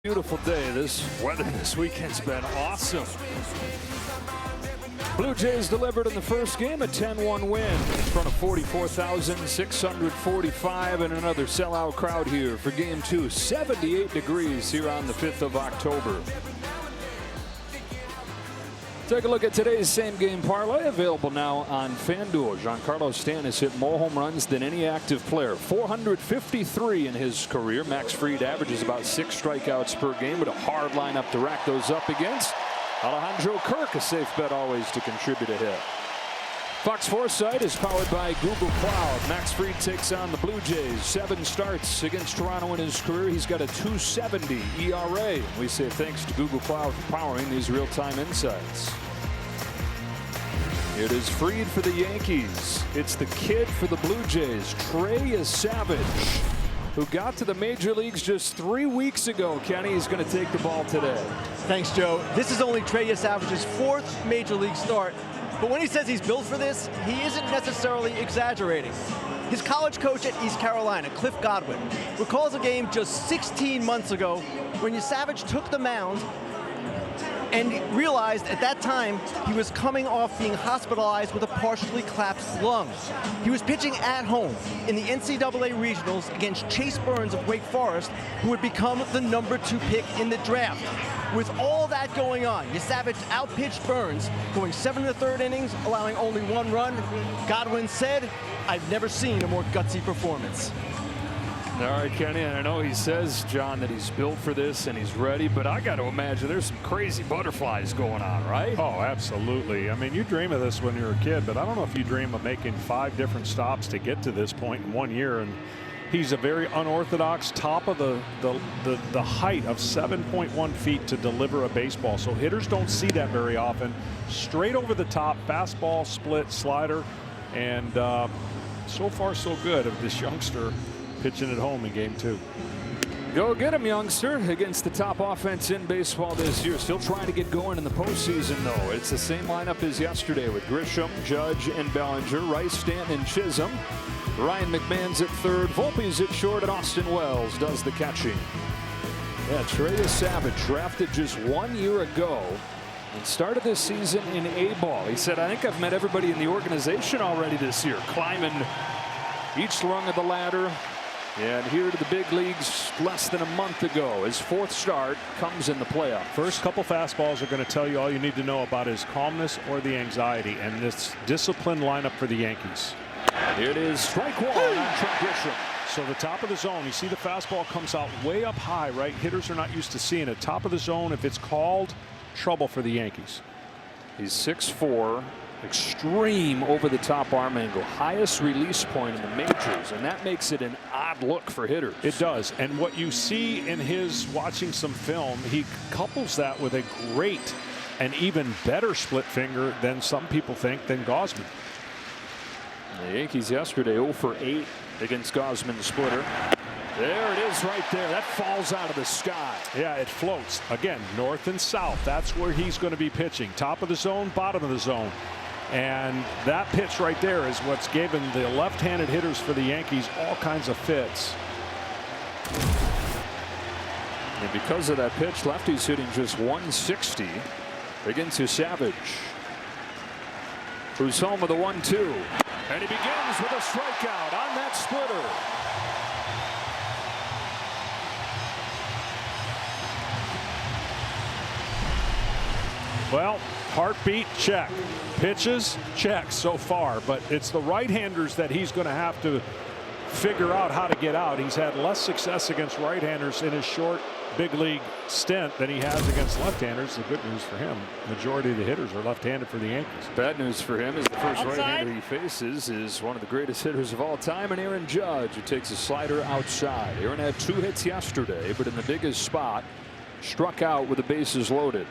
Beautiful day. This weather this weekend's been awesome. Blue Jays delivered in the first game, a 10-1 win in front of 44,645 and another sellout crowd here for game 2. 78 degrees here on the 5th of October. Take a look at today's same game parlay, available now on FanDuel. Giancarlo Stanton hit more home runs than any active player, 453 in his career. Max Fried averages about 6 strikeouts per game, but a hard lineup to rack those up against. Alejandro Kirk, a safe bet always to contribute a hit. Fox Foresight is powered by Google Cloud. Max Fried takes on the Blue Jays. 7 starts against Toronto in his career. He's got a 2.70 ERA. We say thanks to Google Cloud for powering these real-time insights. It is Fried for the Yankees. It's the kid for the Blue Jays, Trey Savage, who got to the major leagues just 3 weeks ago. Kenny is going to take the ball today. Thanks, Joe. This is only Trey Savage's 4th major league start. But when he says he's built for this, he isn't necessarily exaggerating. His college coach at East Carolina, Cliff Godwin, recalls a game just 16 months ago when Savage took the mound and realized at that time he was coming off being hospitalized with a partially collapsed lung. He was pitching at home in the NCAA regionals against Chase Burns of Wake Forest, who would become the #2 pick in the draft. With all that going on, Savage outpitched Burns, going 7 1/3 innings, allowing only 1 run. Godwin said, "I've never seen a more gutsy performance." All right, Kenny, and I know he says, John, that he's built for this and he's ready, but I got to imagine there's some crazy butterflies going on, right? Oh, absolutely. I mean, you dream of this when you're a kid, but I don't know if you dream of making 5 different stops to get to this point in 1 year. And he's a very unorthodox, top of the height of 7.1 feet to deliver a baseball. So hitters don't see that very often. Straight over the top, fastball, split, slider, and so far so good of this youngster pitching at home in game 2. Go get him, youngster, against the top offense in baseball this year. Still trying to get going in the postseason, though. It's the same lineup as yesterday with Grisham, Judge, and Bellinger, Rice, Stanton, and Chisholm. Ryan McMahon's at third, Volpe's at short, and Austin Wells does the catching. Yeah, Trey Savage, drafted just 1 year ago and started this season in A-ball. He said, "I think I've met everybody in the organization already this year, climbing each rung of the ladder." And here to the big leagues less than a month ago. His 4th start comes in the playoff. First couple fastballs are going to tell you all you need to know about his calmness or the anxiety, and this disciplined lineup for the Yankees. It is strike 1 on Trent Grisham. So the top of the zone, you see the fastball comes out way up high, right? Hitters are not used to seeing it. Top of the zone, if it's called, trouble for the Yankees. He's 6'4", extreme over the top arm angle, highest release point in the majors, and that makes it an odd look for hitters. It does. And what you see in his watching some film, he couples that with a great and even better split finger than some people think than Gausman. The Yankees yesterday 0 for 8 against Gausman, the splitter. There it is right there. That falls out of the sky. Yeah, it floats. Again, north and south. That's where he's going to be pitching. Top of the zone, bottom of the zone. And that pitch right there is what's given the left-handed hitters for the Yankees all kinds of fits. And because of that pitch, lefty's hitting just 160 against Savage, who's home with a 1-2. And he begins with a strikeout on that splitter. Well, heartbeat, check. Pitches, check so far. But it's the right-handers that he's going to have to figure out how to get out. He's had less success against right-handers in his short big league stint than he has against left-handers. The good news for him, majority of the hitters are left-handed for the Yankees. Bad news for him is the first right-hander he faces is one of the greatest hitters of all time, and Aaron Judge, who takes a slider outside. Aaron had 2 hits yesterday, but in the biggest spot, struck out with the bases loaded.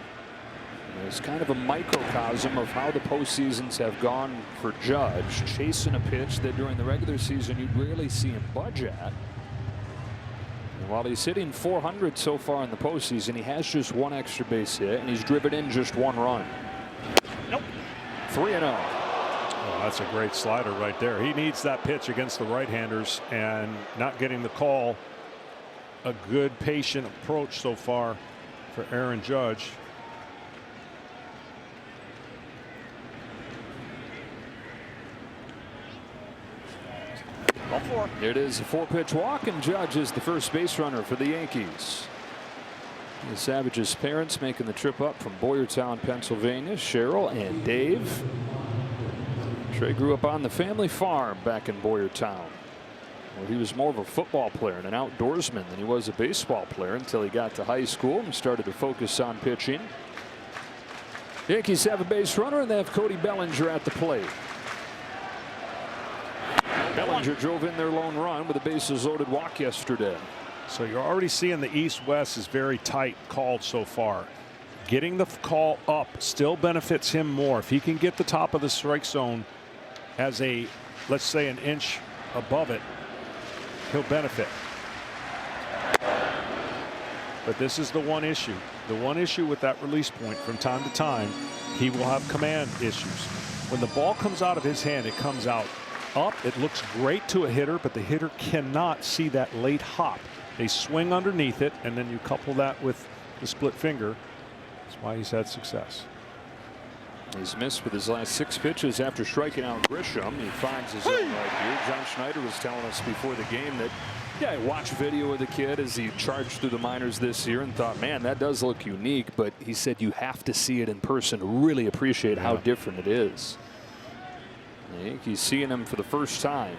It's kind of a microcosm of how the postseasons have gone for Judge, chasing a pitch that during the regular season you'd rarely see him budge at. And while he's hitting .400 so far in the postseason, he has just 1 extra base hit, and he's driven in just 1 run. Nope. 3-0. Oh, that's a great slider right there. He needs that pitch against the right-handers, and not getting the call a good patient approach so far for Aaron Judge. It is a 4-pitch walk, and Judge is the first base runner for the Yankees. The Savage's parents making the trip up from Boyertown, Pennsylvania. Cheryl and Dave. Trey grew up on the family farm back in Boyertown. Well, he was more of a football player and an outdoorsman than he was a baseball player until he got to high school and started to focus on pitching. The Yankees have a base runner, and they have Cody Bellinger at the plate. Bellinger drove in their lone run with a bases loaded walk yesterday. So you're already seeing the East-West is very tight called so far. Getting the call up still benefits him more. If he can get the top of the strike zone as a, let's say, an inch above it, he'll benefit. But this is the one issue. The one issue with that release point, from time to time, he will have command issues. When the ball comes out of his hand, it comes out up. It looks great to a hitter, but the hitter cannot see that late hop. They swing underneath it, and then you couple that with the split finger. That's why he's had success. He's missed with his last 6 pitches after striking out Grisham. He finds his own right here. John Schneider was telling us before the game that, yeah, he watched video of the kid as he charged through the minors this year and thought, man, that does look unique. But he said you have to see it in person to really appreciate how different it is. The Yankees seeing him for the first time.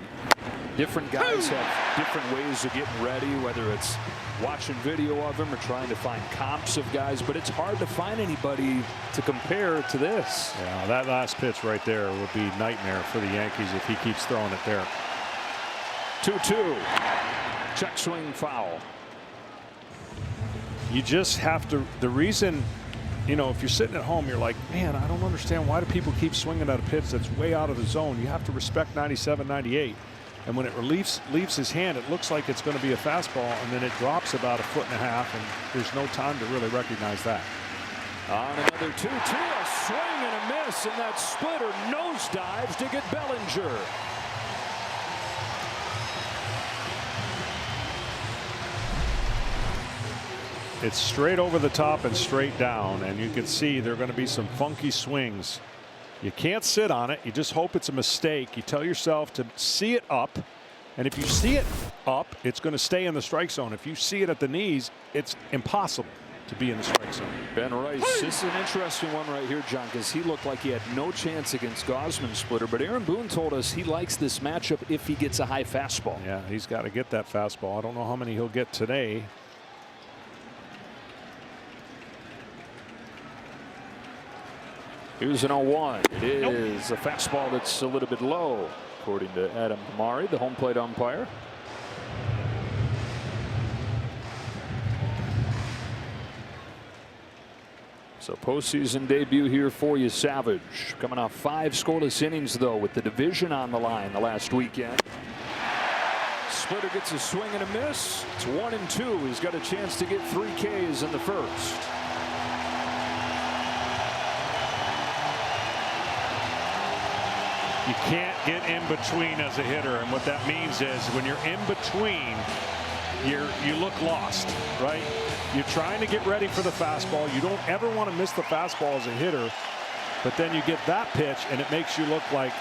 Different guys have different ways of getting ready, whether it's watching video of him or trying to find comps of guys, but it's hard to find anybody to compare to this. Yeah, that last pitch right there would be nightmare for the Yankees if he keeps throwing it there. 2-2. Check swing foul. You just have to, the reason, you know, if you're sitting at home, you're like, man, I don't understand why do people keep swinging at a pitch that's way out of the zone. You have to respect 97, 98. And when it leaves his hand, it looks like it's going to be a fastball, and then it drops about 1.5 feet, and there's no time to really recognize that. On another 2-2, a swing and a miss, and that splitter nosedives to get Bellinger. It's straight over the top and straight down, and you can see there are going to be some funky swings. You can't sit on it. You just hope it's a mistake. You tell yourself to see it up, and if you see it up, it's going to stay in the strike zone. If you see it at the knees, it's impossible to be in the strike zone. Ben Rice, this is an interesting one right here, John, because he looked like he had no chance against Gausman's splitter, but Aaron Boone told us he likes this matchup if he gets a high fastball. Yeah, he's got to get that fastball. I don't know how many he'll get today. Here's an 0-1. It is a fastball that's a little bit low, according to Adam Hamari, the home plate umpire. So postseason debut here for you, Savage. Coming off 5 scoreless innings, though, with the division on the line the last weekend. Splitter gets a swing and a miss. It's 1-2. He's got a chance to get 3 Ks in the first. You can't get in between as a hitter, and what that means is when you're in between, you look lost, right? You're trying to get ready for the fastball. You don't ever want to miss the fastball as a hitter, but then you get that pitch and it makes you look like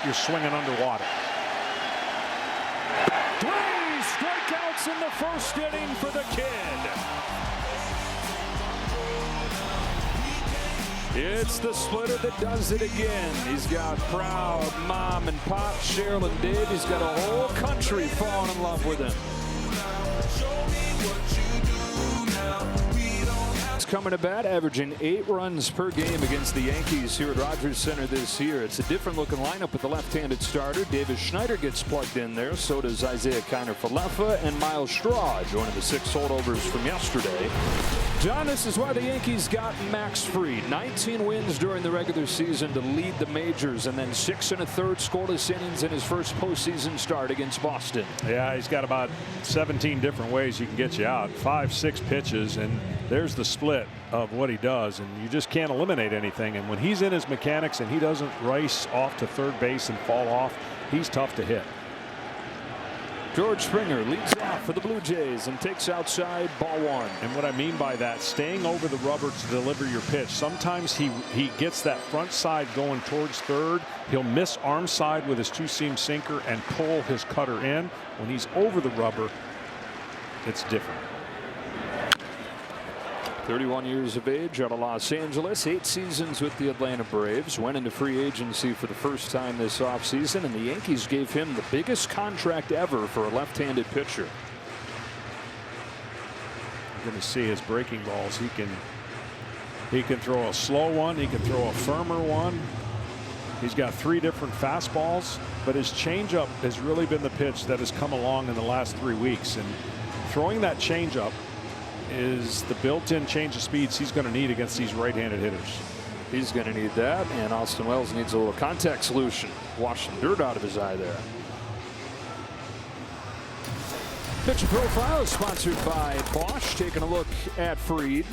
you're swinging underwater. 3 strikeouts in the first inning for the kid. It's the splitter that does it again. He's got proud mom and pop, Cheryl and Dave. He's got a whole country falling in love with him. He's coming to bat, averaging 8 runs per game against the Yankees here at Rogers Center this year. It's a different looking lineup with the left-handed starter. Davis Schneider gets plugged in there. So does Isaiah Kiner-Falefa and Miles Straw, joining the 6 holdovers from yesterday. John, this is why the Yankees got Max Fried. 19 wins during the regular season to lead the majors, and then 6 1/3 scoreless innings in his first postseason start against Boston. Yeah, he's got about 17 different ways he can get you out. 5, 6 pitches, and there's the split of what he does, and you just can't eliminate anything. And when he's in his mechanics and he doesn't race off to third base and fall off, he's tough to hit. George Springer leads off for the Blue Jays and takes outside, ball one. And what I mean by that, staying over the rubber to deliver your pitch. Sometimes he gets that front side going towards third. He'll miss arm side with his two-seam sinker and pull his cutter in. When he's over the rubber, it's different. 31 years of age, out of Los Angeles, 8 seasons with the Atlanta Braves, went into free agency for the first time this offseason, and the Yankees gave him the biggest contract ever for a left-handed pitcher. You're going to see his breaking balls. He can throw a slow one, he can throw a firmer one. He's got 3 different fastballs, but his changeup has really been the pitch that has come along in the last 3 weeks, and throwing that changeup is the built-in change of speeds he's going to need against these right-handed hitters. He's going to need that, and Austin Wells needs a little contact solution. Wash some dirt out of his eye there. Pitcher Profile is sponsored by Bosch. Taking a look at Fried.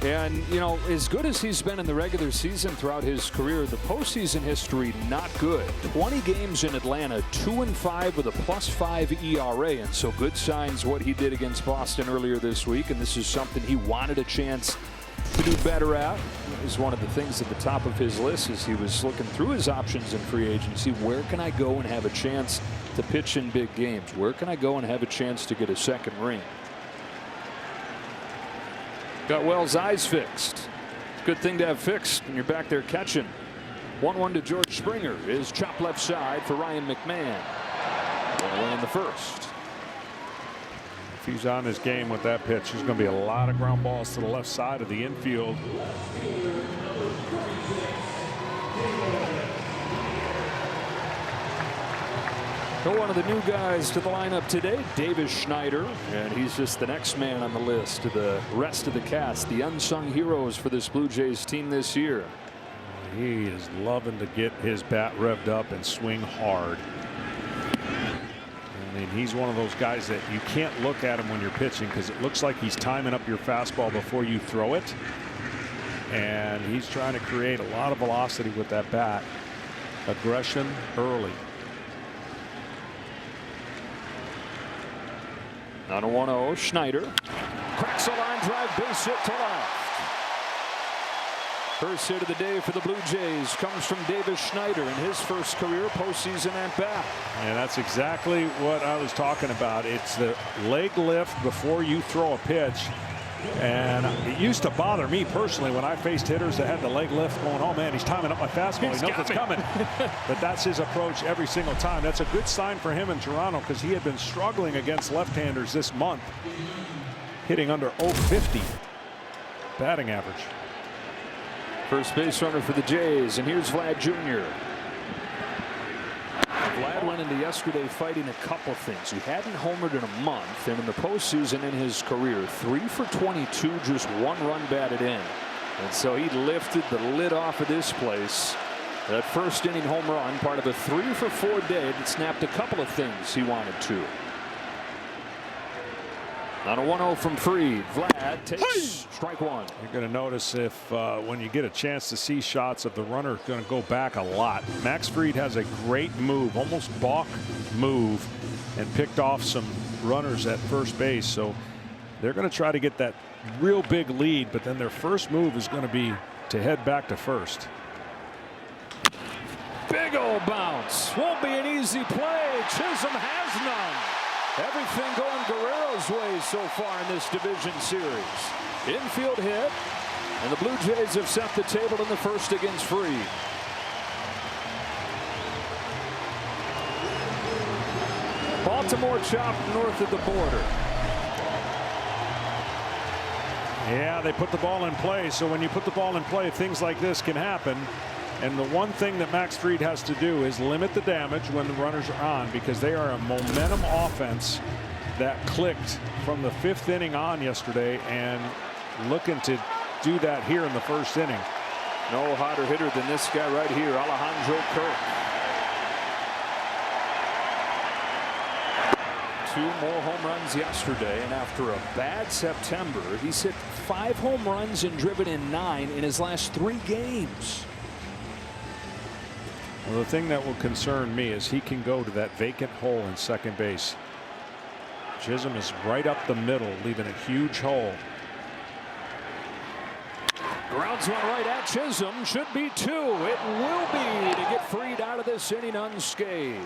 And, you know, as good as he's been in the regular season throughout his career, the postseason history not good. 20 games in Atlanta, 2-5 with a +5 ERA. And so good signs what he did against Boston earlier this week. And this is something he wanted a chance to do better at. It was one of the things at the top of his list as he was looking through his options in free agency. Where can I go and have a chance to pitch in big games? Where can I go and have a chance to get a second ring? Got Wells' eyes fixed. Good thing to have fixed when you're back there catching. 1-1 to George Springer is chopped left side for Ryan McMahon. Well in the first. If he's on his game with that pitch, there's going to be a lot of ground balls to the left side of the infield. So one of the new guys to the lineup today, Davis Schneider, and he's just the next man on the list to the rest of the cast, the unsung heroes for this Blue Jays team this year. He is loving to get his bat revved up and swing hard. I mean, he's one of those guys that you can't look at him when you're pitching because it looks like he's timing up your fastball before you throw it. And he's trying to create a lot of velocity with that bat. Aggression early. On a 1-0, Schneider cracks a line drive, base hit to left. First hit of the day for the Blue Jays comes from Davis Schneider in his first career postseason at bat. And that's exactly what I was talking about. It's the leg lift before you throw a pitch. And it used to bother me personally when I faced hitters that had the leg lift going, oh man, he's timing up my fastball. He knows it's coming. But that's his approach every single time. That's a good sign for him in Toronto because he had been struggling against left-handers this month, hitting under .050 batting average. First base runner for the Jays, and here's Vlad Jr. Vlad went into yesterday fighting a couple things. He hadn't homered in a month, and in the postseason in his career, 3 for 22, just 1 run batted in. And so he lifted the lid off of this place. That first inning home run, part of a 3 for 4 day that snapped a couple of things he wanted to. On a 1-0 from Fried, Vlad takes strike one. You're going to notice if when you get a chance to see shots of the runner going to go back a lot. Max Fried has a great move, almost balk move, and picked off some runners at first base. So they're going to try to get that real big lead, but then their first move is going to be to head back to first. Big old bounce. Won't be an easy play. Chisholm has none. Everything going Guerrero's way so far in this division series. Infield hit, and the Blue Jays have set the table in the first against Fried. Baltimore chopped north of the border. Yeah, they put the ball in play. So when you put the ball in play, things like this can happen. And the one thing that Max Fried has to do is limit the damage when the runners are on, because they are a momentum offense that clicked from the 5th inning on yesterday, and looking to do that here in the first inning. No hotter hitter than this guy right here, Alejandro Kirk. 2 more home runs yesterday, and after a bad September, he's hit 5 home runs and driven in 9 in his last 3 games. Well, the thing that will concern me is he can go to that vacant hole in second base. Chisholm is right up the middle, leaving a huge hole. Grounds one right at Chisholm. Should be 2. It will be to get freed out of this inning unscathed.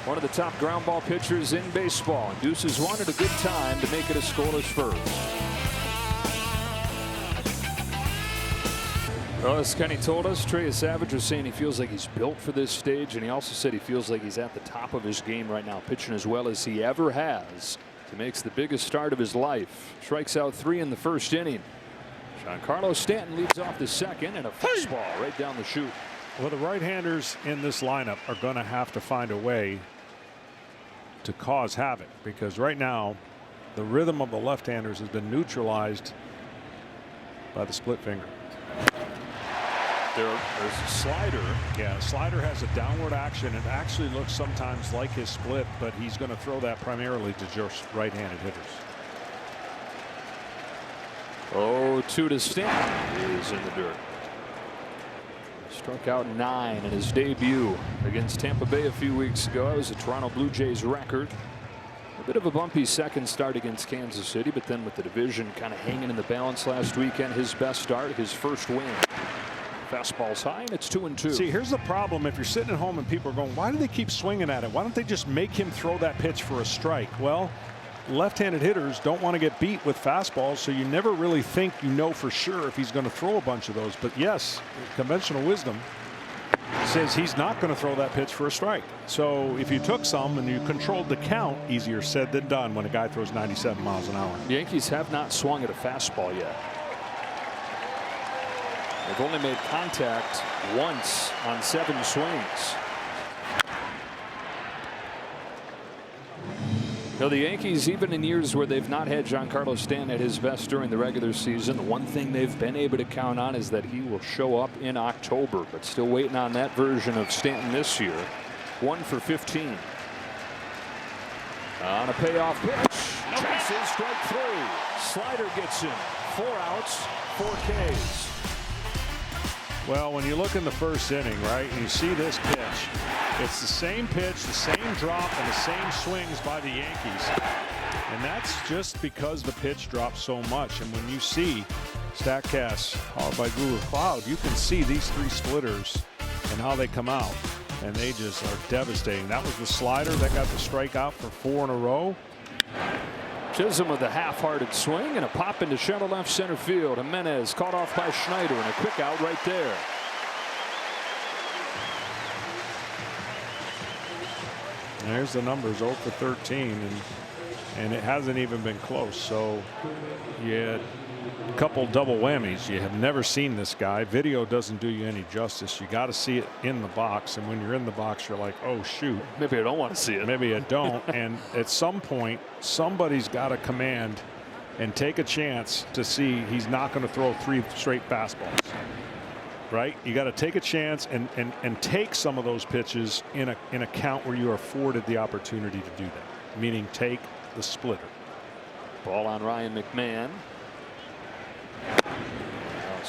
One of the top ground ball pitchers in baseball. Deuces wanted a good time to make it a scoreless first. Well, as Kenny told us, Trey Savage was saying he feels like he's built for this stage, and he also said he feels like he's at the top of his game right now, pitching as well as he ever has. He makes the biggest start of his life. Strikes out 3 in the first inning. Giancarlo Stanton leads off the second, and a fastball right down the chute. Well, the right-handers in this lineup are going to have to find a way to cause havoc, because right now the rhythm of the left-handers has been neutralized by the split finger. There's a slider. Yeah, slider has a downward action. It actually looks sometimes like his split, but he's going to throw that primarily to just right-handed hitters. 0-2 to Stanton is in the dirt. Struck out 9 in his debut against Tampa Bay a few weeks ago. That was a Toronto Blue Jays record. A bit of a bumpy second start against Kansas City, but then with the division kind of hanging in the balance last weekend, his best start, his first win. Fastball's high, and it's 2-2. See, here's the problem. If you're sitting at home and people are going, why do they keep swinging at it? Why don't they just make him throw that pitch for a strike? Well, left-handed hitters don't want to get beat with fastballs, so you never really think you know for sure if he's going to throw a bunch of those. But yes, conventional wisdom says he's not going to throw that pitch for a strike. So if you took some and you controlled the count, easier said than done when a guy throws 97 miles an hour. The Yankees have not swung at a fastball yet. They've only made contact once on 7 swings. Now the Yankees, even in years where they've not had Giancarlo Stanton at his best during the regular season, the one thing they've been able to count on is that he will show up in October, but still waiting on that version of Stanton this year. 1 for 15. On a payoff pitch. Chases strike 3. Slider gets him. 4 outs, 4 Ks. Well, when you look in the first inning, right, and you see this pitch, it's the same pitch, the same drop, and the same swings by the Yankees. And that's just because the pitch drops so much. And when you see StatCast powered by Google Cloud, you can see these 3 splitters and how they come out. And they just are devastating. That was the slider that got the strikeout for 4 in a row. Chisholm with a half-hearted swing and a pop into shallow left center field. Jimenez caught off by Schneider and a quick out right there. There's the numbers, 0 for 13, and it hasn't even been close. So you had a couple double whammies. You have never seen this guy. Video doesn't do you any justice. You got to see it in the box, and when you're in the box, you're like, oh shoot, maybe I don't want to see it. Maybe I don't. And at some point, somebody's got to command and take a chance to see he's not going to throw 3 straight fastballs. Right? You got to take a chance and take some of those pitches in a count where you are afforded the opportunity to do that, meaning take the splitter. Ball on Ryan McMahon.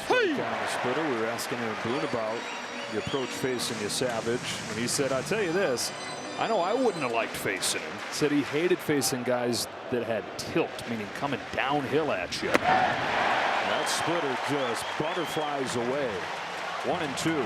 Hey! On the splitter. We were asking Aaron Boone about the approach facing you, Savage, and he said, "I tell you this, I know I wouldn't have liked facing him." Said he hated facing guys that had tilt, meaning coming downhill at you. That splitter just butterflies away. 1-2.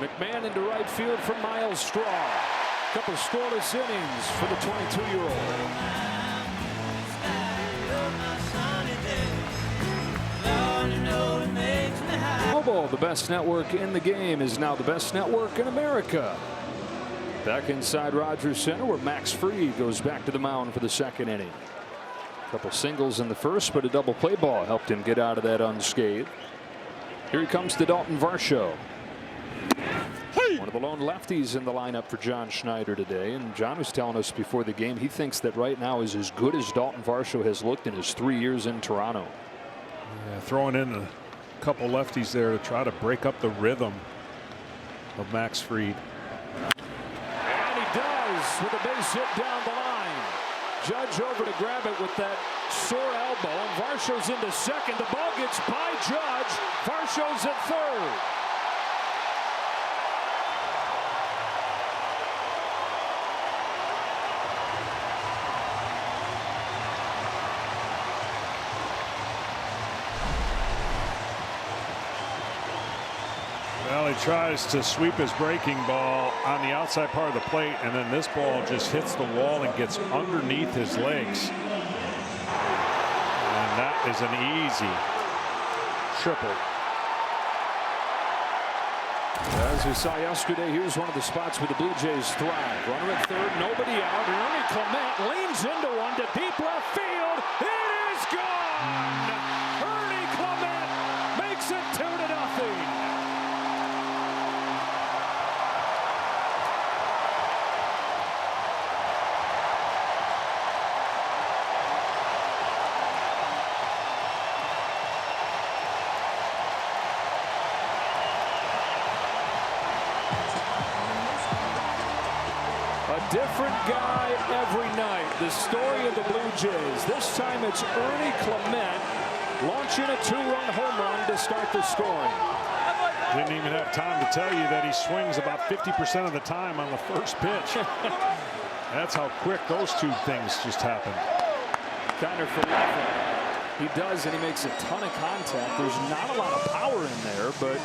McMahon into right field for Miles Straw. Couple scoreless innings for the 22-year-old. Mobile, the best network in the game, is now the best network in America. Back inside Rogers Center, where Max Fried goes back to the mound for the second inning. Couple singles in the first, but a double play ball helped him get out of that unscathed. Here he comes to Dalton Varsho. One of the lone lefties in the lineup for John Schneider today. And John was telling us before the game he thinks that right now is as good as Dalton Varsho has looked in his 3 years in Toronto. Yeah, throwing in a couple lefties there to try to break up the rhythm of Max Fried. And he does with a base hit down the line. Judge over to grab it with that sore elbow. And Varsho's into second. The ball gets by Judge. Varsho's at third. Well, he tries to sweep his breaking ball on the outside part of the plate, and then this ball just hits the wall and gets underneath his legs. And that is an easy triple. As we saw yesterday, here's one of the spots where the Blue Jays thrive. Runner at third, nobody out. And Ernie Clement leans into one to deep left field. It is gone! Ernie Clement makes it 2-0. Different guy every night. The story of the Blue Jays. This time it's Ernie Clement launching a 2-run home run to start the scoring. Didn't even have time to tell you that he swings about 50% of the time on the first pitch. That's how quick those two things just happened. Connor Falefa. He does, and he makes a ton of contact. There's not a lot of power in there, but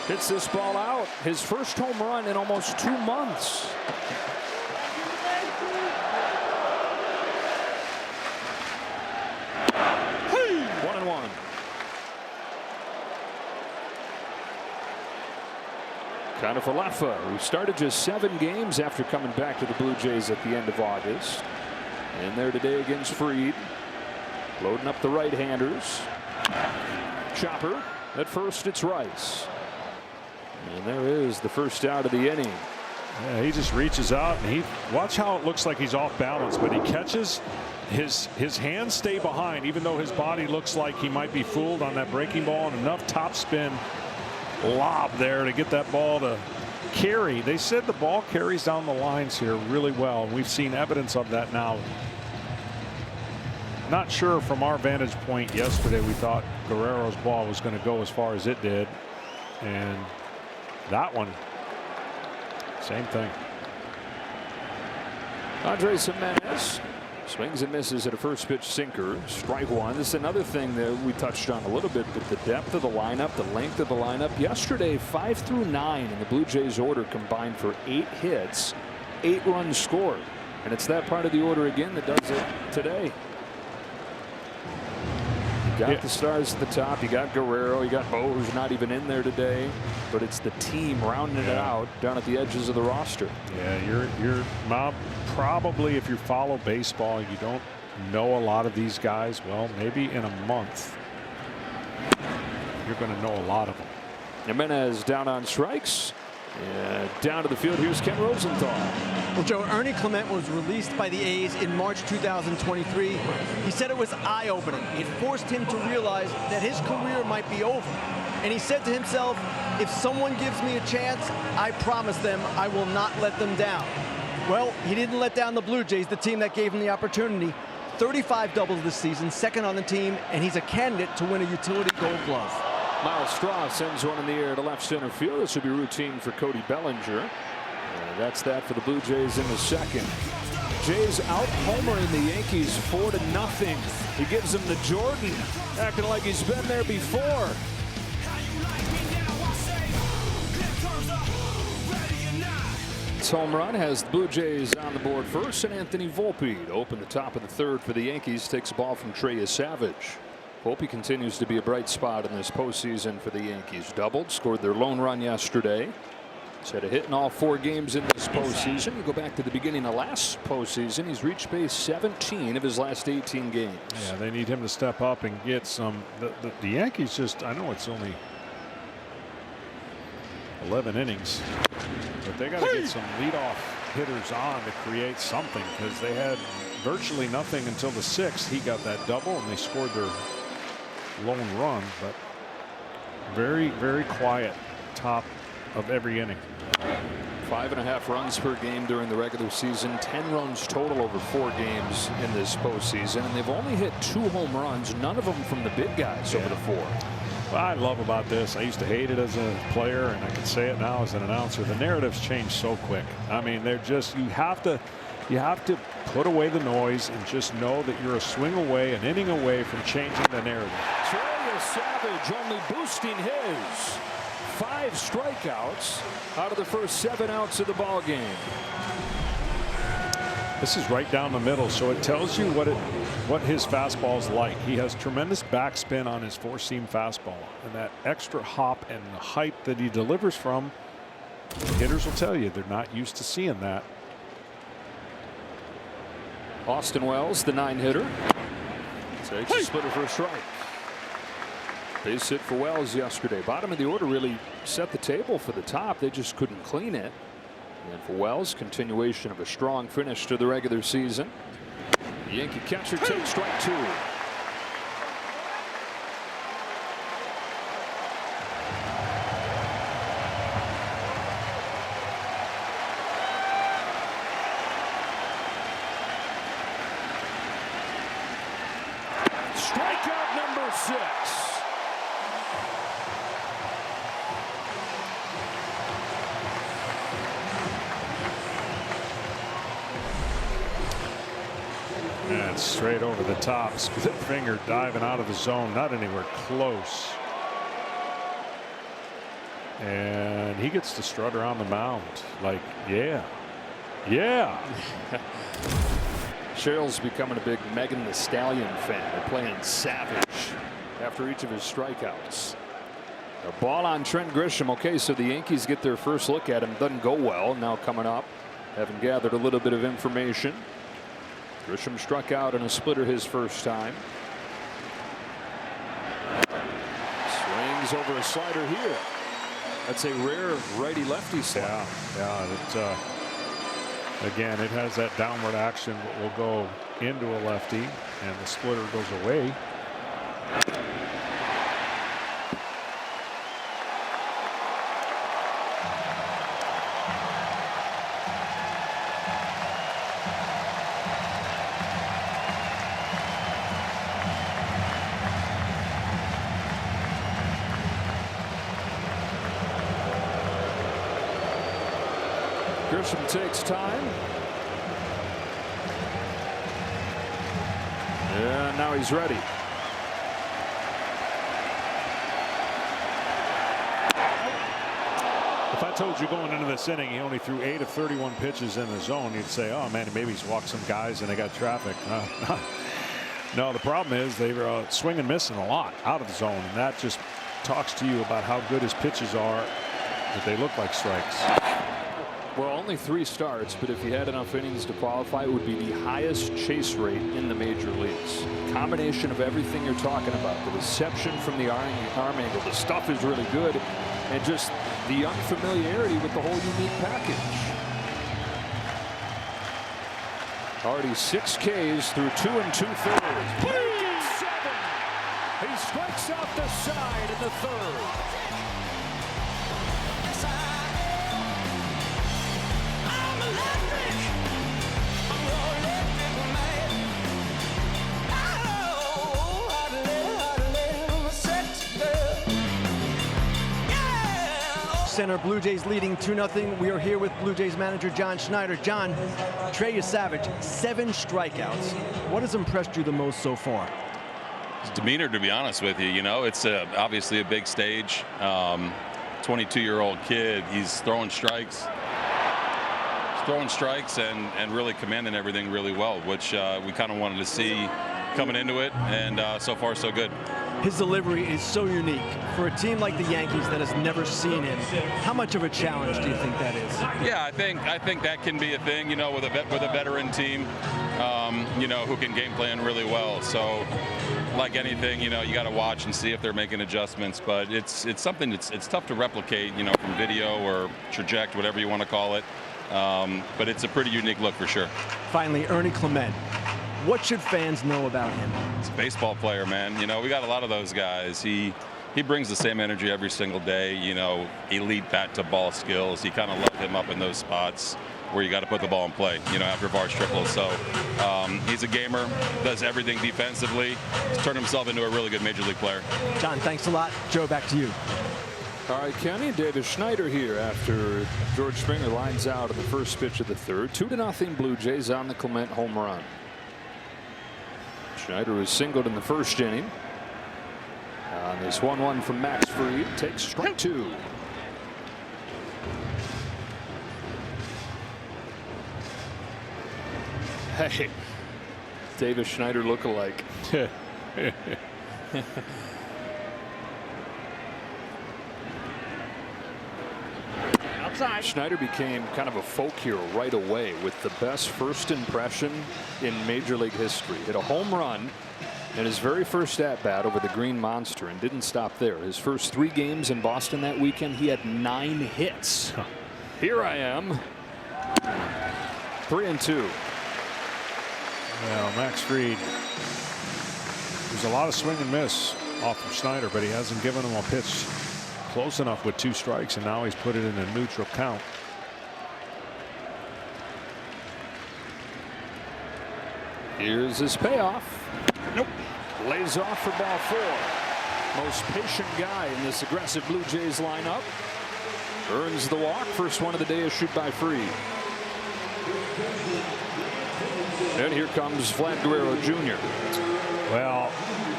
hits this ball out. His first home run in almost 2 months. 1-1. Connor Falefa, who started just 7 games after coming back to the Blue Jays at the end of August. And there today against Fried. Loading up the right-handers. Chopper. At first, it's Rice. And there is the first out of the inning. Yeah, he just reaches out and watch how it looks like he's off balance, but he catches. His hands stay behind, even though his body looks like he might be fooled on that breaking ball, and enough topspin lob there to get that ball to carry. They said the ball carries down the lines here really well, and we've seen evidence of that now. Not sure from our vantage point yesterday we thought Guerrero's ball was going to go as far as it did, and that one, same thing. Andres Jimenez swings and misses at a first pitch sinker. Strike one. This is another thing that we touched on a little bit, but the depth of the lineup, the length of the lineup. Yesterday, 5 through 9 in the Blue Jays order combined for 8 hits, 8 runs scored. And it's that part of the order again that does it today. You got the stars at the top. You got Guerrero. You got Bo, who's not even in there today. But it's the team rounding it out down at the edges of the roster. Yeah, you're probably, if you follow baseball, you don't know a lot of these guys. Well, maybe in a month you're going to know a lot of them. Jimenez down on strikes. Down to the field. Here's Ken Rosenthal. Well, Joe, Ernie Clement was released by the A's in March 2023. He said it was eye-opening. It forced him to realize that his career might be over. And he said to himself, if someone gives me a chance, I promise them I will not let them down. Well, he didn't let down the Blue Jays, the team that gave him the opportunity. 35 doubles this season, second on the team, and he's a candidate to win a utility Gold Glove. Miles Straw sends one in the air to left center field. This will be routine for Cody Bellinger. And that's that for the Blue Jays in the second. Jays out homering the Yankees 4-0. He gives them the Jordan, acting like he's been there before. This home run has the Blue Jays on the board first, and Anthony Volpe to open the top of the third for the Yankees. Takes a ball from Trey Savage. Volpe continues to be a bright spot in this postseason for the Yankees. Doubled, scored their lone run yesterday. He's had a hit in all 4 games in this postseason. You go back to the beginning of last postseason, he's reached base 17 of his last 18 games. Yeah, they need him to step up and get some. The Yankees just, I know it's only 11 innings. But they got to get some leadoff hitters on to create something, because they had virtually nothing until the 6th. He got that double and they scored their lone run, but very, very quiet top of every inning. 5.5 runs per game during the regular season, 10 runs total over 4 games in this postseason, and they've only hit 2 home runs, none of them from the big guys over the 4. What I love about this, I used to hate it as a player, and I can say it now as an announcer, the narratives change so quick. I mean, they're just, you have to put away the noise and just know that you're a swing away, an inning away from changing the narrative. Trey Savage only boosting his 5 strikeouts out of the first 7 outs of the ball game. This is right down the middle, so it tells you what his fastball is like. He has tremendous backspin on his 4-seam fastball, and that extra hop and the height that he delivers from, hitters will tell you they're not used to seeing that. Austin Wells, the 9-hitter, takes a splitter for a strike. Base hit for Wells yesterday. Bottom of the order really set the table for the top. They just couldn't clean it. And for Wells, continuation of a strong finish to the regular season. The Yankee catcher takes strike 2. Strikeout number 6. And straight over the top, split finger diving out of the zone, not anywhere close. And he gets to strut around the mound like, yeah. Cheryl's becoming a big Megan Thee Stallion fan. They're playing Savage after each of his strikeouts. A ball on Trent Grisham. Okay, so the Yankees get their first look at him. Doesn't go well. Now coming up, having gathered a little bit of information. Grisham struck out in a splitter his first time. Swings over a slider here. That's a rare righty-lefty slider. Yeah. Again, it has that downward action that will go into a lefty, and the splitter goes away. Grisham takes time. And now he's ready. If I told you going into this inning he only threw 8 of 31 pitches in the zone, you'd say, oh man, maybe he's walked some guys and they got traffic. No, the problem is they were swinging and missing a lot out of the zone, and that just talks to you about how good his pitches are, that they look like strikes. Well, only 3 starts, but if he had enough innings to qualify, it would be the highest chase rate in the major leagues. Combination of everything you're talking about, the reception from the arm angle, the stuff is really good, and just the unfamiliarity with the whole unique package. Already 6 Ks through 2 2/3. Breaking 7. He strikes out the side in the 3rd. Center, Blue Jays leading 2-0. We are here with Blue Jays manager John Schneider. John, Trey Savage, 7 strikeouts. What has impressed you the most so far? His demeanor, to be honest with you. You know, it's obviously a big stage. 22-year-old kid. He's throwing strikes. And really commanding everything really well, which we kind of wanted to see coming into it, and so far so good. His delivery is so unique for a team like the Yankees that has never seen him. How much of a challenge do you think that is? Yeah, I think that can be a thing, you know, with a veteran team, you know, who can game plan really well. So like anything, you know, you got to watch and see if they're making adjustments. But it's something it's tough to replicate, you know, from video or traject, whatever you want to call it. But it's a pretty unique look for sure. Finally, Ernie Clement. What should fans know about him? He's a baseball player, man. You know, we got a lot of those guys. He brings the same energy every single day. You know, elite bat to ball skills. He kind of left him up in those spots where you got to put the ball in play, you know, after Var's triples. So he's a gamer, does everything defensively. He's turned himself into a really good major league player. John, thanks a lot. Joe, back to you. All right, Kenny, Davis Schneider here after George Springer lines out in the first pitch of the third. 2-0 Blue Jays on the Clement home run. Schneider was singled in the first inning. On this 1-1 from Max Fried, takes strike 2. Hey, Davis Schneider look-alike. Outside. Schneider became kind of a folk hero right away with the best first impression in Major League history. Hit a home run in his very first at-bat over the Green Monster and didn't stop there. His first 3 games in Boston that weekend, he had 9 hits. Here I am. 3-2. Well, Max Fried, there's a lot of swing and miss off of Schneider, but he hasn't given him a pitch close enough with 2 strikes, and now he's put it in a neutral count. Here's his payoff. Nope. Lays off for ball 4. Most patient guy in this aggressive Blue Jays lineup. Earns the walk. First one of the day issued by Fried. And here comes Vlad Guerrero Jr. Well,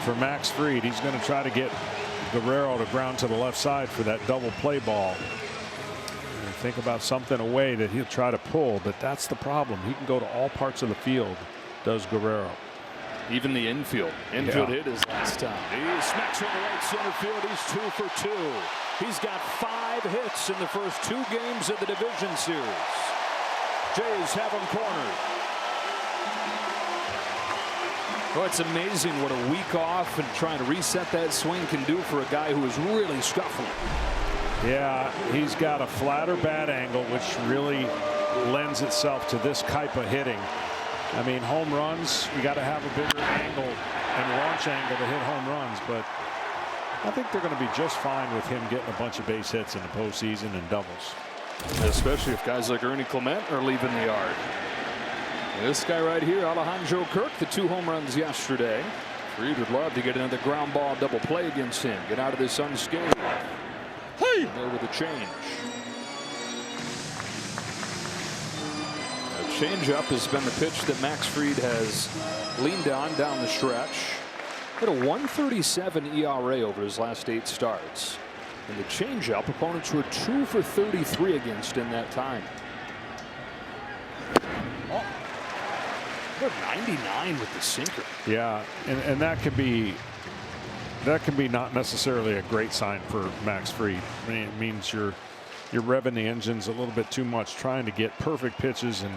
for Max Fried, he's going to try to get Guerrero to ground to the left side for that double play ball. And think about something away that he'll try to pull, but that's the problem. He can go to all parts of the field, does Guerrero. Even the infield. Infield hit his last time. He smacks on the right center field. He's 2 for 2. He's got 5 hits in the first 2 games of the division series. Jays have him cornered. Oh, it's amazing what a week off and trying to reset that swing can do for a guy who is really scuffling. Yeah, he's got a flatter bat angle, which really lends itself to this type of hitting. I mean, home runs, you got to have a bigger angle and launch angle to hit home runs, but I think they're going to be just fine with him getting a bunch of base hits in the postseason and doubles. Especially if guys like Ernie Clement are leaving the yard. This guy right here, Alejandro Kirk, the 2 home runs yesterday. Fried would love to get another ground ball double play against him. Get out of this unscathed. Hey! There with a change. A changeup has been the pitch that Max Fried has leaned on down the stretch. Hit a 1.37 ERA over his last 8 starts. And the changeup, opponents were 2 for 33 against in that time. Oh. They're 99 with the sinker. Yeah, and that can be not necessarily a great sign for Max Fried. I mean, it means you're revving the engines a little bit too much, trying to get perfect pitches and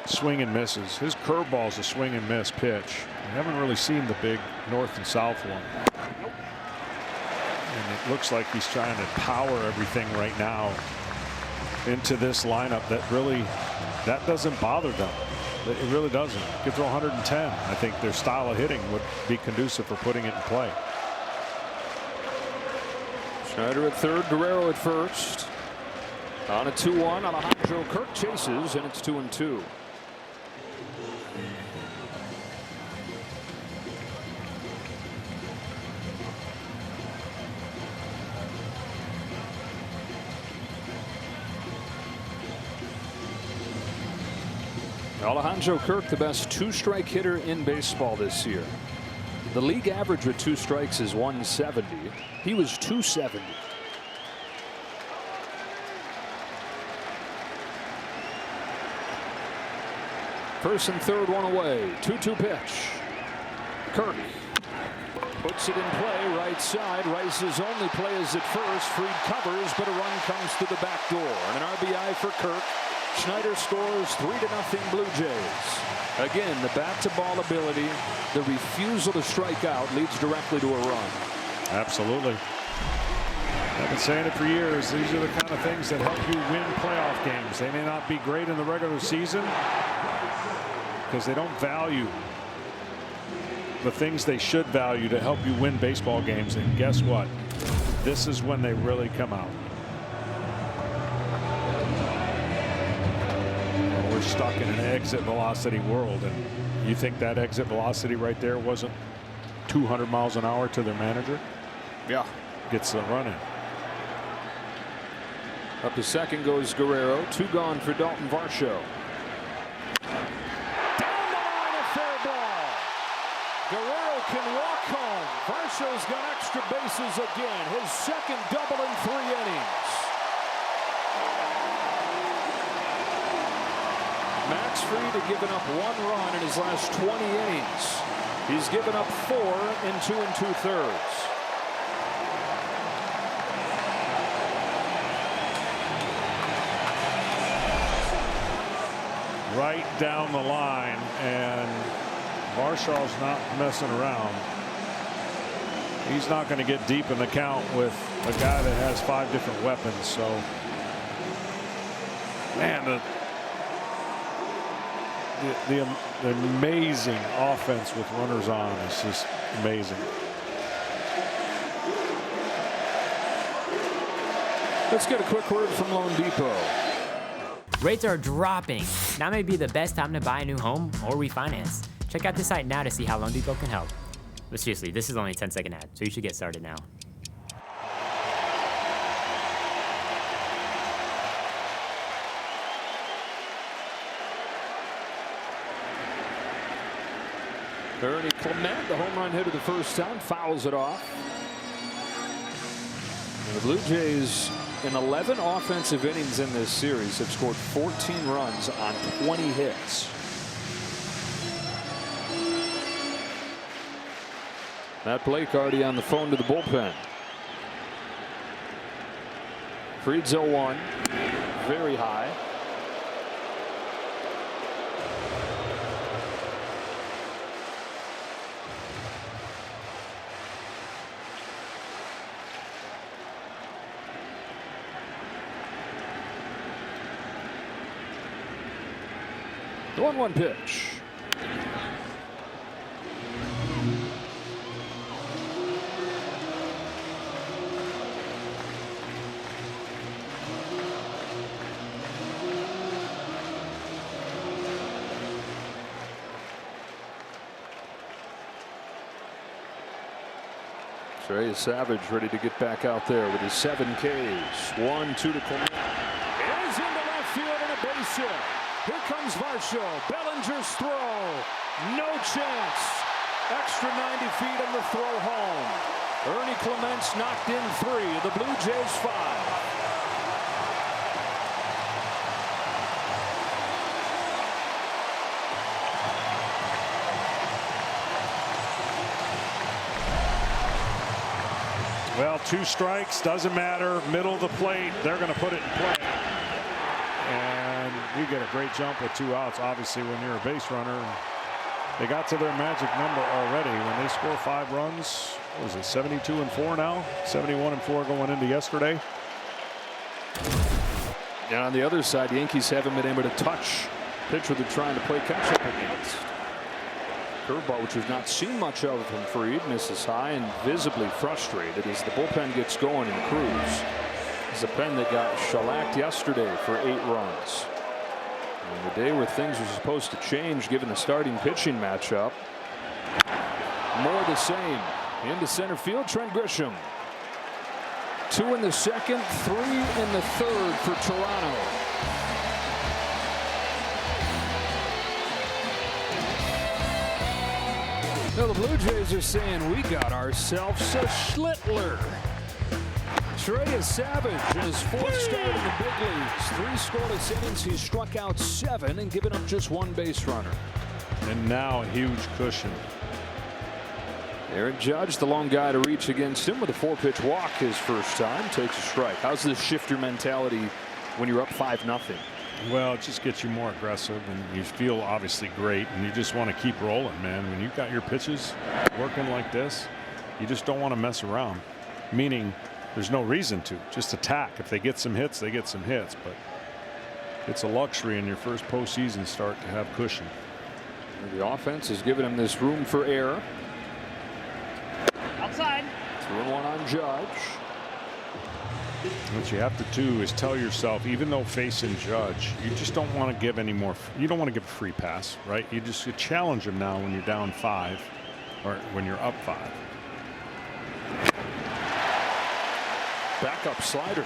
swing and misses. His curveball is a swing and miss pitch. We haven't really seen the big north and south one. Nope. And it looks like he's trying to power everything right now into this lineup that doesn't bother them. It really doesn't. You could throw 110. I think their style of hitting would be conducive for putting it in play. Schneider at third, Guerrero at first. On a 2-1, Alejandro Kirk chases, and it's 2-2. Alejandro Kirk, the best 2-strike hitter in baseball this year. The league average with 2 strikes is 170. He was 270. First and third, one away. 2-2 pitch. Kirk puts it in play, right side. Rice's only play is at first. Fried covers, but a run comes to the back door. And an RBI for Kirk. Schneider scores 3-0 Blue Jays. Again, the bat-to-ball ability, the refusal to strike out leads directly to a run. Absolutely. I've been saying it for years. These are the kind of things that help you win playoff games. They may not be great in the regular season because they don't value the things they should value to help you win baseball games. And guess what? This is when they really come out. We're stuck in an exit velocity world, and you think that exit velocity right there wasn't 200 miles an hour to their manager? Yeah. Gets the run in. Up to second goes Guerrero. 2 gone for Dalton Varsho. Down the line, a fair ball. Guerrero can walk home. Varsho's got extra bases again. His second double in 3 innings. Max Fried had given up 1 run in his last 20 innings. He's given up 4 in 2 2/3. Right down the line, and Varshaw's not messing around. He's not going to get deep in the count with a guy that has 5 different weapons. So, man, the amazing offense with runners on is just amazing. Let's get a quick word from Loan Depot. Rates are dropping. Now may be the best time to buy a new home or refinance. Check out the site now to see how Loan Depot can help. But seriously, this is only a 10-second ad, so you should get started now. Ernie Clement, the home run hitter the first time, fouls it off. And the Blue Jays, in 11 offensive innings in this series, have scored 14 runs on 20 hits. Matt Blake already on the phone to the bullpen. Fried's 0-1, very high. The 1-1 pitch. Trey Savage ready to get back out there with his 7 Ks. 1-2 to Clement. Is into left field and a base hit. Here comes Varsho. Bellinger's throw. No chance. Extra 90 feet on the throw home. Ernie Clement's knocked in 3. The Blue Jays 5. Well, 2 strikes, doesn't matter. Middle of the plate, they're going to put it in play. And you get a great jump with 2 outs, obviously, when you're a base runner. They got to their magic number already. When they score 5 runs, what is it, 72-4 now? 71-4 going into yesterday. And on the other side, the Yankees haven't been able to touch pitcher they're trying to play catch up against. Curveball, which we've not seen much of from Fried, misses high and visibly frustrated as the bullpen gets going in Cruz. It's a pen that got shellacked yesterday for 8 runs. On the day where things are supposed to change given the starting pitching matchup. More the same. Into center field, Trent Grisham. 2 in the second, 3 in the third for Toronto. Well, the Blue Jays are saying we got ourselves a Schlittler. Trey Savage in his 4th start in the big leagues. 3 scoreless innings. He's struck out 7 and given up just 1 base runner. And now a huge cushion. Aaron Judge, the lone guy to reach against him with a 4-pitch walk his first time. Takes a strike. How's this shift your mentality when you're up 5-0? Well, it just gets you more aggressive, and you feel obviously great, and you just want to keep rolling, man. When you've got your pitches working like this, you just don't want to mess around. Meaning, there's no reason to. Just attack. If they get some hits, they get some hits. But it's a luxury in your first postseason start to have cushion. The offense has given him this room for error. Outside. 2-1 on Judge. What you have to do is tell yourself, even though facing Judge, you just don't want to give any more. You don't want to give a free pass, right? You challenge him now when you're down 5 or when you're up 5. Backup slider.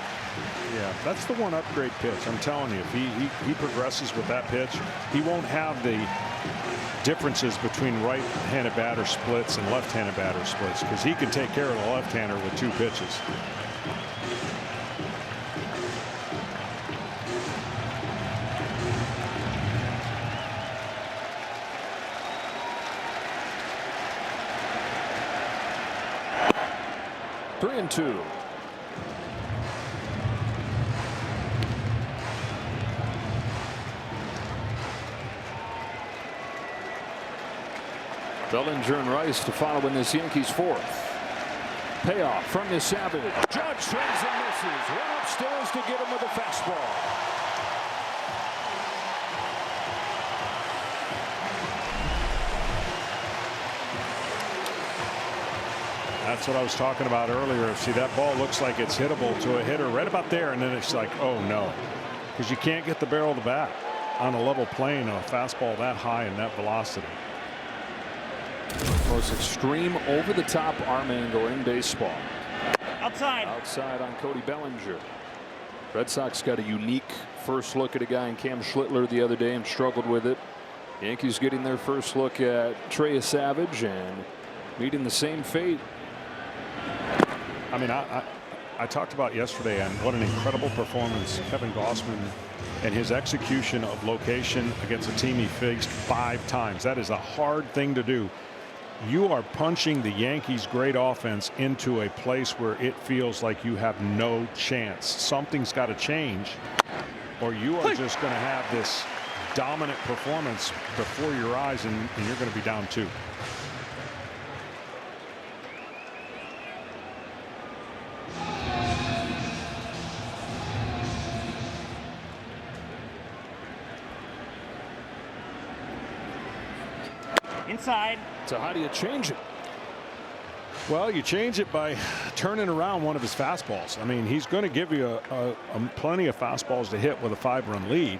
Yeah, that's the one upgrade pitch. I'm telling you, if he progresses with that pitch, he won't have the differences between right-handed batter splits and left-handed batter splits, because he can take care of the left-hander with 2 pitches. Three and 2. Bellinger and Rice to follow in this Yankees 4th. Payoff from the Savage. Judge swings and misses. Run upstairs to get him with a fastball. That's what I was talking about earlier. See, that ball looks like it's hittable to a hitter right about there, and then it's like, oh no, because you can't get the barrel of the bat on a level plane on a fastball that high and that velocity. Most extreme over-the-top arm angle in baseball. Outside. Outside on Cody Bellinger. Red Sox got a unique first look at a guy in Cam Schlittler the other day and struggled with it. Yankees getting their first look at Trey Savage and meeting the same fate. I mean, I talked about yesterday and what an incredible performance Kevin Gossman and his execution of location against a team he faced 5 times. That is a hard thing to do. You are punching the Yankees' great offense into a place where it feels like you have no chance. Something's got to change, or you are just going to have this dominant performance before your eyes, and you're going to be down 2. Inside. So how do you change it? Well, you change it by turning around one of his fastballs. I mean, he's going to give you plenty of fastballs to hit with a 5-run lead,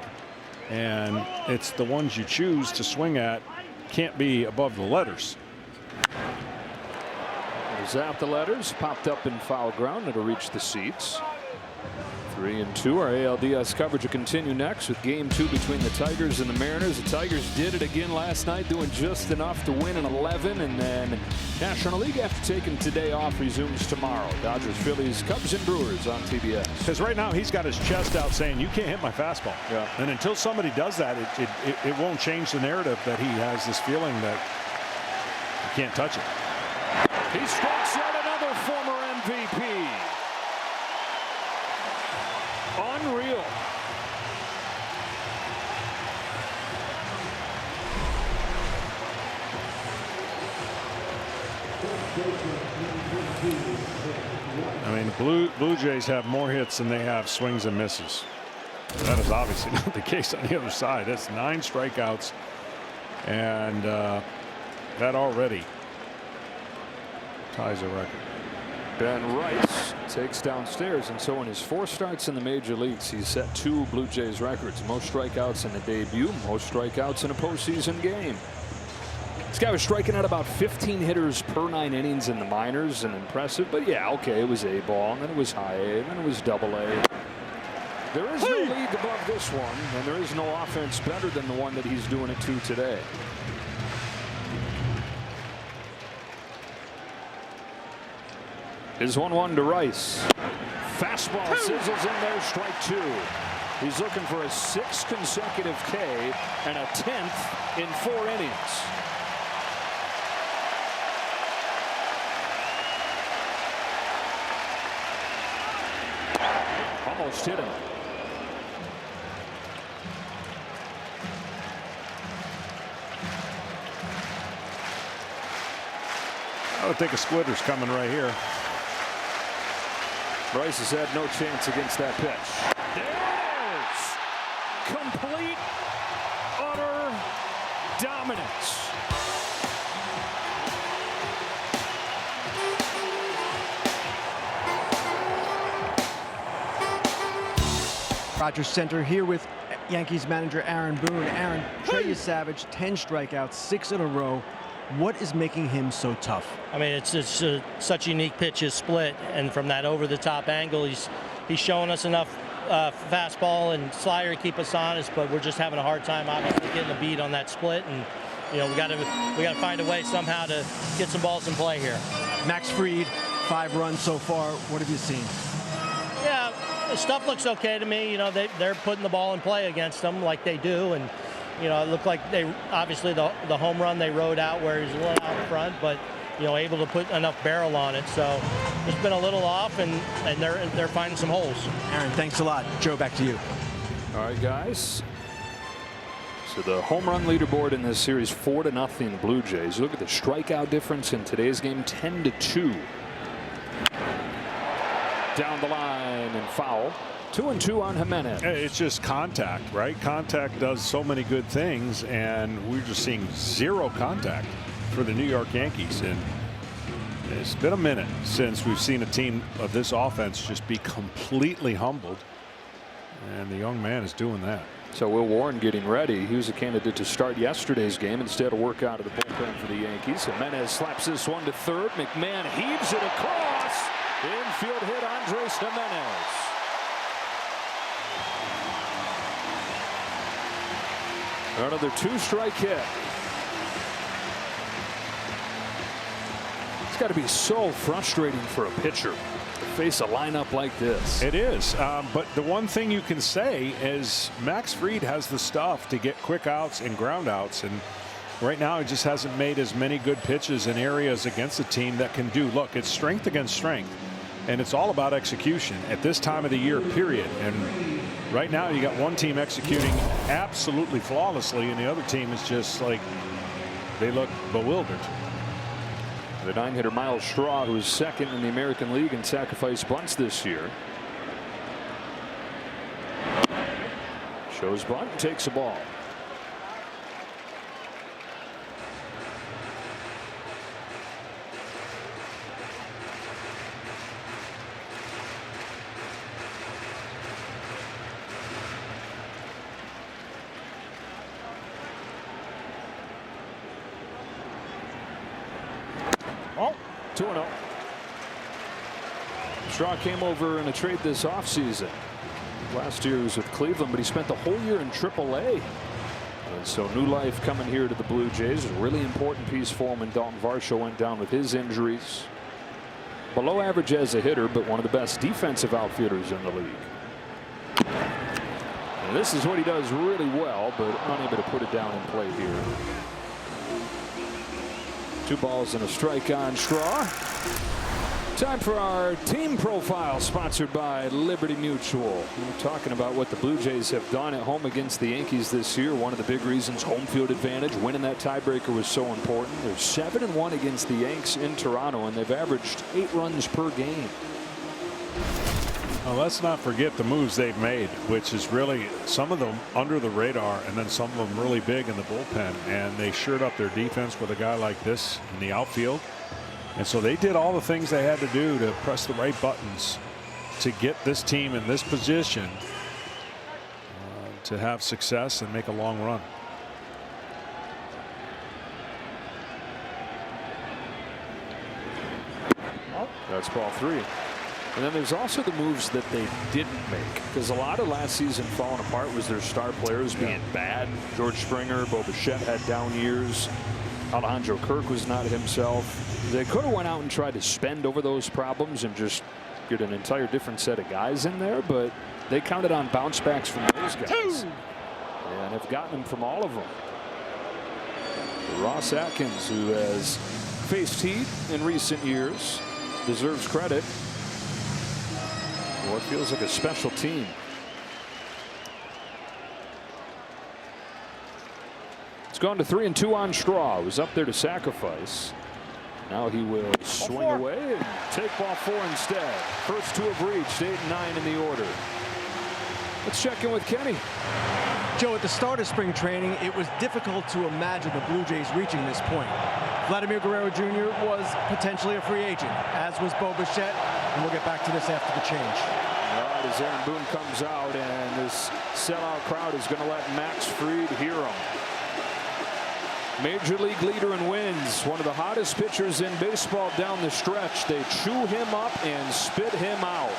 and it's the ones you choose to swing at can't be above the letters. Zap the letters, popped up in foul ground. It'll reach the seats. 3 and 2. Our ALDS coverage will continue next with Game 2 between the Tigers and the Mariners. The Tigers did it again last night, doing just enough to win in 11, and then National League, after taking today off, resumes tomorrow. Dodgers, Phillies, Cubs, and Brewers on TBS. Because right now he's got his chest out saying, you can't hit my fastball. Yeah. And until somebody does that, it won't change the narrative that he has this feeling that you can't touch it. He strikes out another former MVP. Unreal. I mean, Blue Jays have more hits than they have swings and misses. That is obviously not the case on the other side. That's 9 strikeouts, and that already ties a record. Ben Rice takes downstairs, and so in his 4 starts in the major leagues, he's set 2 Blue Jays records. Most strikeouts in a debut, most strikeouts in a postseason game. This guy was striking out about 15 hitters per 9 innings in the minors, and impressive. But yeah, okay, it was A ball, and then it was high A, and then it was double A. There is no league above this one, and there is no offense better than the one that he's doing it to today. Is 1-1 to Rice. Fastball sizzles in there, strike 2. He's looking for a 6th consecutive K and a 10th in 4 innings. Almost hit him. I would think a splitter's coming right here. Bryce has had no chance against that pitch. There it is. Complete, utter dominance. Rogers Center here with Yankees manager Aaron Boone. Aaron, Trey Yesavage, 10 strikeouts, 6 in a row. What is making him so tough? I mean, it's such a unique pitch, his split, and from that over-the-top angle, he's showing us enough fastball and slider to keep us honest, but we're just having a hard time, obviously, getting a beat on that split, and you know we got to find a way somehow to get some balls in play here. Max Fried, 5 runs so far. What have you seen? Yeah, the stuff looks okay to me. You know, they're putting the ball in play against them like they do, and you know, it looked like they obviously the home run they rode out where he's a little out in front, but you know, able to put enough barrel on it. So it's been a little off, and they're finding some holes. Aaron, thanks a lot. Joe, back to you. All right, guys. So the home run leaderboard in this series, 4-0 Blue Jays. Look at the strikeout difference in today's game, 10-2. Down the line and foul. 2-2 on Jimenez. It's just contact, right? Contact does so many good things, and we're just seeing zero contact for the New York Yankees. And it's been a minute since we've seen a team of this offense just be completely humbled, and the young man is doing that. So Will Warren getting ready. He was a candidate to start yesterday's game instead of work out of the bullpen for the Yankees. Jimenez slaps this one to third. McMahon heaves it across. Infield hit Andres Jimenez. Another 2-strike hit. It's got to be so frustrating for a pitcher to face a lineup like this. It is, but the one thing you can say is Max Fried has the stuff to get quick outs and ground outs, and right now he just hasn't made as many good pitches in areas against a team that can do. Look, it's strength against strength, and it's all about execution at this time of the year, period. And right now you got one team executing absolutely flawlessly, and the other team is just like, they look bewildered. The 9-hitter Miles Straw, who's second in the American League in sacrifice bunts this year. Shows bunt, takes a ball. Oh, 2-0. Straw came over in a trade this offseason. Last year he was with Cleveland, but he spent the whole year in AAA. And so new life coming here to the Blue Jays. A really important piece for him when Dalton Varsho went down with his injuries. Below average as a hitter, but one of the best defensive outfielders in the league. And this is what he does really well, but unable to put it down in play here. 2 balls and a strike on Straw. Time for our team profile, sponsored by Liberty Mutual. We're talking about what the Blue Jays have done at home against the Yankees this year. One of the big reasons, home field advantage. Winning that tiebreaker was so important. They're 7-1 against the Yanks in Toronto, and they've averaged 8 runs per game. Well, let's not forget the moves they've made, which is really some of them under the radar and then some of them really big in the bullpen. And they shored up their defense with a guy like this in the outfield. And so they did all the things they had to do to press the right buttons to get this team in this position to have success and make a long run. That's ball 3. And then there's also the moves that they didn't make, because a lot of last season falling apart was their star players being bad. George Springer, Bo Bichette had down years. Alejandro Kirk was not himself. They could have went out and tried to spend over those problems and just get an entire different set of guys in there, but they counted on bounce backs from those guys and have gotten them from all of them. Ross Atkins, who has faced heat in recent years, deserves credit for what feels like a special team. It's gone to 3-2 on Straw. It was up there to sacrifice. Now he will swing away and take ball 4 instead. First 2 have reached 8 and 9 in the order. Let's check in with Kenny. Joe, at the start of spring training, it was difficult to imagine the Blue Jays reaching this point. Vladimir Guerrero Jr. was potentially a free agent, as was Bo Bichette, and we'll get back to this after the change. All right, as Aaron Boone comes out, and this sellout crowd is going to let Max Fried hear him. Major league leader in wins, one of the hottest pitchers in baseball down the stretch. They chew him up and spit him out.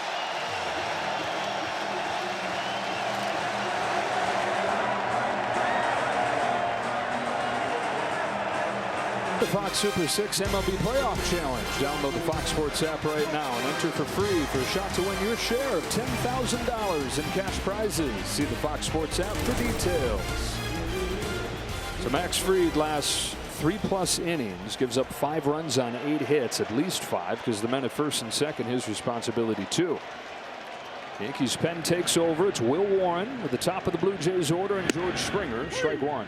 The Fox Super 6 MLB Playoff Challenge. Download the Fox Sports app right now and enter for free for a shot to win your share of $10,000 in cash prizes. See the Fox Sports app for details. So Max Fried lasts 3+ innings, gives up 5 runs on 8 hits, at least 5, because the men at first and second, his responsibility too. Yankees pen takes over. It's Will Warren at the top of the Blue Jays order, and George Springer, strike 1.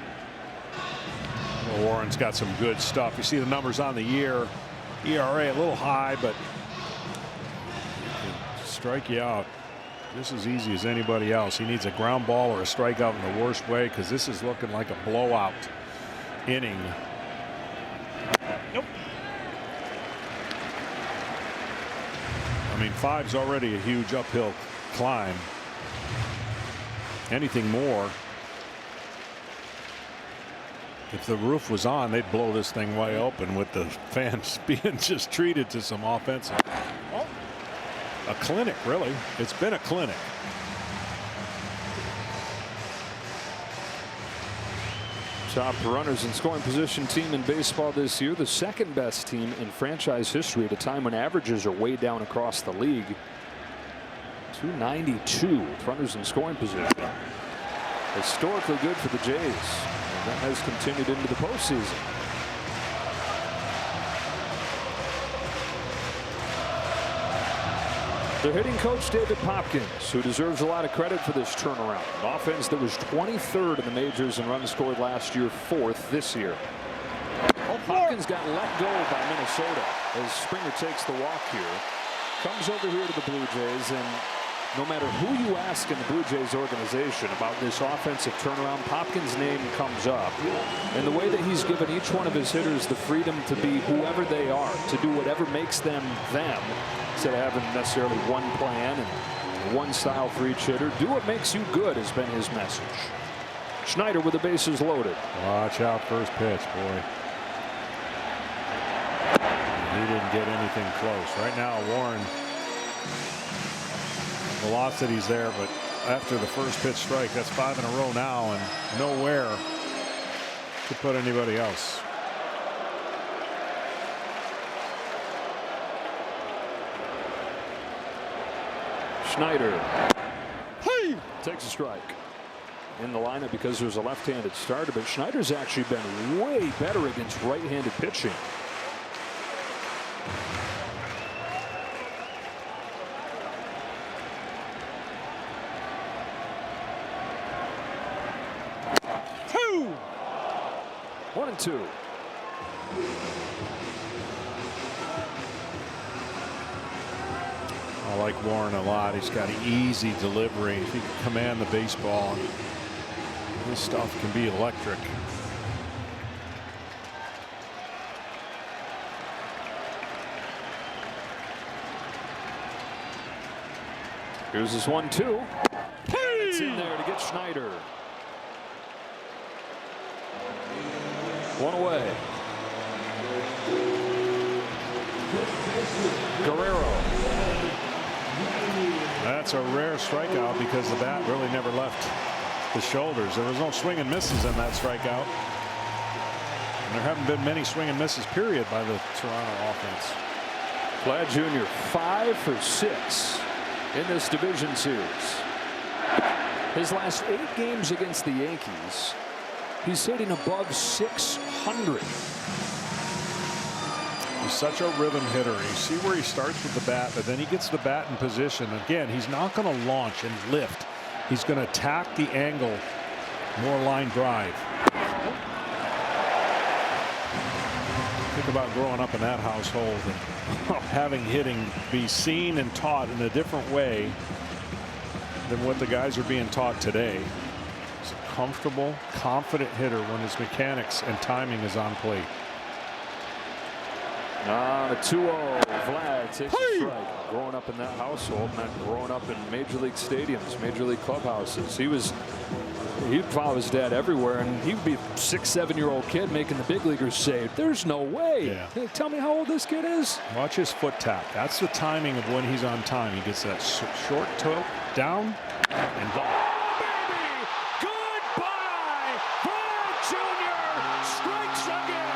Well, Warren's got some good stuff. You see the numbers on the year. ERA a little high, but he can strike you out just as easy as anybody else. He needs a ground ball or a strikeout in the worst way, because this is looking like a blowout inning. Nope. I mean, 5's already a huge uphill climb. Anything more, if the roof was on, they'd blow this thing wide open with the fans being just treated to some offensive. A clinic, really. It's been a clinic. Top runners in scoring position team in baseball this year. The second best team in franchise history at a time when averages are way down across the league. 292 runners in scoring position. Historically good for the Jays. And that has continued into the postseason. Their hitting coach, David Popkins, who deserves a lot of credit for this turnaround. An offense that was 23rd in the majors in runs scored last year, 4th this year. Popkins got let go by Minnesota as Springer takes the walk here. Comes over here to the Blue Jays, and no matter who you ask in the Blue Jays organization about this offensive turnaround, Popkins' name comes up. And the way that he's given each one of his hitters the freedom to be whoever they are, to do whatever makes them them, instead of having necessarily one plan and one style for each hitter. Do what makes you good has been his message. Schneider with the bases loaded. Watch out, first pitch, boy. He didn't get anything close. Right now, Warren, velocity's there, but after the first pitch strike, that's 5 in a row now, and nowhere to put anybody else. Schneider takes a strike in the lineup because there's a left-handed starter, but Schneider's actually been way better against right-handed pitching. One and two. I like Warren a lot. He's got easy delivery. If he can command the baseball, this stuff can be electric. Here's his 1-2. It's in there to get Schneider. One away. Guerrero. That's a rare strikeout because the bat really never left the shoulders. There was no swing and misses in that strikeout. And there haven't been many swing and misses, period, by the Toronto offense. Vlad Jr. 5 for 6 in this division series. His last 8 games against the Yankees, he's hitting above 600. He's such a rhythm hitter. You see where he starts with the bat, but then he gets the bat in position. Again, he's not going to launch and lift. He's going to attack the angle, more line drive. Could about growing up in that household and having hitting be seen and taught in a different way than what the guys are being taught today. He's a comfortable, confident hitter when his mechanics and timing is on plate. The 2-0. Vlad takes a strike. Growing up in that household, not growing up in major league stadiums, major league clubhouses. He'd follow his dad everywhere, and he'd be a 6-7-year-old kid making the big leaguers say, "There's no way." Yeah. Hey, tell me how old this kid is. Watch his foot tap. That's the timing of when he's on time. He gets that short toe down and ball. Baby, goodbye. Vlad Jr. strikes again.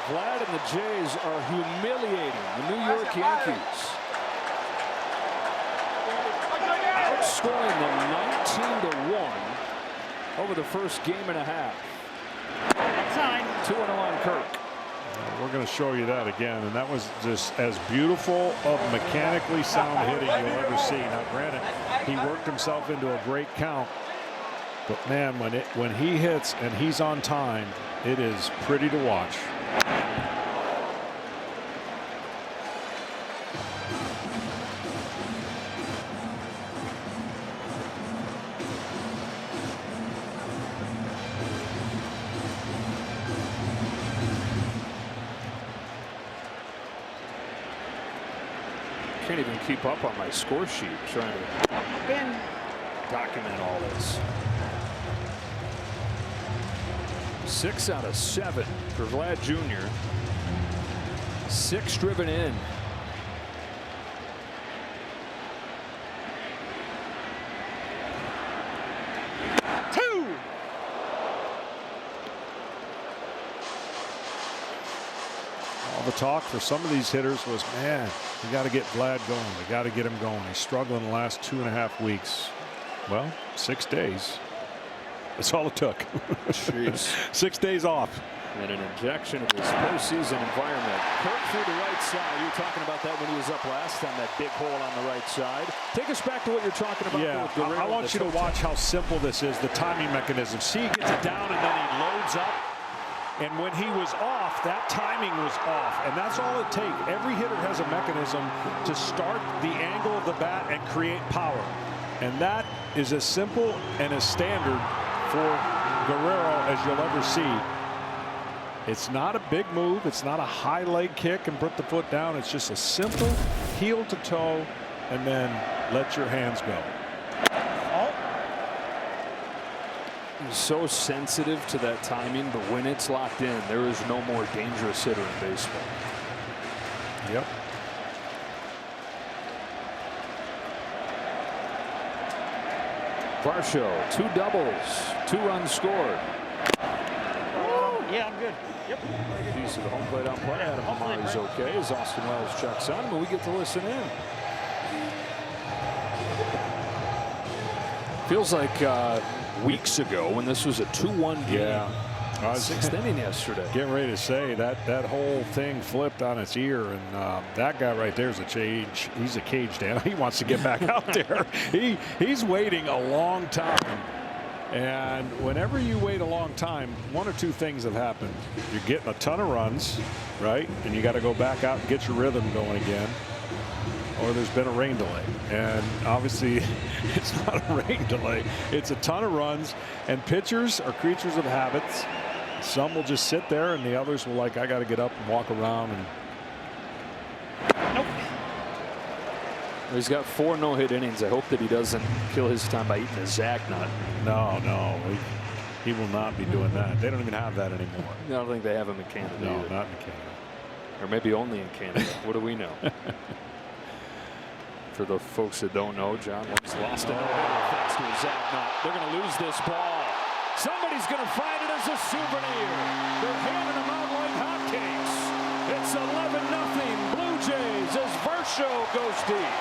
Vlad and the Jays are humiliating the New York Yankees. Outscoring them 19-1 over the first game and a half. 2-0 on Kirk. We're going to show you that again, and that was just as beautiful of mechanically sound hitting you'll ever see. Now, granted, he worked himself into a great count, but man, when he hits and he's on time, it is pretty to watch. Can't even keep up on my score sheet trying to document all this. 6 out of 7 for Vlad Jr. 6 driven in. All the talk for some of these hitters was, man, we got to get Vlad going. We got to get him going. He's struggling the last 2.5 weeks. Well, 6 days. That's all it took. Jeez. 6 days off. And an injection of this postseason environment. Kirk through the right side. You were talking about that when he was up last time, that big hole on the right side. Take us back to what you're talking about. Yeah, I want you to watch how simple this is, the timing mechanism. See, he gets it down and then he loads up. And when he was off, that timing was off. And that's all it takes. Every hitter has a mechanism to start the angle of the bat and create power. And that is as simple and as standard for Guerrero as you'll ever see. It's not a big move. It's not a high leg kick and put the foot down. It's just a simple heel to toe and then let your hands go. He's so sensitive to that timing, but when it's locked in, there is no more dangerous hitter in baseball. Yep. Varsho, 2 doubles, 2 runs scored. Yeah, I'm good. Yep. Piece of the home plate umpire. Adam Hamari's okay as Austin Wells checks on him, and we get to listen in. Feels like weeks ago when this was a 2-1 game. Yeah. I was 6th inning yesterday. Getting ready to say that whole thing flipped on its ear, and that guy right there is a cage. He's a caged animal. He wants to get back out there. He's waiting a long time. And whenever you wait a long time, 1 or 2 things have happened. You're getting a ton of runs, right? And you got to go back out and get your rhythm going again. or there's been a rain delay. And obviously, it's not a rain delay. It's a ton of runs. And pitchers are creatures of habits. Some will just sit there, and the others will like, I got to get up and walk around. And nope. He's got 4 no-hit innings. I hope that he doesn't kill his time by eating a Zach nut. No. He will not be doing that. They don't even have that anymore. I don't think they have him in Canada. No, either. not in Canada. Or maybe only in Canada. What do we know? For the folks that don't know, John once lost a no-hitter thanks to a Zach nut. They're going to lose this ball. Somebody's going to find it as a souvenir. They're handing them out like hotcakes. It's 11-0 Blue Jays as Varsho goes deep.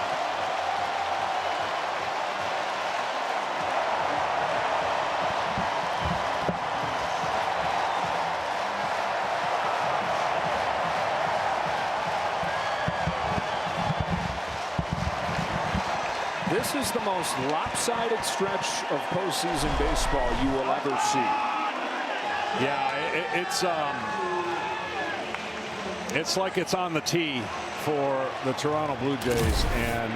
This is the most lopsided stretch of postseason baseball you will ever see. Yeah, it's like it's on the tee for the Toronto Blue Jays, and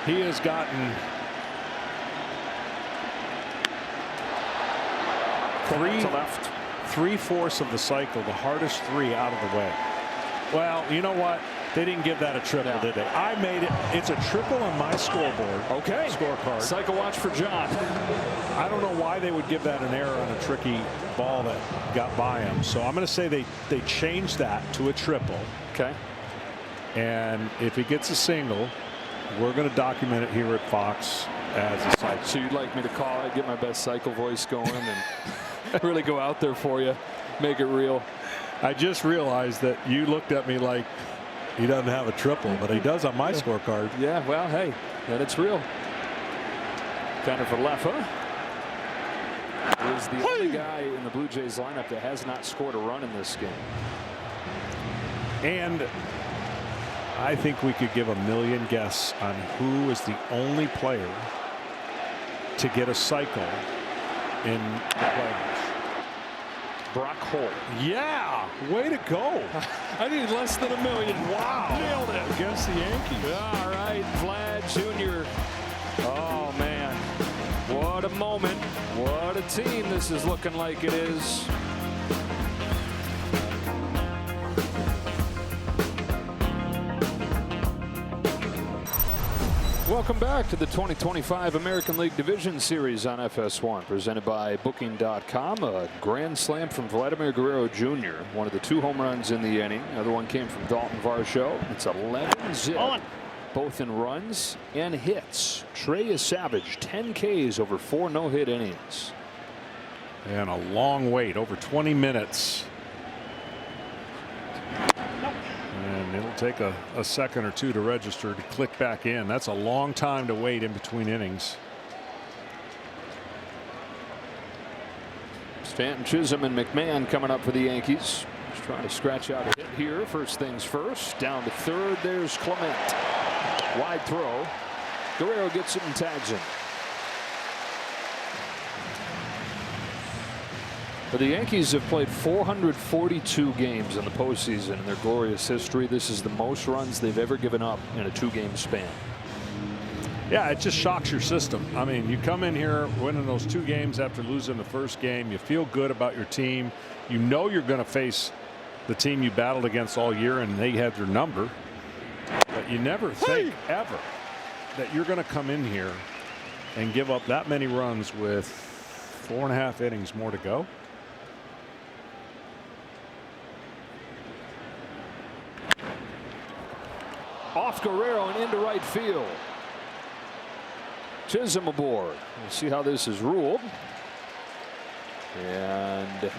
he has gotten three-fourths of the cycle, the hardest 3 out of the way. Well, you know what? They didn't give that a triple, did they? I made it. It's a triple on my scoreboard. Okay. Scorecard. Cycle watch for John. I don't know why they would give that an error on a tricky ball that got by him. So I'm going to say they changed that to a triple. Okay. And if he gets a single, we're going to document it here at Fox as a cycle. So you'd like me to call it, get my best cycle voice going, and really go out there for you, make it real. I just realized that you looked at me like he doesn't have a triple, but he does on my scorecard. Yeah, well, hey, then it's real. Counter for Leffa. Is the only guy in the Blue Jays lineup that has not scored a run in this game. And I think we could give a million guess on who is the only player to get a cycle in the playoffs. Brock Holt. Yeah, way to go. I need less than $1 million. Wow. Nailed it. Against the Yankees. All right, Vlad Jr. Oh, man. What a moment. What a team this is looking like it is. Welcome back to the 2025 American League Division Series on FS1, presented by Booking.com. A grand slam from Vladimir Guerrero Jr., one of the 2 home runs in the inning. Another one came from Dalton Varsho. It's 11-0, both in runs and hits. Trey is savage, 10 Ks over 4 no-hit innings. And a long wait, over 20 minutes. And it'll take a second or 2 to register to click back in. That's a long time to wait in between innings. Stanton, Chisholm, and McMahon coming up for the Yankees. Just trying to scratch out a hit here. First things first. Down to third. There's Clement. Wide throw. Guerrero gets it and tags him. But the Yankees have played 442 games in the postseason in their glorious history. This is the most runs they've ever given up in a 2-game span. Yeah, it just shocks your system. I mean, you come in here winning those 2 games after losing the first game. You feel good about your team. You know you're going to face the team you battled against all year, and they had their number. But you never think ever that you're going to come in here and give up that many runs with 4.5 innings more to go. Off Guerrero and into right field. Chisholm aboard. We'll see how this is ruled. And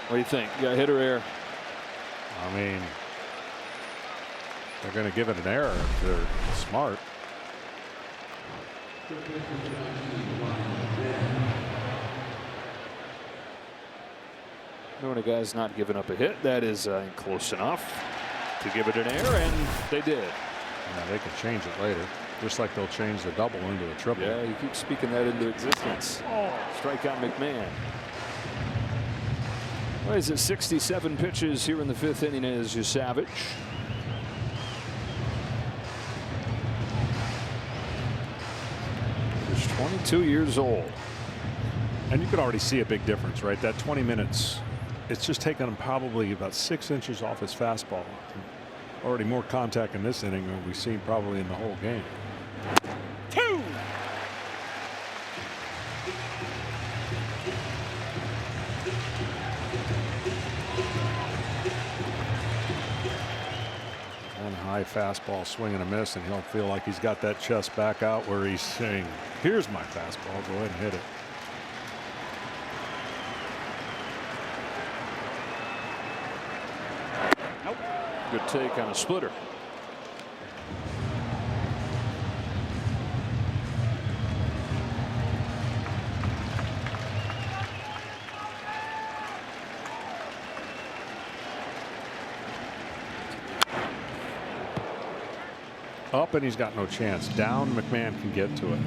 what do you think? You got hit or error? I mean, they're going to give it an error if they're smart. When a guy's not giving up a hit, that is close enough to give it an error, and they did. Yeah, they can change it later, just like they'll change the double into a triple. Yeah, you keep speaking that into existence. Strikeout McMahon. What is it, 67 pitches here in the 5th inning as you Savage. 22 years old. And you could already see a big difference, right? That 20 minutes, it's just taken him probably about 6 inches off his fastball. Already more contact in this inning than we've seen probably in the whole game. 2. One high fastball, swing and a miss, and he'll feel like he's got that chest back out where he's saying, here's my fastball, go ahead and hit it. Good take on a splitter. Up and he's got no chance. Down, McMahon can get to it.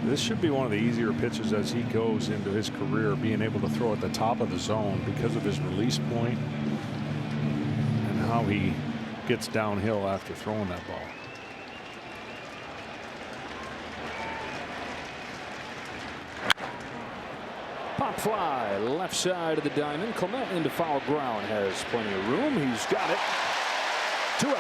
This should be one of the easier pitches as he goes into his career, being able to throw at the top of the zone because of his release point and how he gets downhill after throwing that ball. Pop fly, left side of the diamond. Clement into foul ground, has plenty of room. He's got it. 2 out.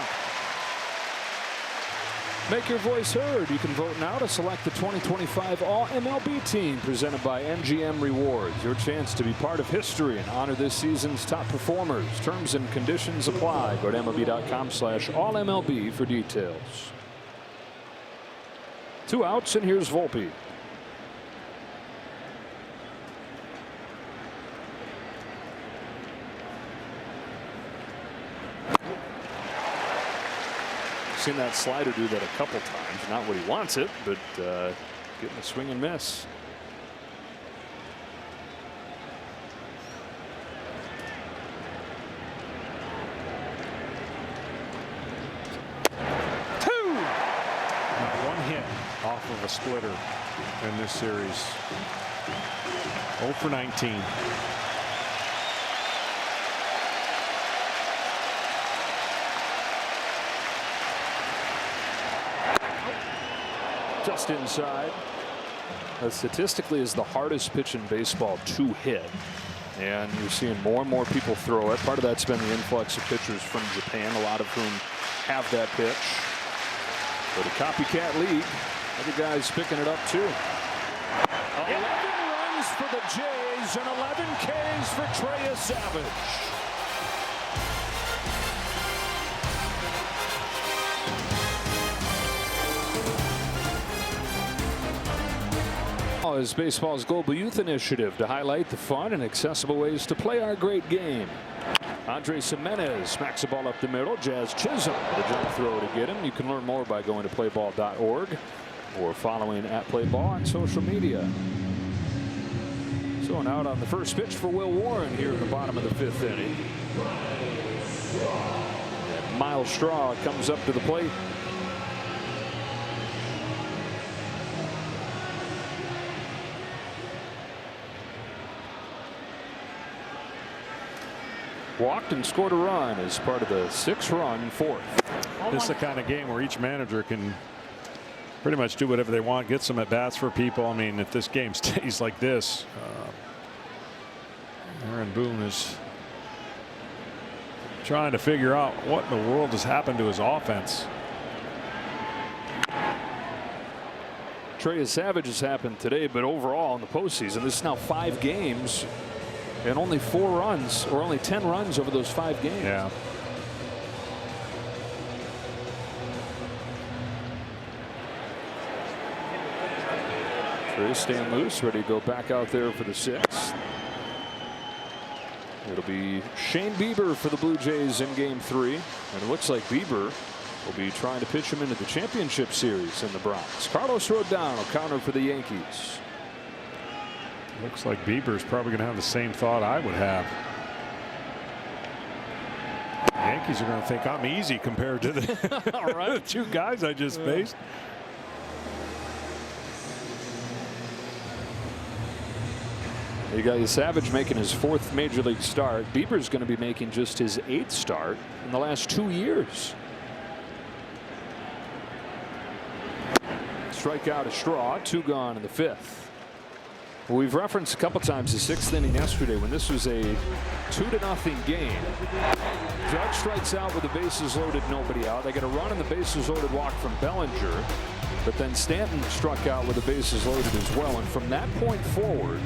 Make your voice heard. You can vote now to select the 2025 All-MLB team presented by MGM Rewards. Your chance to be part of history and honor this season's top performers. Terms and conditions apply. Go to MLB.com/AllMLB for details. 2 outs, and here's Volpe. Seen that slider do that a couple times. Not what he wants it, but getting a swing and miss. One hit off of a splitter in this series. 0 for 19. Just inside. Statistically is the hardest pitch in baseball to hit, and you're seeing more and more people throw it. Part of that's been the influx of pitchers from Japan, a lot of whom have that pitch. But a copycat league, other guys picking it up too. 11 runs for the Jays and 11 Ks for Trey Savage. Is baseball's global youth initiative to highlight the fun and accessible ways to play our great game. Andres Jimenez smacks the ball up the middle. Jazz Chisholm the jump throw to get him. You can learn more by going to playball.org or following @playball on social media. So out on the first pitch for Will Warren here in the bottom of the 5th inning. And Miles Straw comes up to the plate. Walked and scored a run as part of the 6-run 4th. This is the kind of game where each manager can pretty much do whatever they want, get some at bats for people. I mean, if this game stays like this, Aaron Boone is trying to figure out what in the world has happened to his offense. Trey Savage has happened today, but overall in the postseason, this is now 5 games. And only 4 runs, or only 10 runs over those 5 games. Yeah. Trey staying loose, ready to go back out there for the 6th. It'll be Shane Bieber for the Blue Jays in Game 3, and it looks like Bieber will be trying to pitch him into the championship series in the Bronx. Carlos Rodon will counter for the Yankees. Looks like Bieber's probably going to have the same thought I would have. The Yankees are going to think I'm easy compared to the, all right. the 2 guys I just faced. You got Savage making his 4th major league start. Bieber's going to be making just his 8th start in the last 2 years. strike out a Straw. 2 gone in the 5th. We've referenced a couple times the 6th inning yesterday when this was a 2-0 game. Judge strikes out with the bases loaded, nobody out. They get a run and the bases loaded walk from Bellinger, but then Stanton struck out with the bases loaded as well. And from that point forward,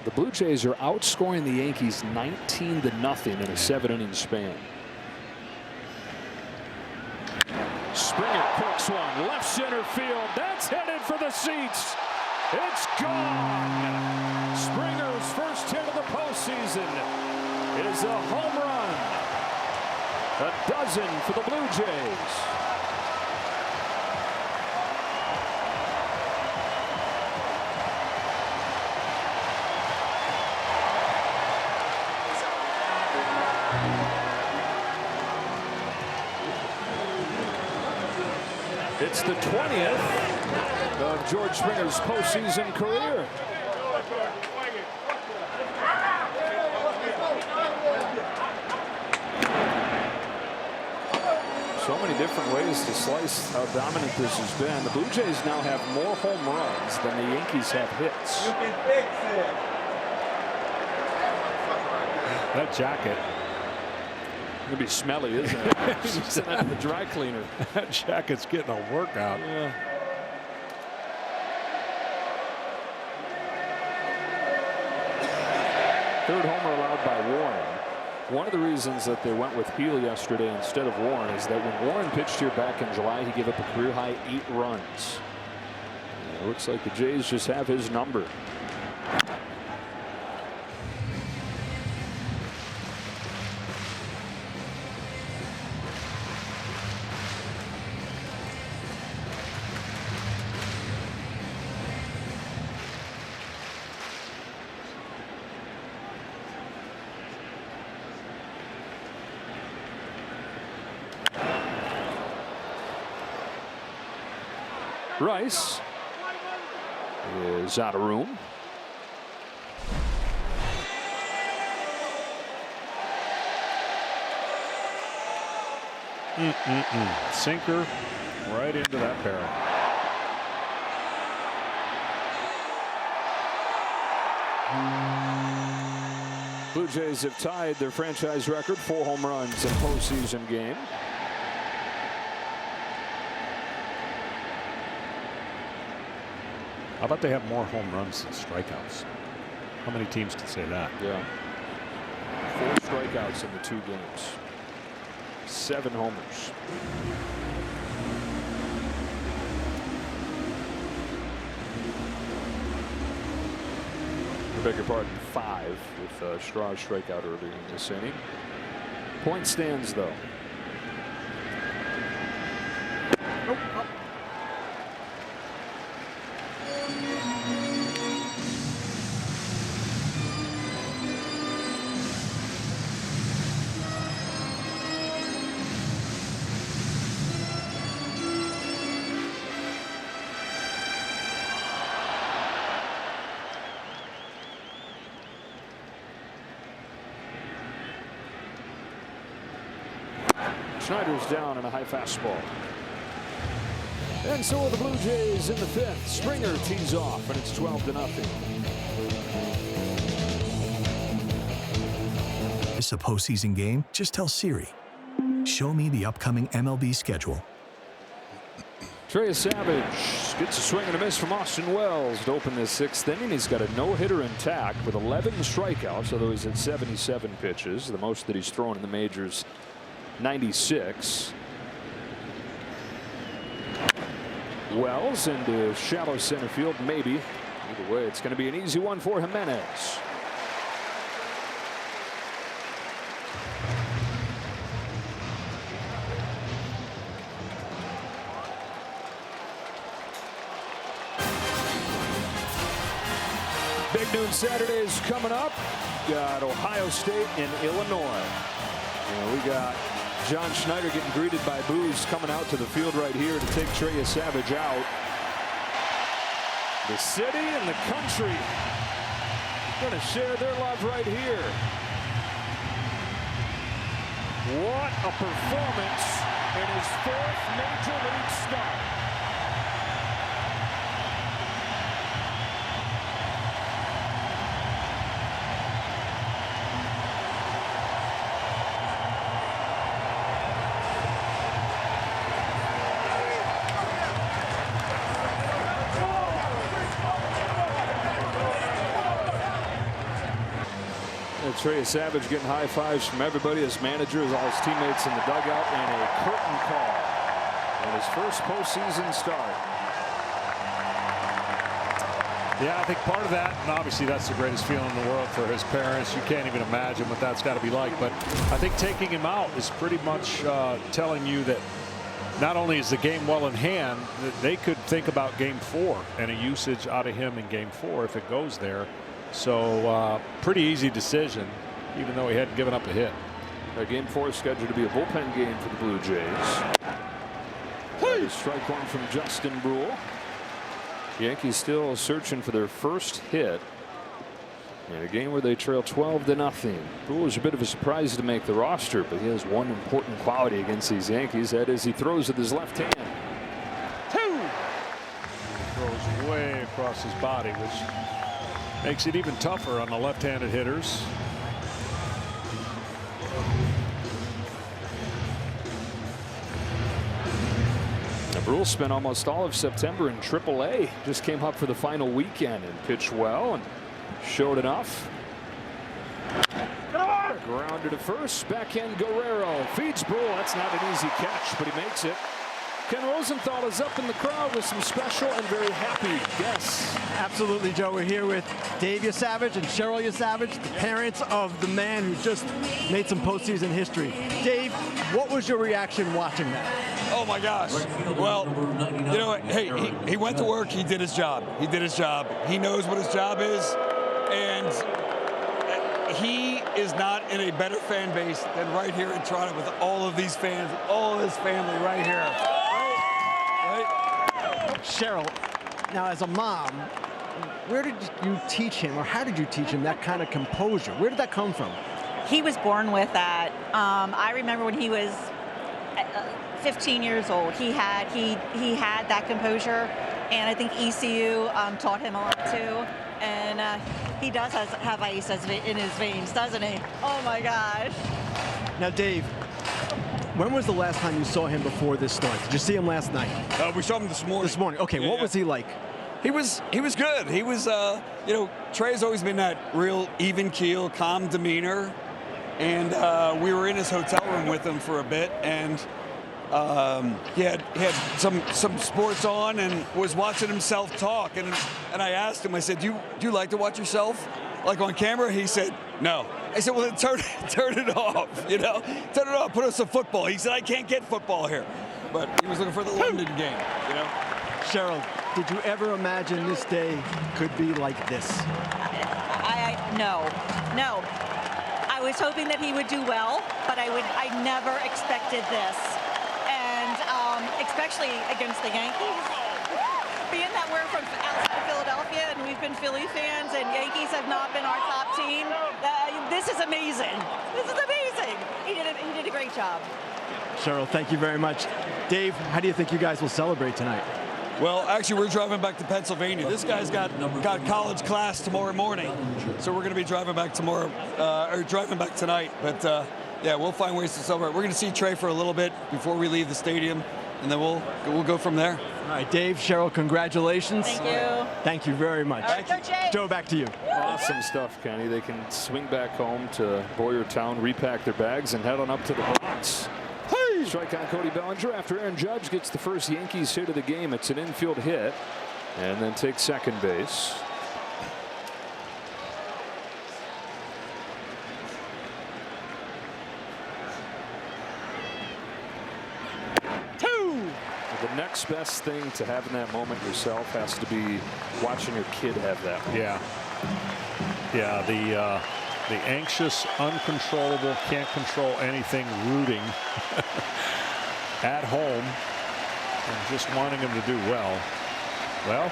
the Blue Jays are outscoring the Yankees 19-0 in a 7-inning span. Springer cooks one, left center field. That's headed for the seats. It's gone. Springer's first hit of the postseason is a home run. A dozen for the Blue Jays. It's the 20th of George Springer's postseason career. So many different ways to slice how dominant this has been. The Blue Jays now have more home runs than the Yankees have hits. That jacket. It'll be smelly, isn't it? It's at the dry cleaner. That jacket's getting a workout. Yeah. Third homer allowed by Warren. One of the reasons that they went with Heel yesterday instead of Warren is that when Warren pitched here back in July, he gave up a career high 8 runs. It looks like the Jays just have his number. Rice is out of room. Sinker right into that barrel. Blue Jays have tied their franchise record, 4 home runs in a postseason game. How about they have more home runs than strikeouts? How many teams can say that? Yeah. 4 strikeouts in the 2 games. 7 homers. I beg your pardon, 5 with Straw's strikeout earlier in this inning. Point stands though. Schneider's down on a high fastball. And so are the Blue Jays in the 5th. Springer tees off, and it's 12-0. It's a postseason game? Just tell Siri, show me the upcoming MLB schedule. Trey Savage gets a swing and a miss from Austin Wells to open this 6th inning. He's got a no-hitter intact with 11 strikeouts, although he's at 77 pitches, the most that he's thrown in the majors. 96. Wells into shallow center field, maybe. Either way, it's going to be an easy one for Jimenez. Big noon Saturday is coming up. Got Ohio State and Illinois. And we got John Schneider getting greeted by boos coming out to the field right here to take Trey Savage out. The city and the country going to share their love right here. What a performance in his 4th major league start. Trey Savage getting high fives from everybody, his managers, all his teammates in the dugout, and a curtain call in his first postseason start. Yeah, I think part of that, and obviously that's the greatest feeling in the world for his parents. You can't even imagine what that's got to be like. But I think taking him out is pretty much telling you that not only is the game well in hand, that they could think about Game 4 and a usage out of him in Game 4 if it goes there. So pretty easy decision, even though he hadn't given up a hit. Game 4 is scheduled to be a bullpen game for the Blue Jays. Hey. Strike one from Justin Brule. Yankees still searching for their first hit in a game where they trail 12-0. Brule is a bit of a surprise to make the roster, but he has one important quality against these Yankees. That is, he throws with his left hand. He throws way across his body, which makes it even tougher on the left-handed hitters. Brule spent almost all of September in AAA. Just came up for the final weekend and pitched well and showed enough. Grounded to first. Backhand Guerrero feeds Brule. That's not an easy catch, but he makes it. Ken Rosenthal is up in the crowd with some special and very happy guests. Absolutely, Joe. We're here with Dave Yasavage and Cheryl Yasavage, the parents of the man who just made some postseason history. Dave, what was your reaction watching that? Oh my gosh. Well, you know, hey, he went to work. He did his job. He did his job. He knows what his job is, and he is not in a better fan base than right here in Toronto with all of these fans, all of his family right here. Right? Cheryl, now as a mom, where did you teach him, or how did you teach him that kind of composure? Where did that come from? He was born with that. I remember when he was 15 years old, he had that composure, and I think ECU taught him a lot too. And he does have ice in his veins, doesn't he? Oh my gosh. Now, Dave, when was the last time you saw him before this start? Did you see him last night? We saw him this morning. This morning. Okay, yeah, what was he like? He was good. He was, you know, Trey's always been that real even keel, calm demeanor, and we were in his hotel room with him for a bit, and he had some sports on and was watching himself talk, and I asked him, I said, do you like to watch yourself like on camera? He said no. I said, well, then turn it off, you know, turn it off, put on some football. He said, I can't get football here, but he was looking for the London game, you know. Cheryl, did you ever imagine this day could be like this? No. I was hoping that he would do well, but I never expected this. And especially against the Yankees. Being that we're from outside of Philadelphia and we've been Philly fans and Yankees have not been our top team, this is amazing. This is amazing. He did a great job. Cheryl, thank you very much. Dave, how do you think you guys will celebrate tonight? Well, actually, we're driving back to Pennsylvania. This guy's got college class tomorrow morning, so we're going to be driving back tomorrow, or driving back tonight. But yeah, we'll find ways to celebrate. We're going to see Trey for a little bit before we leave the stadium, and then we'll go from there. All right, Dave, Cheryl, congratulations. Thank you. Thank you very much. All right, Joe, back to you. Awesome stuff, Kenny. They can swing back home to Boyertown, repack their bags, and head on up to the Bronx. Strike on Cody Bellinger after Aaron Judge gets the first Yankees hit of the game. It's an infield hit, and then takes second base. The next best thing to having that moment yourself has to be watching your kid have that moment. Yeah, the anxious, uncontrollable, can't control anything rooting at home and just wanting him to do well. Well,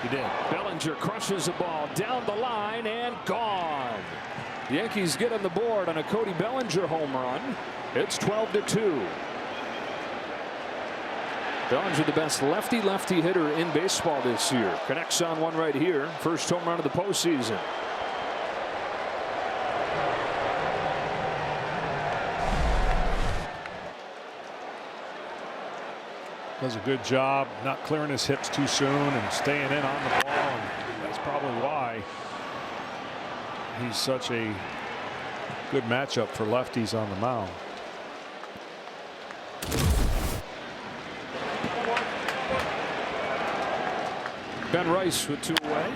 he did. Bellinger crushes a ball down the line and gone. The Yankees get on the board on a Cody Bellinger home run. It's 12-2. Bellinger, the best lefty-lefty hitter in baseball this year. Connects on one right here. First home run of the postseason. Does a good job not clearing his hips too soon and staying in on the ball, and that's probably why he's such a good matchup for lefties on the mound. Ben Rice with 2 away.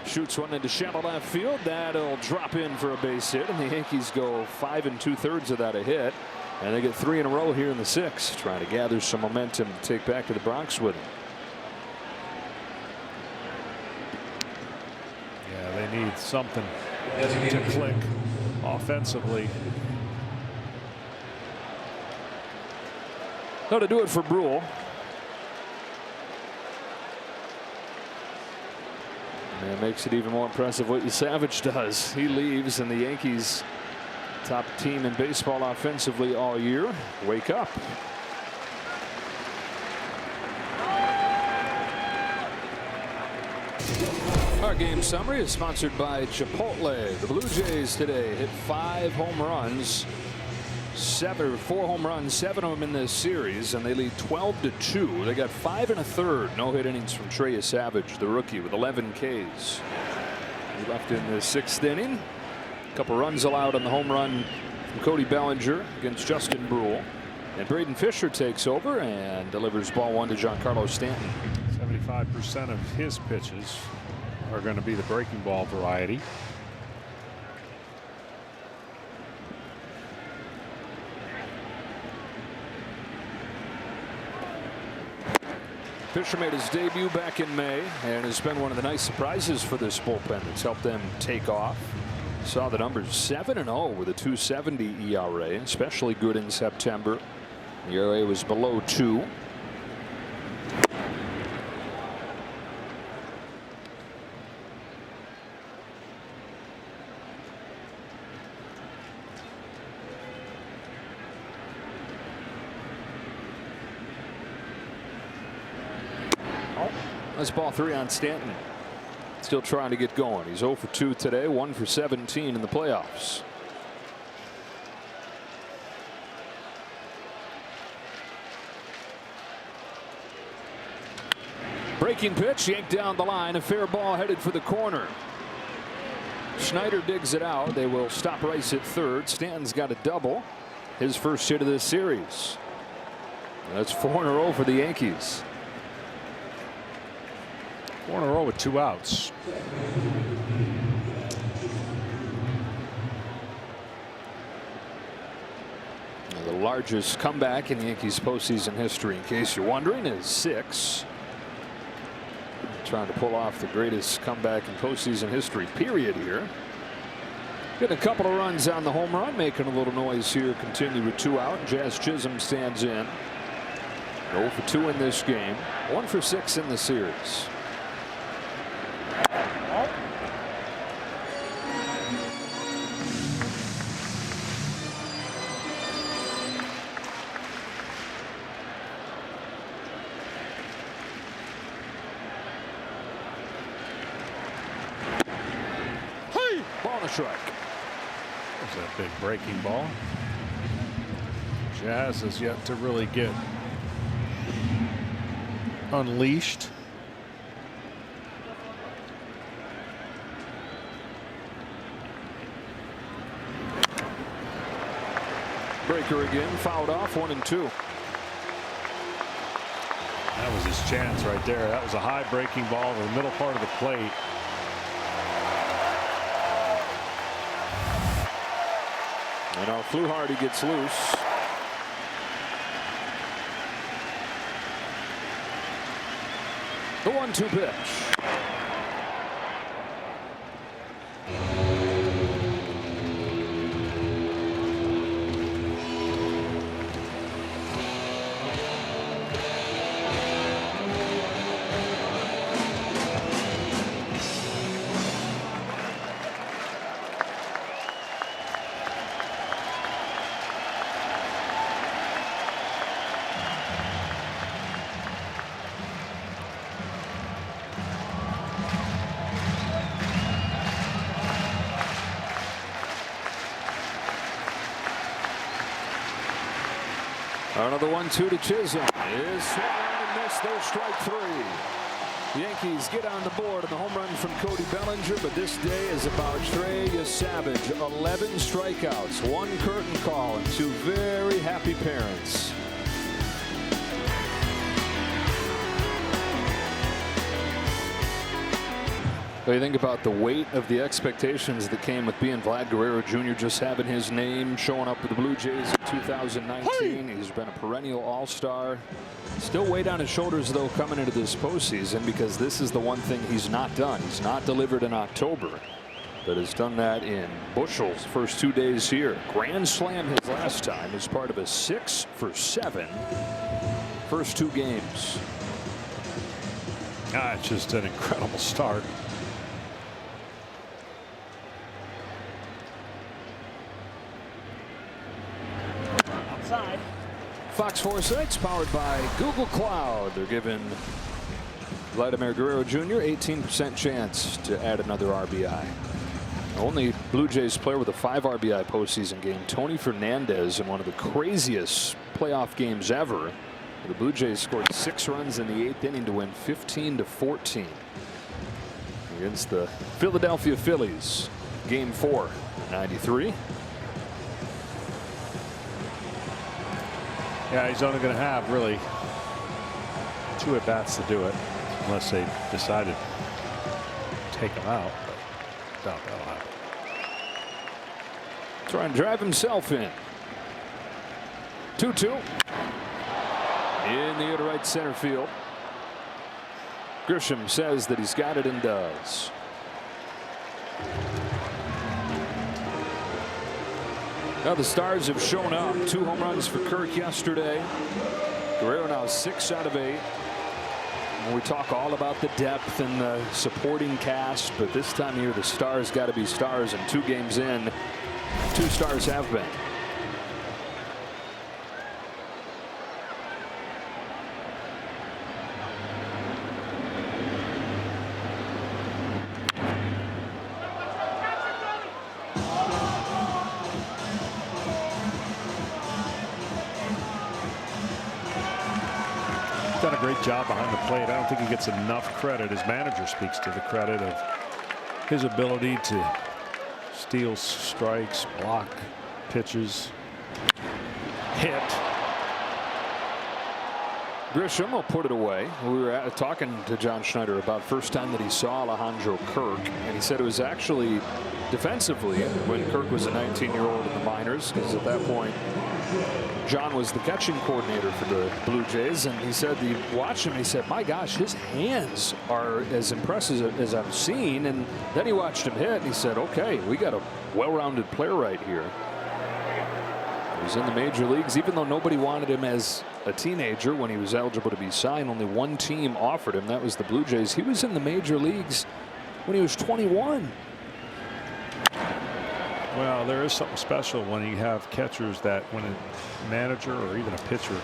Shoots one into shallow left field. That'll drop in for a base hit, and the Yankees go 5 2/3 of that a hit. And they get 3 in a row here in the 6th, trying to gather some momentum to take back to the Bronx with them. Yeah, they need something to click offensively. So to do it for Brule. And it makes it even more impressive what Savage does. He leaves, and the Yankees, top team in baseball offensively all year, wake up. Our game summary is sponsored by Chipotle. The Blue Jays today hit 5 home runs. 4 home runs, 7 of them in this series, and they lead 12-2. They got 5 1/3 no-hit innings from Trey Savage, the rookie, with 11 Ks. He left in the 6th inning. A couple runs allowed on the home run from Cody Bellinger against Justin Brule. And Braden Fisher takes over and delivers ball 1 to Giancarlo Stanton. 75% of his pitches are going to be the breaking ball variety. Fisher made his debut back in May and has been one of the nice surprises for this bullpen that's helped them take off. Saw the numbers 7-0 with a 2.70 ERA, especially good in September. The ERA was below 2. That's ball 3 on Stanton. Still trying to get going. He's 0 for 2 today, 1 for 17 in the playoffs. Breaking pitch yanked down the line. A fair ball headed for the corner. Schneider digs it out. They will stop Rice at third. Stanton's got a double. His first hit of this series. That's 4 in a row for the Yankees. 4 in a row with 2 outs. Now, the largest comeback in Yankees postseason history, in case you're wondering, is 6. Trying to pull off the greatest comeback in postseason history, period, here. Getting a couple of runs on the home run, making a little noise here. Continue with 2 out. Jazz Chisholm stands in. 0 for 2 in this game. 1 for 6 in the series. Strike. There's that big breaking ball. Jazz has yet to really get unleashed. Breaker again, fouled off, 1 and 2. That was his chance right there. That was a high breaking ball in the middle part of the plate. You know, Fluharty gets loose. The 1-2 pitch. Another 1-2 to Chisholm. Is swung and missed. There's strike 3. Yankees get on the board on the home run from Cody Bellinger, but this day is about Trey Savage. 11 strikeouts, 1 curtain call, and 2 very happy parents. What do you think about the weight of the expectations that came with being Vlad Guerrero Jr. just having his name showing up with the Blue Jays in 2019? He's been a perennial all-star. Still weight on his shoulders, though, coming into this postseason, because this is the one thing he's not done. He's not delivered in October, but has done that in bushels first 2 days here. Grand slam his last time as part of a 6 for 7 first 2 games. It's just an incredible start. Fox 4 Sites powered by Google Cloud. They're giving Vladimir Guerrero Jr. 18% chance to add another RBI. Only Blue Jays player with a 5 RBI postseason game, Tony Fernandez, in one of the craziest playoff games ever. The Blue Jays scored 6 runs in the 8th inning to win 15-14 against the Philadelphia Phillies. Game 4, 93. Yeah, he's only going to have really 2 at-bats to do it, unless they decided to take him out. But doubt that'll happen. Trying to drive himself in. 2-2. In the air to right center field. Grisham says that he's got it and does. Now the Stars have shown up. 2 home runs for Kirk yesterday. Guerrero now 6 out of 8. And we talk all about the depth and the supporting cast, but this time of year the Stars got to be stars, and 2 games in, 2 stars have been. Done a great job behind the plate. I don't think he gets enough credit. His manager speaks to the credit of his ability to steal strikes, block pitches, hit. Grisham will put it away. We were talking to John Schneider about first time that he saw Alejandro Kirk, and he said it was actually defensively when Kirk was a 19-year-old in the minors, because at that point John was the catching coordinator for the Blue Jays, and he said he watched him and he said, my gosh, his hands are as impressive as I've seen. And then he watched him hit and he said, okay, we got a well-rounded player right here. He was in the major leagues, even though nobody wanted him as a teenager when he was eligible to be signed. Only one team offered him. That was the Blue Jays. He was in the major leagues when he was 21. Well, there is something special when you have catchers that when a manager or even a pitcher